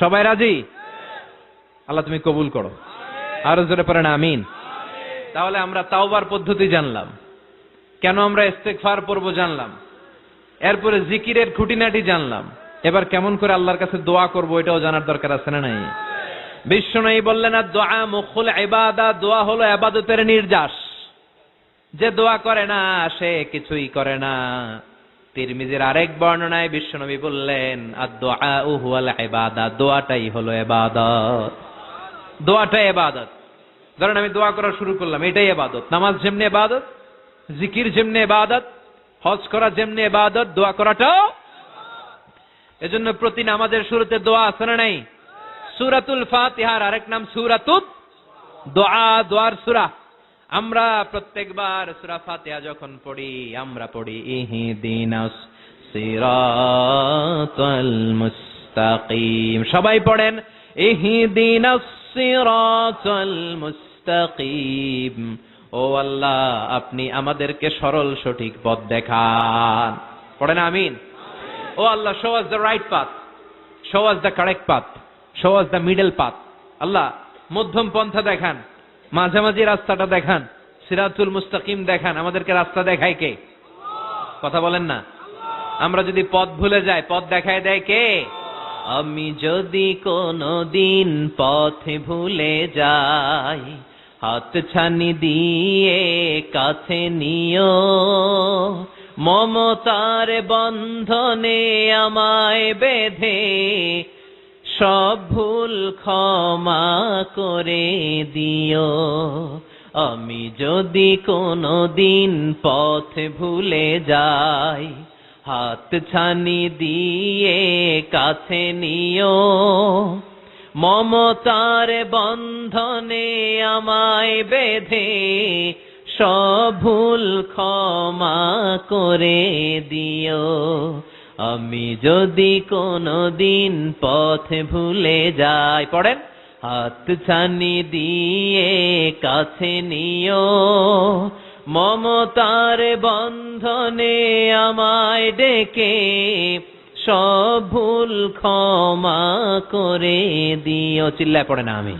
সবাই রাজি? আল্লাহ তুমি কবুল করো। আরো জোরে পড়েন আমিন। তাহলে আমরা তাওবার পদ্ধতি জানলাম, কেন আমরা ইস্তেগফার পড়ব জানলাম, এরপরে জিকিরের খুঁটিনাটি জানলাম। এবার কেমন করে আল্লাহর কাছে দোয়া করব এটাও জানার দরকার আছে না নাই? বিশ্বনবী বললেন দোয়া মুখুল ইবাদা, দোয়া হলো ইবাদতের নির্যাস। যে দোয়া করে না সে কিছুই করে না। তিরমিজির আরেক বর্ণনায় বিশ্বনবী বললেন আদ-দুআ হুয়াল ইবাদা, দোয়াটাই হলো ইবাদত। দোয়াটাই ইবাদত। ধরেন আমি দোয়া করা শুরু করলাম, এটাই ইবাদত। নামাজ যেমনি ইবাদত, জিকির যেমনি ইবাদত, হজ করা যেমনি ইবাদত, দোয়া করাটাও। এজন্য প্রতি নামাজের শুরুতে দোয়া আছে না নাই? সূরাতুল ফাতিহার আরেক নাম সূরাতুদ দোয়া, দোয়ার সূরা। আমরা প্রত্যেকবার সূরা ফাতিহা যখন পড়ি, আমরা পড়ি ইহদিনাস সিরাতাল মুস্তাকিম। সবাই পড়েন ইহদিনাস সিরাতাল মুস্তাকিম। ও আল্লাহ, আপনি আমাদেরকে সরল সঠিক পথ দেখান। পড়েন আমিন। ও আল্লাহ, show us the right path, show us the correct path, show us the middle path. আল্লাহ মধ্যম পন্থা দেখান, মাঝামাঝি রাস্তাটা দেখান, সিরাতুল মুস্তাকিম দেখান। আমাদেরকে রাস্তা দেখায় কে? কথা বলেন না। আমরা যদি পথ ভুলে যাই, পথ দেখায় দেয় কে? আমি যদি কোনদিন পথ ভুলে যাই, হাত ছানি দিয়ে কাছে নিও, মমতার বন্ধনে আমায় বেঁধে সব ভুল ক্ষমা করে দিও। আমি যদি কোনদিন পথ ভুলে যাই, হাত ছানি দিয়ে কাছে নিও, মমতার বন্ধনে আমায় বেঁধে সব ভুল ক্ষমা করে দিও। আমি যদি কোনদিন পথ ভুলে যাই, পড়েন, হাত ছানি দিয়ে কাছে নিও, মমতার বন্ধনে আমায় ডেকে সব ভুল ক্ষমা করে দিও। চিল্লায় পড়েন আমি।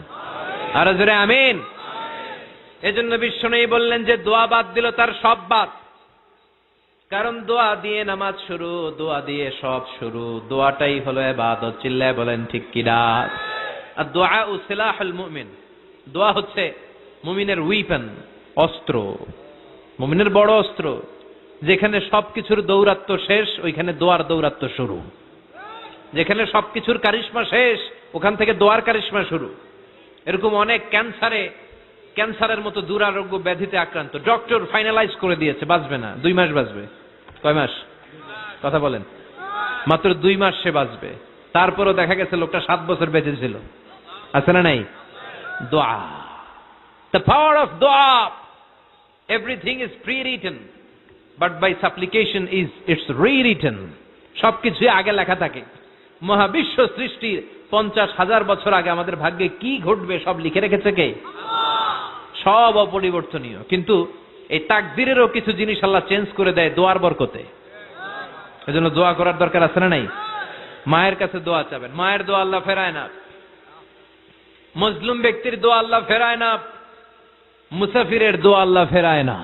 আর জোরে আমিন। এজন্য বিশ্বনবী বললেন যে দোয়া বাদ দিল তার সব বাদ। কারণ দোয়া দিয়ে নামাজ শুরু, দোয়া দিয়ে সব শুরু, দোয়াটাই হলো ইবাদত। চিল্লায় বলেন ঠিক কিনা? আর দোয়া ও সিলাহুল মুমিন, দোয়া হচ্ছে মুমিনের উইপেন, অস্ত্র, মুমিনের বড় অস্ত্র। যেখানে সবকিছুর দৌরাত্ম্য শেষ, ওইখানে দোয়ার দৌরাত্ম্য শুরু। যেখানে সবকিছুর কারিশমা শেষ, ওখান থেকে দোয়ার কারিশমা শুরু। এরকম অনেক ক্যান্সারের মতো দুরারোগ্য ব্যাধিতে আক্রান্ত, ডক্টর ফাইনালাইজ করে দিয়েছে বাঁচবে না, 2 মাস বাঁচবে। কয় মাস? কথা বলেন। মাত্র 2 মাস সে বাঁচবে। তারপরও দেখা গেছে লোকটা 7 বছর বেঁচে ছিল। আছে না নাই? দোয়া, the power of dua. Everything is prewritten, but by supplication is it's rewritten. সবকিছু আগে লেখা থাকে। মহাবিশ্ব সৃষ্টির 50,000 বছর আগে আমাদের ভাগ্যে কি ঘটবে সব লিখে রেখেছে কে? সব অপরিবর্তনীয়। কিন্তু এই তাকদিরেরও কিছু জিনিস আল্লাহ চেঞ্জ করে দেয় দোয়ার বরকতে। এজন্য দোয়া করার দরকার আছে না নাই? মায়ের কাছে দোয়া চাবেন, মায়ের দোয়া আল্লাহ ফেরায় না। মজলুম ব্যক্তির দোয়া আল্লাহ ফেরায় না। মুসাফিরের দোয়া আল্লাহ ফেরায় না।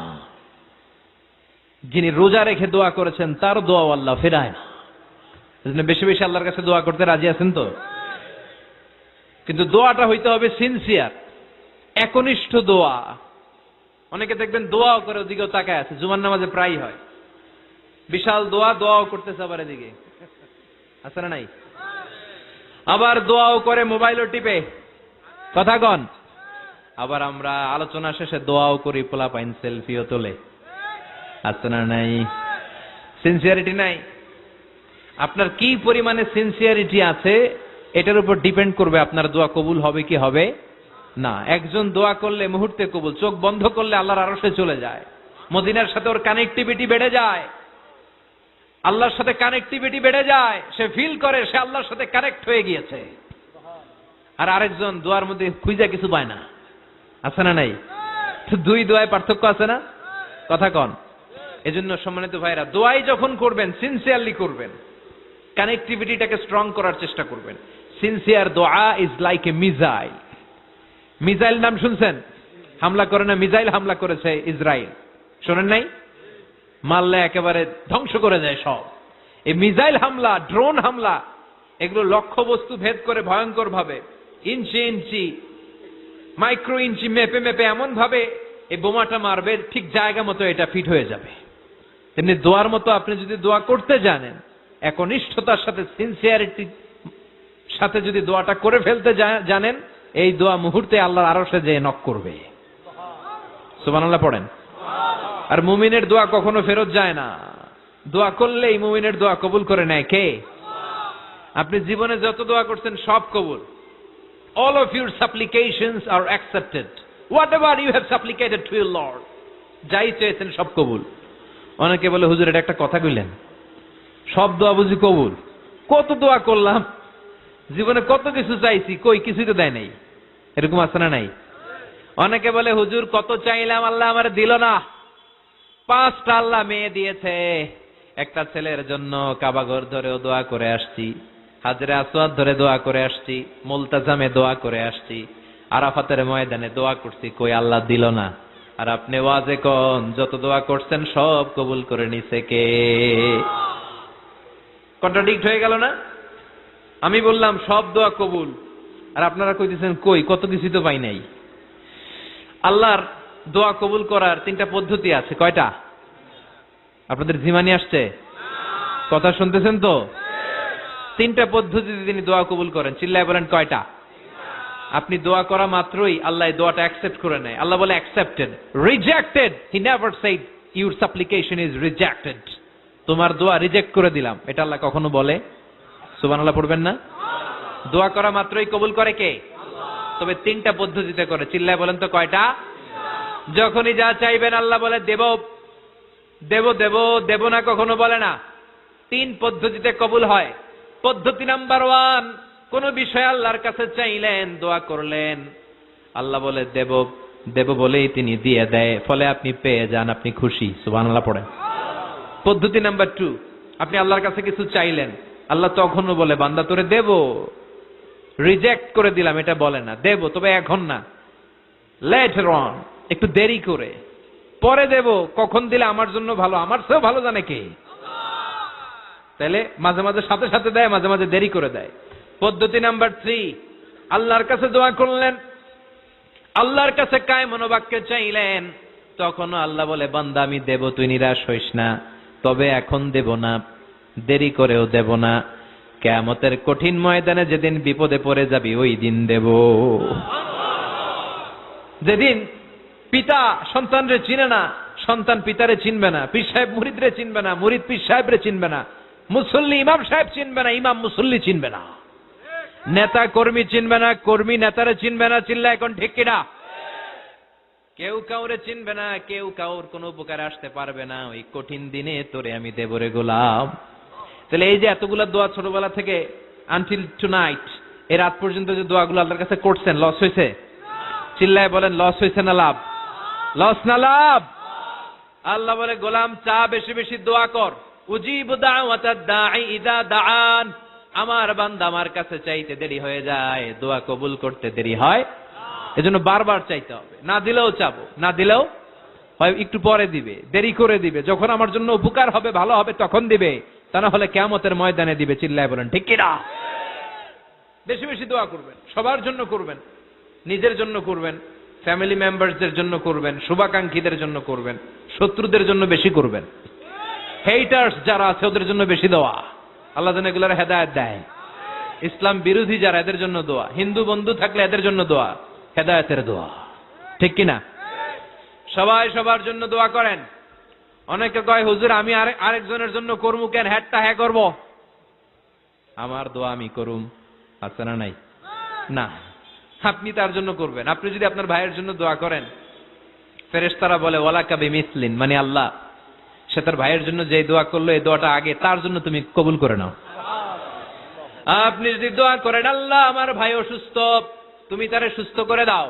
যিনি রোজা রেখে দোয়া করেছেন তার দোয়া আল্লাহ ফেরায় না। এজন্য বেশি বেশি আল্লাহর কাছে দোয়া করতে রাজি আছেন তো? কিন্তু দোয়াটা হইতে হবে সিনসিয়ার, একনিষ্ঠ দোয়া। অনেকে দেখবেন দোয়াও করে ওদিকেও তাকায় আছে, জুমার নামাজে প্রায় হয়। বিশাল দোয়াও করতেছে আবার এদিকে, আছে না নাই? আবার দোয়াও করে, মোবাইলও টিপে, কথা কন। আবার আমরা আলোচনা শেষে দোয়াও করি, পোলাপাইন সেলফিও তোলে, আছে না নাই? সিনসিয়ারিটি নাই। আপনার কি পরিমাণে সিনসিয়ারিটি আছে এটার উপর ডিপেন্ড করবে আপনার দোয়া কবুল হবে কি হবে না। একজন দোয়া করলে মুহূর্তে কবুল, চোখ বন্ধ করলে আল্লাহর আরশে চলে যায়। মদিনার সাথে ওর কানেক্টিভিটি বেড়ে যায়, আল্লাহর সাথে কানেক্টিভিটি বেড়ে যায়। সে ফিল করে সে আল্লাহর সাথে কানেক্ট হয়ে গিয়েছে। আর আরেকজন দোয়ার মধ্যে খুঁজে কিছু পায় না, আছে না নাই? দুই দোয়ায় পার্থক্য আছে না? কথা কন। এজন্য সম্মানিত ভাইরা, দোয়াই যখন করবেন সিনসিয়ারলি করবেন, কানেক্টিভিটিটাকে স্ট্রং করার চেষ্টা করবেন। সিনসিয়ার দোয়া is like a missile. Missile নাম শুনছেন? হামলা করে না, মিসাইল হামলা করেছে ইসরায়েল, শোনেন নাই? মারলে একেবারে ধ্বংস করে যায় সব। এই মিসাইল হামলা, ড্রোন হামলা, এগুলো লক্ষ্য বস্তু ভেদ করে ভয়ঙ্কর ভাবে, ইঞ্চি ইঞ্চি, মাইক্রো ইঞ্চি মেপে মেপে এমন ভাবে এই বোমাটা মারবে, ঠিক জায়গা মতো এটা ফিট হয়ে যাবে। তেমনি দোয়ার মতো আপনি যদি দোয়া করতে জানেন, একনিষ্ঠতার সাথে, সিনসিয়ারিটির সাথে যদি দোয়াটা করে ফেলতে জানেন, এই দোয়া মুহূর্তে আল্লাহর আরশে যেয়ে নক করবে। সুবহানাল্লাহ পড়েন। আর মুমিনের দোয়া কখনো ফেরত যায় না। দোয়া করলেই মুমিনের দোয়া কবুল করে নেয় কে? আপনি জীবনে যত দোয়া করছেন সব কবুল। All of your supplications are accepted. Whatever you have supplicated to your Lord, যাই চেয়েছেন সব কবুল। অনেকে বলে হুজুর এটা একটা কথা কইলেন, সব দোয়া বুঝি কবুল? কত দোয়া করলাম, জীবনে কত কিছু চাইছি, কই কিছুই তো দেয় নাই। এরকম আছে না নাই? অনেকে বলে হুজুর কত চাইলাম আল্লাহ আমার দিল না। 5টা আল্লাহ মেয়ে দিয়েছে, একটা ছেলের জন্য কাবাঘর ধরেও দোয়া করে আসছি, হাজরে আসওয়াদ ধরে দোয়া করে আসছি, মুলতাজামে দোয়া করে আসছি, আরাফাতের ময়দানে দোয়া করছি, কই আল্লাহ দিল না। আর আপনি ওয়াজে কোন যত দোয়া করছেন সব কবুল করে নিছে কে? কন্ট্রাডিক্ট হয়ে গেল না? আমি বললাম সব দোয়া কবুল, আর আপনারা কইতেছেন কই কত কিছু তো পাই নাই। আল্লাহর দোয়া কবুল করার 3টা পদ্ধতি আছে। কয়টা? আপনাদের জিমানি আসছে? কথা শুনতেছেন তো? 3টা পদ্ধতিতে তিনি দোয়া কবুল করেন। চিল্লায় বলেন কয়টা? আপনি দোয়া করা মাত্রই আল্লাহ দোয়াটা অ্যাকসেপ্ট করে নেয়। আল্লাহ বলে accepted, rejected he never shed your সাপ্লিকেশন is rejected. তোমার দোয়া রিজেক্ট করে দিলাম, এটা আল্লাহ কখনো বলে? সুবহানাল্লাহ পড়বেন না? দোয়া করা মাত্রই কবুল করে কে? তবে 3টা পদ্ধতিতে করে। চিল্লায় বলেন তো কয়টা? যখনই যা চাইবেন আল্লাহ বলে দেব দেব দেব, দেব না কখনো বলে না। 3 পদ্ধতিতে কবুল হয়। পদ্ধতি নাম্বার 1, কোন বিষয় আল্লাহর কাছে চাইলেন, দোয়া করলেন, আল্লাহ বলে দেব দেব বলেই তিনি দিয়ে দেয়, ফলে আপনি পেয়ে যান, আপনি খুশি। সুবহানাল্লাহ পড়েন। পদ্ধতি নাম্বার 2, আপনি আল্লাহর কাছে কিছু চাইলেন, আল্লাহ তখনও বলে বান্দা তোরে দেব, রিজেক্ট করে দিলাম এটা বলে না, দেব তবে এখন না, লেটার অন, একটু দেরি করে, পরে দেব, কখন দিলে আমার জন্য ভালো, আমার চেয়েও ভালো জানে কে। তাহলে মাঝে মাঝে সাথে সাথে দেয়, মাঝে মাঝে দেরি করে দেয়। পদ্ধতি নাম্বার 3, আল্লাহর কাছে দোয়া করলেন, আল্লাহর কাছে কায় মনোবাক্যে চাইলেন, তখনও আল্লাহ বলে বান্দা আমি দেব, তুই নিরাশ হইস না, তবে এখন দেব না, দেরি করেও দেব না, কিয়ামতের কঠিন ময়দানে যেদিন বিপদে পড়ে যাবি ওই দিন দেব। যেদিন পিতা সন্তানরে চিনে না, সন্তান পিতারে চিনবে না, পীর সাহেব মুরিদরে চিনবে না, মুরিদ পীর সাহেবরে চিনবে না, মুসল্লি ইমাম সাহেব চিনবে না, ইমাম মুসল্লি চিনবে না, নেতা কর্মী চিনবে না, কর্মী নেতারে চিনবে না। চিল্লা এখন ঠিক কিনা? কেউ কাউরে চিনবে না, কেউ কাউর কোনো উপকারে আসতে পারবে না। ওই কঠিন দিনে তোরে আমি দেব রে গোলাম। তাহলে এই যে এতগুলা দোয়া ছোটবেলা থেকে আনটিল টুনাইট, এই রাত পর্যন্ত যে দোয়াগুলো আল্লাহর কাছে করছেন, লস হয়েছে? চিল্লায় বলেন, লস হয়েছে না লাভ? লস না লাভ? আল্লাহ বলে গোলাম চা বেশি বেশি দোয়া কর, উজিবু দাওয়াতাদ দাঈ ইযা দাআন। আমার বান্দা আমার কাছে চাইতে দেরি হয়ে যায়, দোয়া কবুল করতে দেরি হয়, এজন্য বারবার চাইতে হবে। না দিলেও চাবো, না দিলেও হয় একটু পরে দিবে, দেরি করে দিবে, যখন আমার জন্য উপকার হবে ভালো হবে তখন দিবে, তা না হলে কিয়ামতের ময়দানে দিবে। চিল্লায় বলেন ঠিক কিনা? বেশি বেশি দোয়া করবেন, সবার জন্য করবেন, নিজের জন্য করবেন, ফ্যামিলি মেম্বারসদের জন্য করবেন, শুভাকাঙ্ক্ষীদের জন্য করবেন, শত্রুদের জন্য বেশি করবেন, হেটার্স যারা আছে ওদের জন্য বেশি দোয়া। আল্লাহ যেন এগুলোর হেদায়েত দেয়। ইসলাম বিরোধী যারা এদের জন্য দোয়া, হিন্দু বন্ধু থাকলে এদের জন্য দোয়া, হেদায়েতের দোয়া। ঠিক কিনা? সবাই সবার জন্য দোয়া করেন। অনেকে কয় হুজুর আমি আরেকজনের জন্য করবো কেন, হ্যাটটা হ্যাঁ করবো, আমার দোয়া আমি করুম, আছে না নাই? না, আপনি তার জন্য করবেন। আপনি যদি আপনার ভাইয়ের জন্য দোয়া করেন, ফেরেশতারা বলে ওয়ালাকা বিমিসলিন, মানে আল্লাহ সে তার ভাইয়ের জন্য যে দোয়া করলো এই দোয়াটা আগে তার জন্য তুমি কবুল করে নাও। আপনি যদি দোয়া করেন আল্লাহ আমার ভাই অসুস্থ, তুমি তারে সুস্থ করে দাও,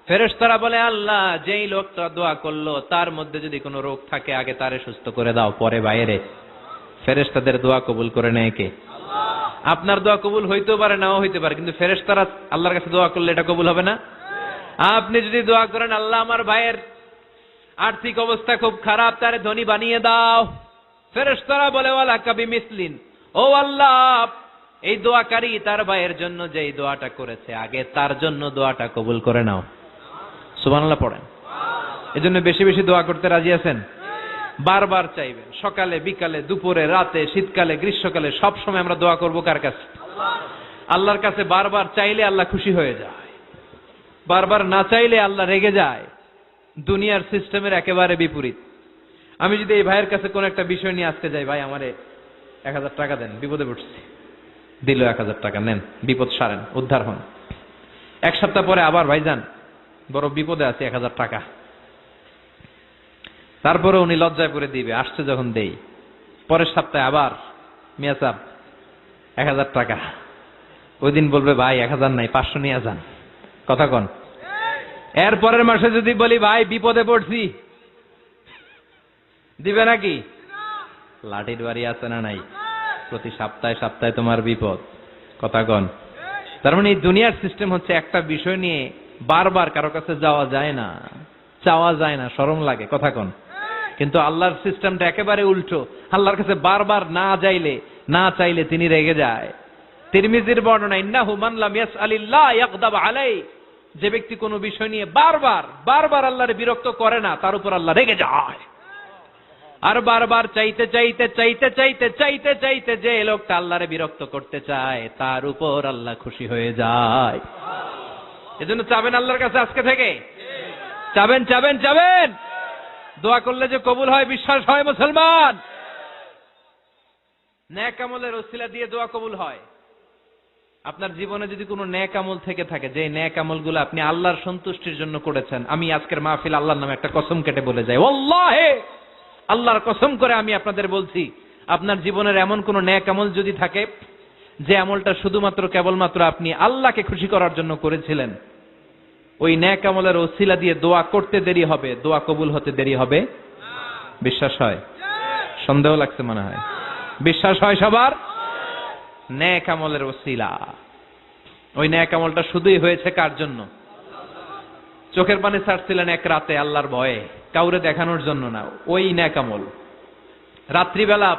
ফেরেশতারা বলে আল্লাহ যেই লোকটা দোয়া করলো তার মধ্যে যদি কোনো রোগ থাকে আগে তারে সুস্থ করে দাও, পরে বাইরে। ফেরেশতাদের দোয়া কবুল করে নেয় কে? আপনার দোয়া কবুল হইতেও পারে, নাও হইতে পারে, কিন্তু ফেরেশতারা আল্লাহর কাছে দোয়া করলে এটা কবুল হবে না? আপনি যদি দোয়া করেন আল্লাহ আমার ভাইয়ের আর্থিক অবস্থা খুব খারাপ, তারে ধনী বানিয়ে দাও, ফেরেশতারা বলে ওয়ালাকা বিমিসলিন, ও আল্লাহ এই দোয়াকারী তার ভাইয়ের জন্য যেই দোয়াটা করেছে আগে তার জন্য দোয়াটা কবুল করে নাও। সুবহানাল্লাহ পড়েন। এজন্য বেশি বেশি দোয়া করতে রাজি আছেন? বারবার চাইবেন, সকালে বিকালে দুপুরে রাতে শীতকালে গ্রীষ্মকালে সব সময় আমরা দোয়া করব কার কাছে? আল্লাহর কাছে। বারবার চাইলে আল্লাহ খুশি হয়ে যায়, বারবার না চাইলে আল্লাহ রেগে যায়। দুনিয়ার সিস্টেমের একেবারে বিপরীত। আমি যদি এই ভাইয়ের কাছে কোন একটা বিষয় নিয়ে আসতে যাই, ভাই আমারে 1000 টাকা দেন, বিপদে পড়ছি, দিল 1000 টাকা, নেন, বিপদ সারেন, উদ্ধার হন। এক সপ্তাহ পরে আবার ভাইজান বড় বিপদে আছে, 1000 টাকা। তারপরে উনি লজ্জায় পড়ে দিবে, আসছে যখন দেই। পরের সপ্তাহে আবার মিয়া সাহেব 1000 টাকা। ওই দিন বলবে ভাই 1000 নাই, 500 নিয়ে যান, কথা কন। এর পরের মাসে যদি বলি ভাই বিপদে পড়ছি, দিবে নাকি? লাঠির বাড়ি আছে না নাই? প্রতি সপ্তাহে সপ্তাহে তোমার বিপদ, কথা কন। তার মানে এই দুনিয়ার সিস্টেম হচ্ছে একটা বিষয় নিয়ে বারবার কারো কাছে যাওয়া যায় না, চাওয়া যায় না, শরম লাগে, কথা কন। কিন্তু আল্লাহর সিস্টেমটা একেবারে উল্টো। আল্লাহর কাছে বারবার না চাইলে তিনি রেগে যায়। তিরমিজির বর্ণনা, ইন্নাহু মান লাম ইয়াসআলিল্লাহ ইয়াগদাব আলাইহি, যে ব্যক্তি কোনো বিষয় নিয়ে বারবার আল্লাহরে বিরক্ত করে না তার উপর আল্লাহ রেগে যায়। আর বারবার চাইতে যে লোকটা আল্লাহরে বিরক্ত করতে চায় তার উপর আল্লাহ খুশি হয়ে যায়। এজন্য চাবেন আল্লাহর কাছে আজকে থেকে, চাবেন। দোয়া করলে যে কবুল হয় বিশ্বাস হয় মুসলমান। নেক আমলের ওসিলা দিয়ে দোয়া কবুল হয়। আপনার জীবনে যদি কোনো নেক আমল থেকে থাকে, যে নেক আমলগুলো আপনি আল্লাহর সন্তুষ্টির জন্য করেছেন, আমি আজকের মাহফিল আল্লাহর নামে একটা কসম কেটে বলে যাই, ওয়াল্লাহি আল্লাহর কসম করে আমি আপনাদের বলছি, আপনার জীবনের এমন কোন নেক আমল যদি থাকে যে আমলটা শুধুমাত্র কেবলমাত্র আপনি আল্লাহকে খুশি করার জন্য করেছিলেন, ওই নেক আমলের ওসিলা দিয়ে দোয়া করতে দেরি হবে, দোয়া কবুল হতে দেরি হবে। বিশ্বাস হয়? সন্দেহ লাগছে মনে হয়। বিশ্বাস হয় সবার? নেক আমলের ওসিলা, ওই নেক আমলটা শুধুই হয়েছে কার জন্য? চোখের পানি ছাড়ছিলেন এক রাতে আল্লাহর ভয়ে, কাউরে দেখানোর জন্য না, ওই নেক আমল। রাত্রিবেলা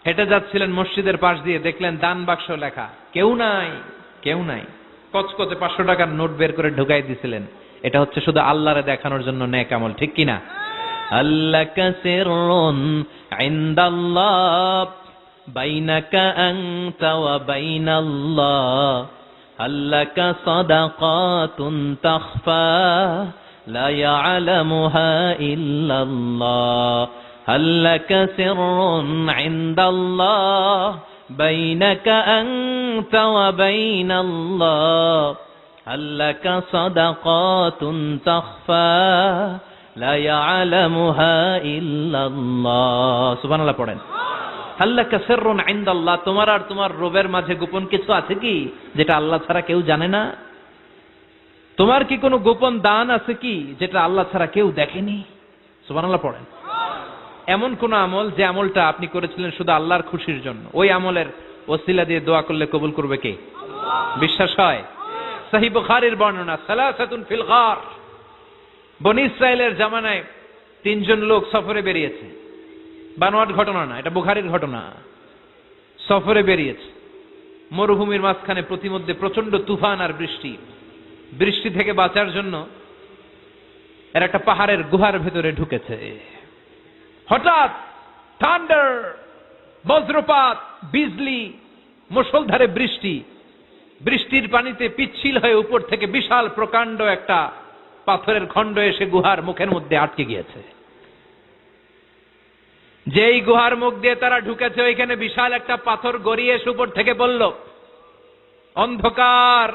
হেঁটে যাচ্ছিলেন মসজিদের পাশ দিয়ে, দেখলেন দান বাক্স লেখা, কেউ নাই, কেউ নাই। কচকচে 500 টাকার নোট বের করে ঢুকাই দিছিলেন। এটা হচ্ছে শুধু আল্লাহরে দেখানোর জন্য নেক আমল, ঠিক কিনা? আল্লাকা সিররুন ইনদাল্লাহ বাইনাকা আনতা ওয়া বাইনাল্লাহ, আল্লাকা সাদাকাতুন তাখফা লা ইয়ালামুহা ইল্লাল্লাহ, আল্লাকা সিররুন ইনদাল্লাহ বাইনাকা আনতা ওয়া বাইনাল্লাহ, আল্লাকা সাদাকাতুন তাখফা লা ইয়ালামুহা ইল্লাল্লাহ। সুবহানাল্লাহ পড়েন। আল্লাকা সিররুন ইনদাল্লাহ, তোমার আর তোমার রবের মাঝে গোপন কিছু আছে কি যেটা আল্লাহ ছাড়া কেউ জানে না? তোমার কি কোনো গোপন দান আছে কি যেটা আল্লাহ ছাড়া কেউ দেখেনি? সুবহানাল্লাহ পড়েন। এমন কোন আমল যে আমলটা আপনি করেছিলেন শুধু আল্লাহর খুশির জন্য, ওই আমলের ওসিলা দিয়ে দোয়া করলে কবুল করবে কে? বিশ্বাস হয়? সহিহ বুখারীর বর্ণনা, সালাসাতুন ফিল গার, বনী ইসরাইলের জামানায় 3 জন লোক সফরে বেরিয়েছে। বানোয়াট ঘটনা না, এটা বুখারীর ঘটনা। সফরে বেরিয়েছে, মরুভূমির মাঝখানে প্রতিমধ্যে প্রচন্ড তুফান আর বৃষ্টি। বৃষ্টি থেকে বাঁচার জন্য এর একটা পাহাড়ের গুহার ভেতরে ঢুকেছে। হঠাৎ থান্ডার, বজ্রপাত, বিজলি, মুষলধারে বৃষ্টি। বৃষ্টির পানিতে পিচ্ছিল হয়ে উপর থেকে বিশাল প্রকাণ্ড একটা পাথরের খণ্ড এসে গুহার মুখের মধ্যে আটকে গিয়েছে। যেই গুহার মুখ দিয়ে তারা ঢুকেছে, ওইখানে বিশাল একটা পাথর গড়িয়ে এসে উপর থেকে বলল, অন্ধকার,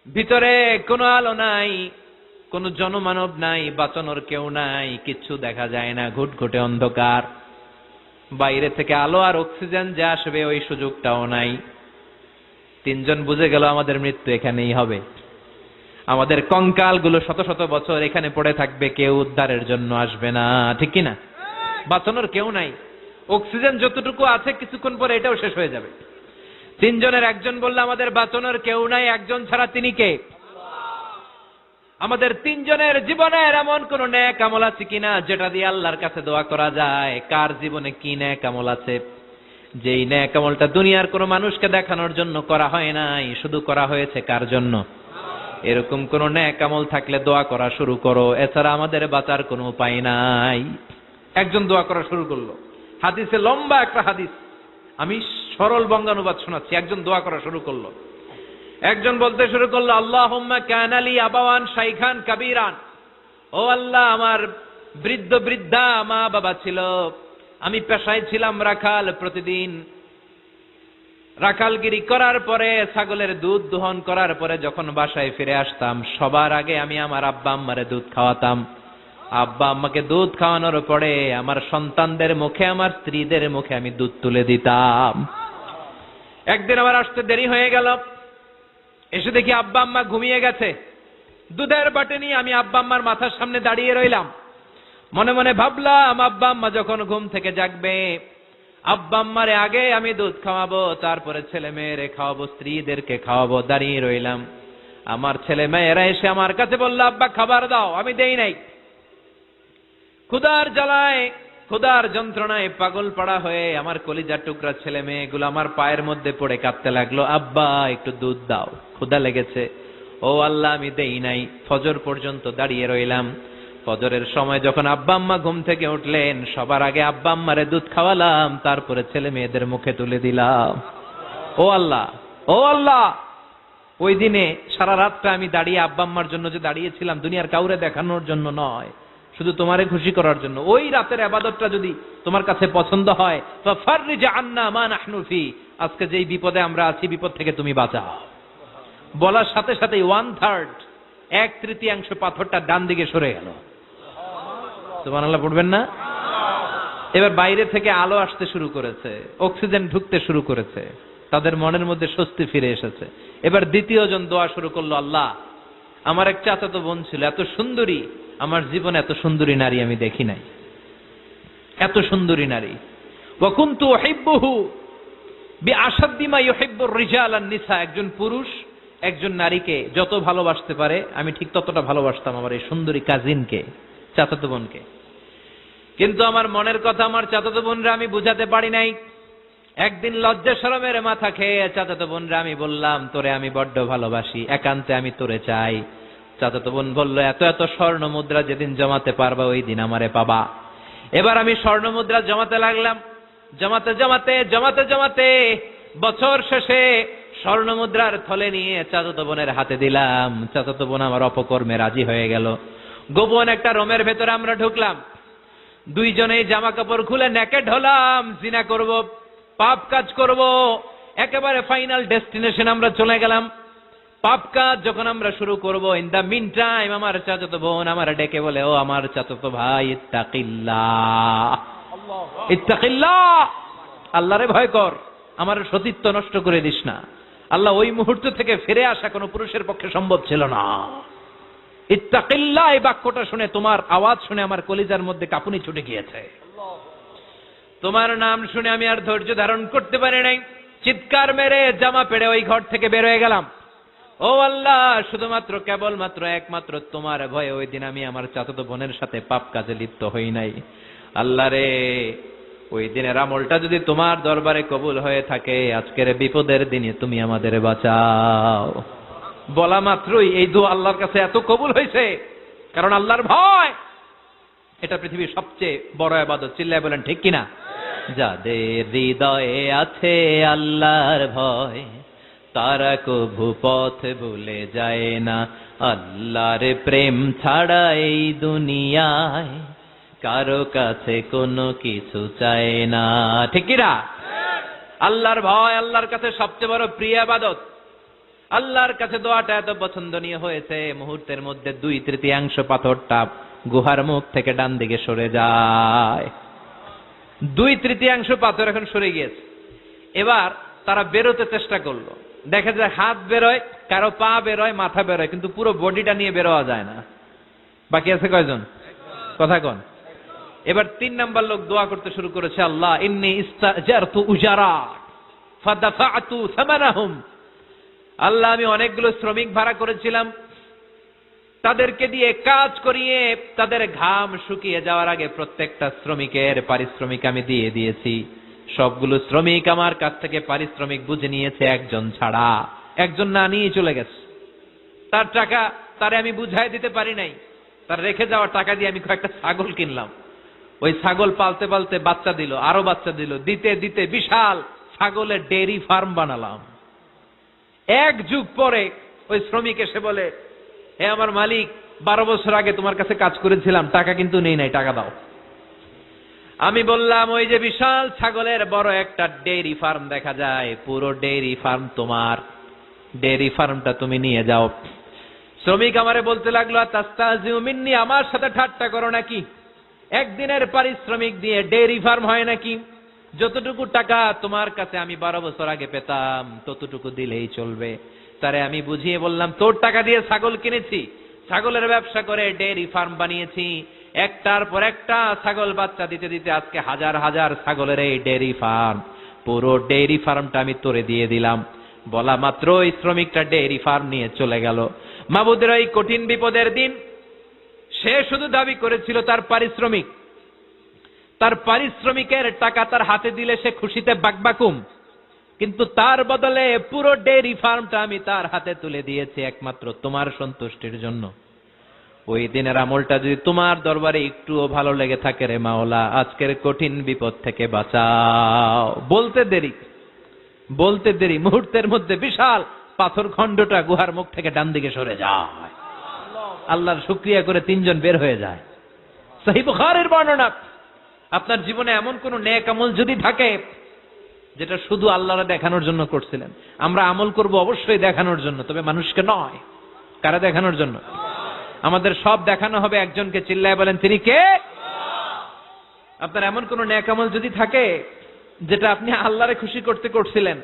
ভিতরে কোনো আলো নাই, কোনো জনমানব নাই, বাঁচানোর কেউ নাই, কিচ্ছু দেখা যায় না, ঘুটঘুটে অন্ধকার। বাইরে থেকে আলো আর অক্সিজেন যে আসবে ওই সুযোগটাও নাই। 3 জন বুঝে গেল আমাদের মৃত্যু এখানেই হবে, আমাদের কঙ্কাল গুলো শত শত বছর এখানে পড়ে থাকবে, কেউ উদ্ধারের জন্য আসবে না, ঠিক কিনা? বাঁচানোর কেউ নাই, অক্সিজেন যতটুকু আছে কিছুক্ষণ পরে এটাও শেষ হয়ে যাবে। 3 জনের একজন বলল, আমাদের বাঁচানোর কেউ নাই, একজন ছাড়া তিনি কে? আমাদের 3 জনের জীবনের এমন কোন নেক আমল আছে কিনা যেটা দিয়ে আল্লাহর কাছে দোয়া করা যায়? কার জীবনে কি নেক আমল আছে যেই নেক আমলটা দুনিয়ার কোনো মানুষকে দেখানোর জন্য করা হয় নাই, শুধু করা হয়েছে কার জন্য? এরকম কোন নেক আমল থাকলে দোয়া করা শুরু করো, এছাড়া আমাদের বাঁচার কোনো উপায় নাই। একজন দোয়া করা শুরু করলো। হাদিসে লম্বা একটা হাদিস, আমি সরল বঙ্গানুবাদ শোনাচ্ছি। একজন দোয়া করা শুরু করলো। একজন বলতে শুরু করলো, আল্লাহুম্মা কানা লি আবাওয়ান শাইখান কাবীরান, ও আল্লাহ, আমার বৃদ্ধ বৃদ্ধা মা বাবা ছিল, আমি পেশায় ছিলাম রাখাল, প্রতিদিন রাখালগিরি করার পরে, ছাগলের দুধ দোহন করার পরে যখন বাসায় ফিরে আসতাম, সবার আগে আমি আমার আব্বা আম্মারে দুধ খাওয়াতাম। আব্বা আম্মাকে দুধ খাওয়ানোর পরে আমার সন্তানদের মুখে, আমার স্ত্রীদের মুখে আমি দুধ তুলে দিতাম। একদিন আমার আসতে দেরি হয়ে গেল, এসে দেখি আব্বা আম্মা ঘুমিয়ে গেছে। দুধের বাটি নিয়ে আমি আব্বা আম্মার মাথার সামনে দাঁড়িয়ে রইলাম। মনে মনে ভাবলাম, আব্বা আম্মা যখন ঘুম থেকে জাগবে, আব্বা আম্মারে আগে আমি দুধ খাওয়াবো, তারপরে ছেলে মেয়েরে খাওয়াবো, স্ত্রীদেরকে খাওয়াবো। দাঁড়িয়ে রইলাম। আমার ছেলে মেয়েরা এসে আমার কাছে বলল, আব্বা খাবার দাও, আমি দেই নাই। ক্ষুধার জ্বালায়, ক্ষুধার যন্ত্রণায় পাগল পাড়া হয়ে আমার কলিজার টুকরা ছেলে মেয়েগুলো আমার পায়ের মধ্যে পড়ে কাঁদতে লাগলো, আব্বা একটু দুধ দাও, ক্ষুধা লেগেছে। ও আল্লাহ, আমি দেই নাই। ফজর পর্যন্ত দাঁড়িয়ে রইলাম। ফজরের সময় যখন আব্বা আম্মা ঘুম থেকে উঠলেন, সবার আগে আব্বা আম্মারে দুধ খাওয়ালাম, তারপরে ছেলে মেয়েদের মুখে তুলে দিলাম। ও আল্লাহ, ও আল্লাহ, ওই দিনে সারা রাতটা আমি দাঁড়িয়ে আব্বা আম্মার জন্য যে দাঁড়িয়েছিলাম, দুনিয়ার কাউরে দেখানোর জন্য নয়, শুধু তোমারে খুশি করার জন্য। ওই রাতের ইবাদতটা যদি তোমার কাছে পছন্দ হয়, ফাফাররিজ আন্না মা নাহনু ফি, আজকে যেই বিপদে আমরা আছি, বিপদ থেকে তুমি বাঁচাও। বলার সাথে সাথে 1/3, 1/3 পাথরটা ডান দিকে সরে গেল। সুবহানাল্লাহ পড়বেন না? এবার বাইরে থেকে আলো আসতে শুরু করেছে, অক্সিজেন ঢুকতে শুরু করেছে, তাদের মনের মধ্যে স্বস্তি ফিরে এসেছে। এবার দ্বিতীয় জন দোয়া শুরু করলো, আল্লাহ, আমার এক চাচাতো বোন ছিল, এত সুন্দরী, আমার জীবনে এত সুন্দরী নারী আমি দেখি নাই, এত সুন্দরী নারী। ওয়া কুনতু উহিব্বুহু বিআশাদ্দি মা ইউহিব্বুর রিজাল আন নিসা, একজন পুরুষ একজন নারীকে যত ভালোবাসতে পারে আমি ঠিক ততটা ভালোবাসতাম আমার এই সুন্দরী কাজিনকে, চাচাতো বোনকে। কিন্তু আমার মনের কথা আমার চাচাতো বোনরা আমি বুঝাতে পারি নাই। একদিন লজ্জা শরমের মাথা খেয়ে চাচাতো বোনরা আমি বললাম, তোরে আমি বড্ড ভালোবাসি, একান্তে আমি তোরে চাই। চাচাতো বোন বলল, এত এত স্বর্ণ মুদ্রা যেদিন জমাতে পারবা ওই দিন আমারে পাবা। এবার আমি স্বর্ণ মুদ্রা জমাতে লাগলাম। জমাতে জমাতে জমাতে জমাতে বছর শেষে স্বর্ণ মুদ্রার থলে নিয়ে চাচাতো বোনের হাতে দিলাম। চাচাতো বোন আমার অপকর্মে রাজি হয়ে গেল। গোপন একটা রুমের ভেতরে আমরা ঢুকলাম, দুইজনেই জামা কাপড় খুলে নেকেড হলাম, জিনা করব, পাপ কাজ করব। একেবারে ফাইনাল ডেস্টিনেশন আমরা চলে গেলাম। পাপ কাজ যখন আমরা শুরু করব, ইন দা মিন টাইম আমার চাচাতো বোন আমার ডেকে বলে, ও আমার চাচাতো ভাই, ইত্তাকিল্লাহ, ইত্তাকিল্লাহ, আল্লাহরে ভয় কর, আমার সতীত্ব নষ্ট করে দিস না। আল্লাহ ওই মুহূর্ত থেকে ফিরে আসা কোনো পুরুষের পক্ষে সম্ভব ছিল না। ইত্তাকিল্লাহ এই বাক্যটা শুনে, তোমার আওয়াজ শুনে আমার কলিজার মধ্যে কাঁপুনি ছুটে গিয়েছে। তোমার নাম শুনে আমি আর ধৈর্য ধারণ করতে পারি নাই, চিৎকার মেরে জামা পেড়ে ওই ঘর থেকে বের হয়ে গেলাম। ও আল্লাহ, শুধুমাত্র কেবলমাত্র একমাত্র তোমার ভয়ে ওই দিন আমি আমার চাচাতো বোনের সাথে পাপ কাজে লিপ্ত হই নাই। আল্লাহ রে, ওই দিনের আমলটা যদি তোমার দরবারে কবুল হয়ে থাকে, আজকের বিপদের দিনে তুমি আমাদের বাঁচাও। বলা মাত্রই এই দোয়া আল্লাহর কাছে এত কবুল হয়েছে, কারণ আল্লাহর ভয় এটা পৃথিবীর সবচেয়ে বড় ইবাদত। চিল্লায় বলেন ঠিক কিনা? যাদের হৃদয়ে আছে আল্লাহর ভয়, তারা কভু পথ ভুলে যায় না। আল্লাহর প্রেম ছাড়া এই দুনিয়ায় কারো কাছে কোনো কিছু চায় না। ঠিক কিনা? আল্লাহর ভয় আল্লাহর কাছে সবচেয়ে বড় প্রিয় ইবাদত। আল্লাহর কাছে দোয়াটা এত পছন্দনীয় হয়েছে, মুহূর্তের মধ্যে 2/3 পাথরটা গুহার মুখ থেকে ডান দিকে সরে যায়। 2/3 পাথর এখন সরে গিয়েছে। এবার তারা বেরোতে চেষ্টা করলো, দেখা যায় হাত বেরোয়, কারো পা বেরোয়, মাথা বেরোয়, কিন্তু পুরো বডিটা নিয়ে বেরোয়া যায় না। বাকি আছে কয়জন? কথা কন। এবার 3 নাম্বার লোক দোয়া করতে শুরু করেছে, আল্লাহ ইন্নী ইস্তাজারতু উজারা ফাদাফাতু সামানাহুম। আল্লাহ, আমি অনেকগুলো শ্রমিক ভাড়া করেছিলাম, তাদেরকে দিয়ে কাজ করিয়ে তাদের ঘাম শুকিয়ে যাওয়ার আগে প্রত্যেকটা শ্রমিকের পারিশ্রমিক আমি দিয়ে দিয়েছি। সবগুলো শ্রমিক আমার কাছ থেকে পারিশ্রমিক বুঝে নিয়েছে, একজন ছাড়া। একজন না নিয়ে চলে গেছে। তার টাকা তারে আমি বুঝাই দিতে পারি নাই। তার রেখে যাওয়া টাকা দিয়ে আমি কয়েকটা ছাগল কিনলাম। ওই ছাগল পালতে পালতে বাচ্চা দিল, আরো বাচ্চা দিল, দিতে দিতে বিশাল ছাগলের ডেইরি ফার্ম বানালাম। 1 যুগ পরে ওই শ্রমিক এসে বলে, হে আমার মালিক, 12 বছর আগে তোমার কাছে কাজ করেছিলাম, টাকা কিন্তু নেই নাই, টাকা দাও। আমি বললাম, ওই যে বিশাল ছাগলের বড় একটা ডেইরি ফার্ম দেখা যায়, পুরো ডেইরি ফার্ম তোমার, ডেইরি ফার্মটা তুমি নিয়ে যাও। শ্রমিক আমারে বলতে লাগলো, তাস্তাজিউ মিন্নি, আমার সাথে ঠাট্টা করো নাকি? একদিনের পারিশ্রমিক দিয়ে ডেইরি ফার্ম হয় নাকি? যতটুকু টাকা তোমার কাছে আমি 12 বছর আগে পেতাম ততটুকু দিলেই চলবে। তারে আমি বুঝিয়ে বললাম, তোর টাকা দিয়ে ছাগল কিনেছি, ছাগলের ব্যবসা করে ডেইরি ফার্ম বানিয়েছি, একটার পর একটা ছাগল বাচ্চা দিতে দিতে আজকে হাজার হাজার ছাগলের এই ডেইরি ফার্ম, পুরো ডেইরি ফার্মটা আমি তোরে দিয়ে দিলাম। বলা মাত্র ওই শ্রমিকটা ডেইরি ফার্ম নিয়ে চলে গেল। মাবুদের এই কঠিন বিপদের দিন সে শুধু দাবি করেছিল তার পারিশ্রমিক। তার পারিশ্রমিকের টাকা তার হাতে দিলে সে খুশিতে বাকবাকুম, কিন্তু তার বদলে পুরো ডেইরি ফার্মটা আমি তার হাতে তুলে দিয়েছি একমাত্র তোমার সন্তুষ্টির জন্য। ওই দিনের আমলটা যদি তোমার দরবারে একটুও ভালো লেগে থাকে রে মাওলা, আজকের কঠিন বিপদ থেকে বাঁচাও। বলতে দেরি মুহূর্তের মধ্যে বিশাল পাথর খণ্ডটা গুহার মুখ থেকে ডান দিকে সরে যায়। আল্লাহর শুকরিয়া করে 3 জন বের হয়ে যায়। সহিহ বুখারীর বর্ণনা। আপনার জীবনে এমন কোন নেক আমল যদি থাকে যেটা শুধু আল্লাহরে দেখানোর জন্য করছিলেন, আমরা আমল করব অবশ্যই দেখানোর জন্য, তবে মানুষকে নয়। কারা দেখানোর জন্য? আমাদের সব দেখানো হবে একজনকে। চিল্লায় বলেন, তিনি কে? আপনার এমন কোন নেক আমল যদি থাকে যেটা আপনি আল্লাহরে খুশি করতে করছিলেন,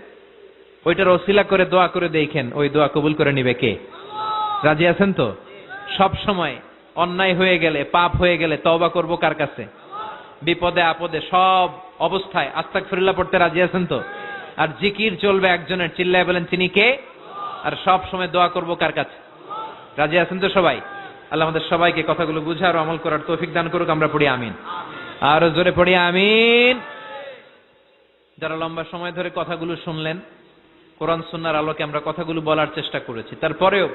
ওইটার ওসিলা করে দোয়া করে দেখেন, ওই দোয়া কবুল করে নিবে কে? রাজি আছেন তো? সব সময় অন্যায় হয়ে গেলে, পাপ হয়ে গেলে তওবা করব কার কাছে? বিপদে আপদে সব অবস্থায় আস্তাগফিরুল্লাহ পড়তে রাজি আছেন তো? আর জিকির চলবে একজনের। চিল্লায় বলেন, তিনি কে? আর সব সময় দোয়া করব কার কাছে? রাজি আছেন তো সবাই? আল্লাহ আমাদের সবাইকে কথাগুলো বুঝার ও আমল করার তৌফিক দান করুক। আমরা পড়ি আমিন। আর জোরে পড়ি আমিন। যারা লম্বা সময় ধরে কথাগুলো শুনলেন, কোরআন সুন্নাহর আলোকে আমরা কথাগুলো বলার চেষ্টা করেছি, তারপরেও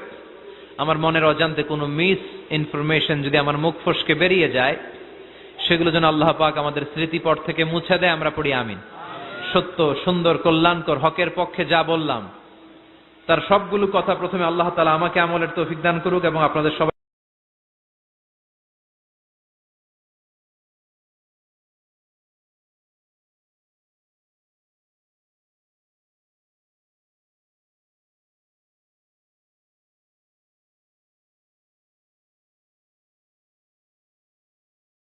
আমার মনের অজান্তে কোনো মিস ইনফরমেশন যদি আমার মুখ ফসকে বেরিয়ে যায়, সেগুলো যেন আল্লাহ পাক আমাদের স্মৃতিপট থেকে মুছে দেয়। আমরা পড়ি আমিন। সত্য, সুন্দর, কল্যাণকর, হকের পক্ষে যা বললাম তার সবগুলো কথা প্রথমে আল্লাহ তাআলা আমাকে আমলের তৌফিক দান করুক এবং আপনাদের সবাই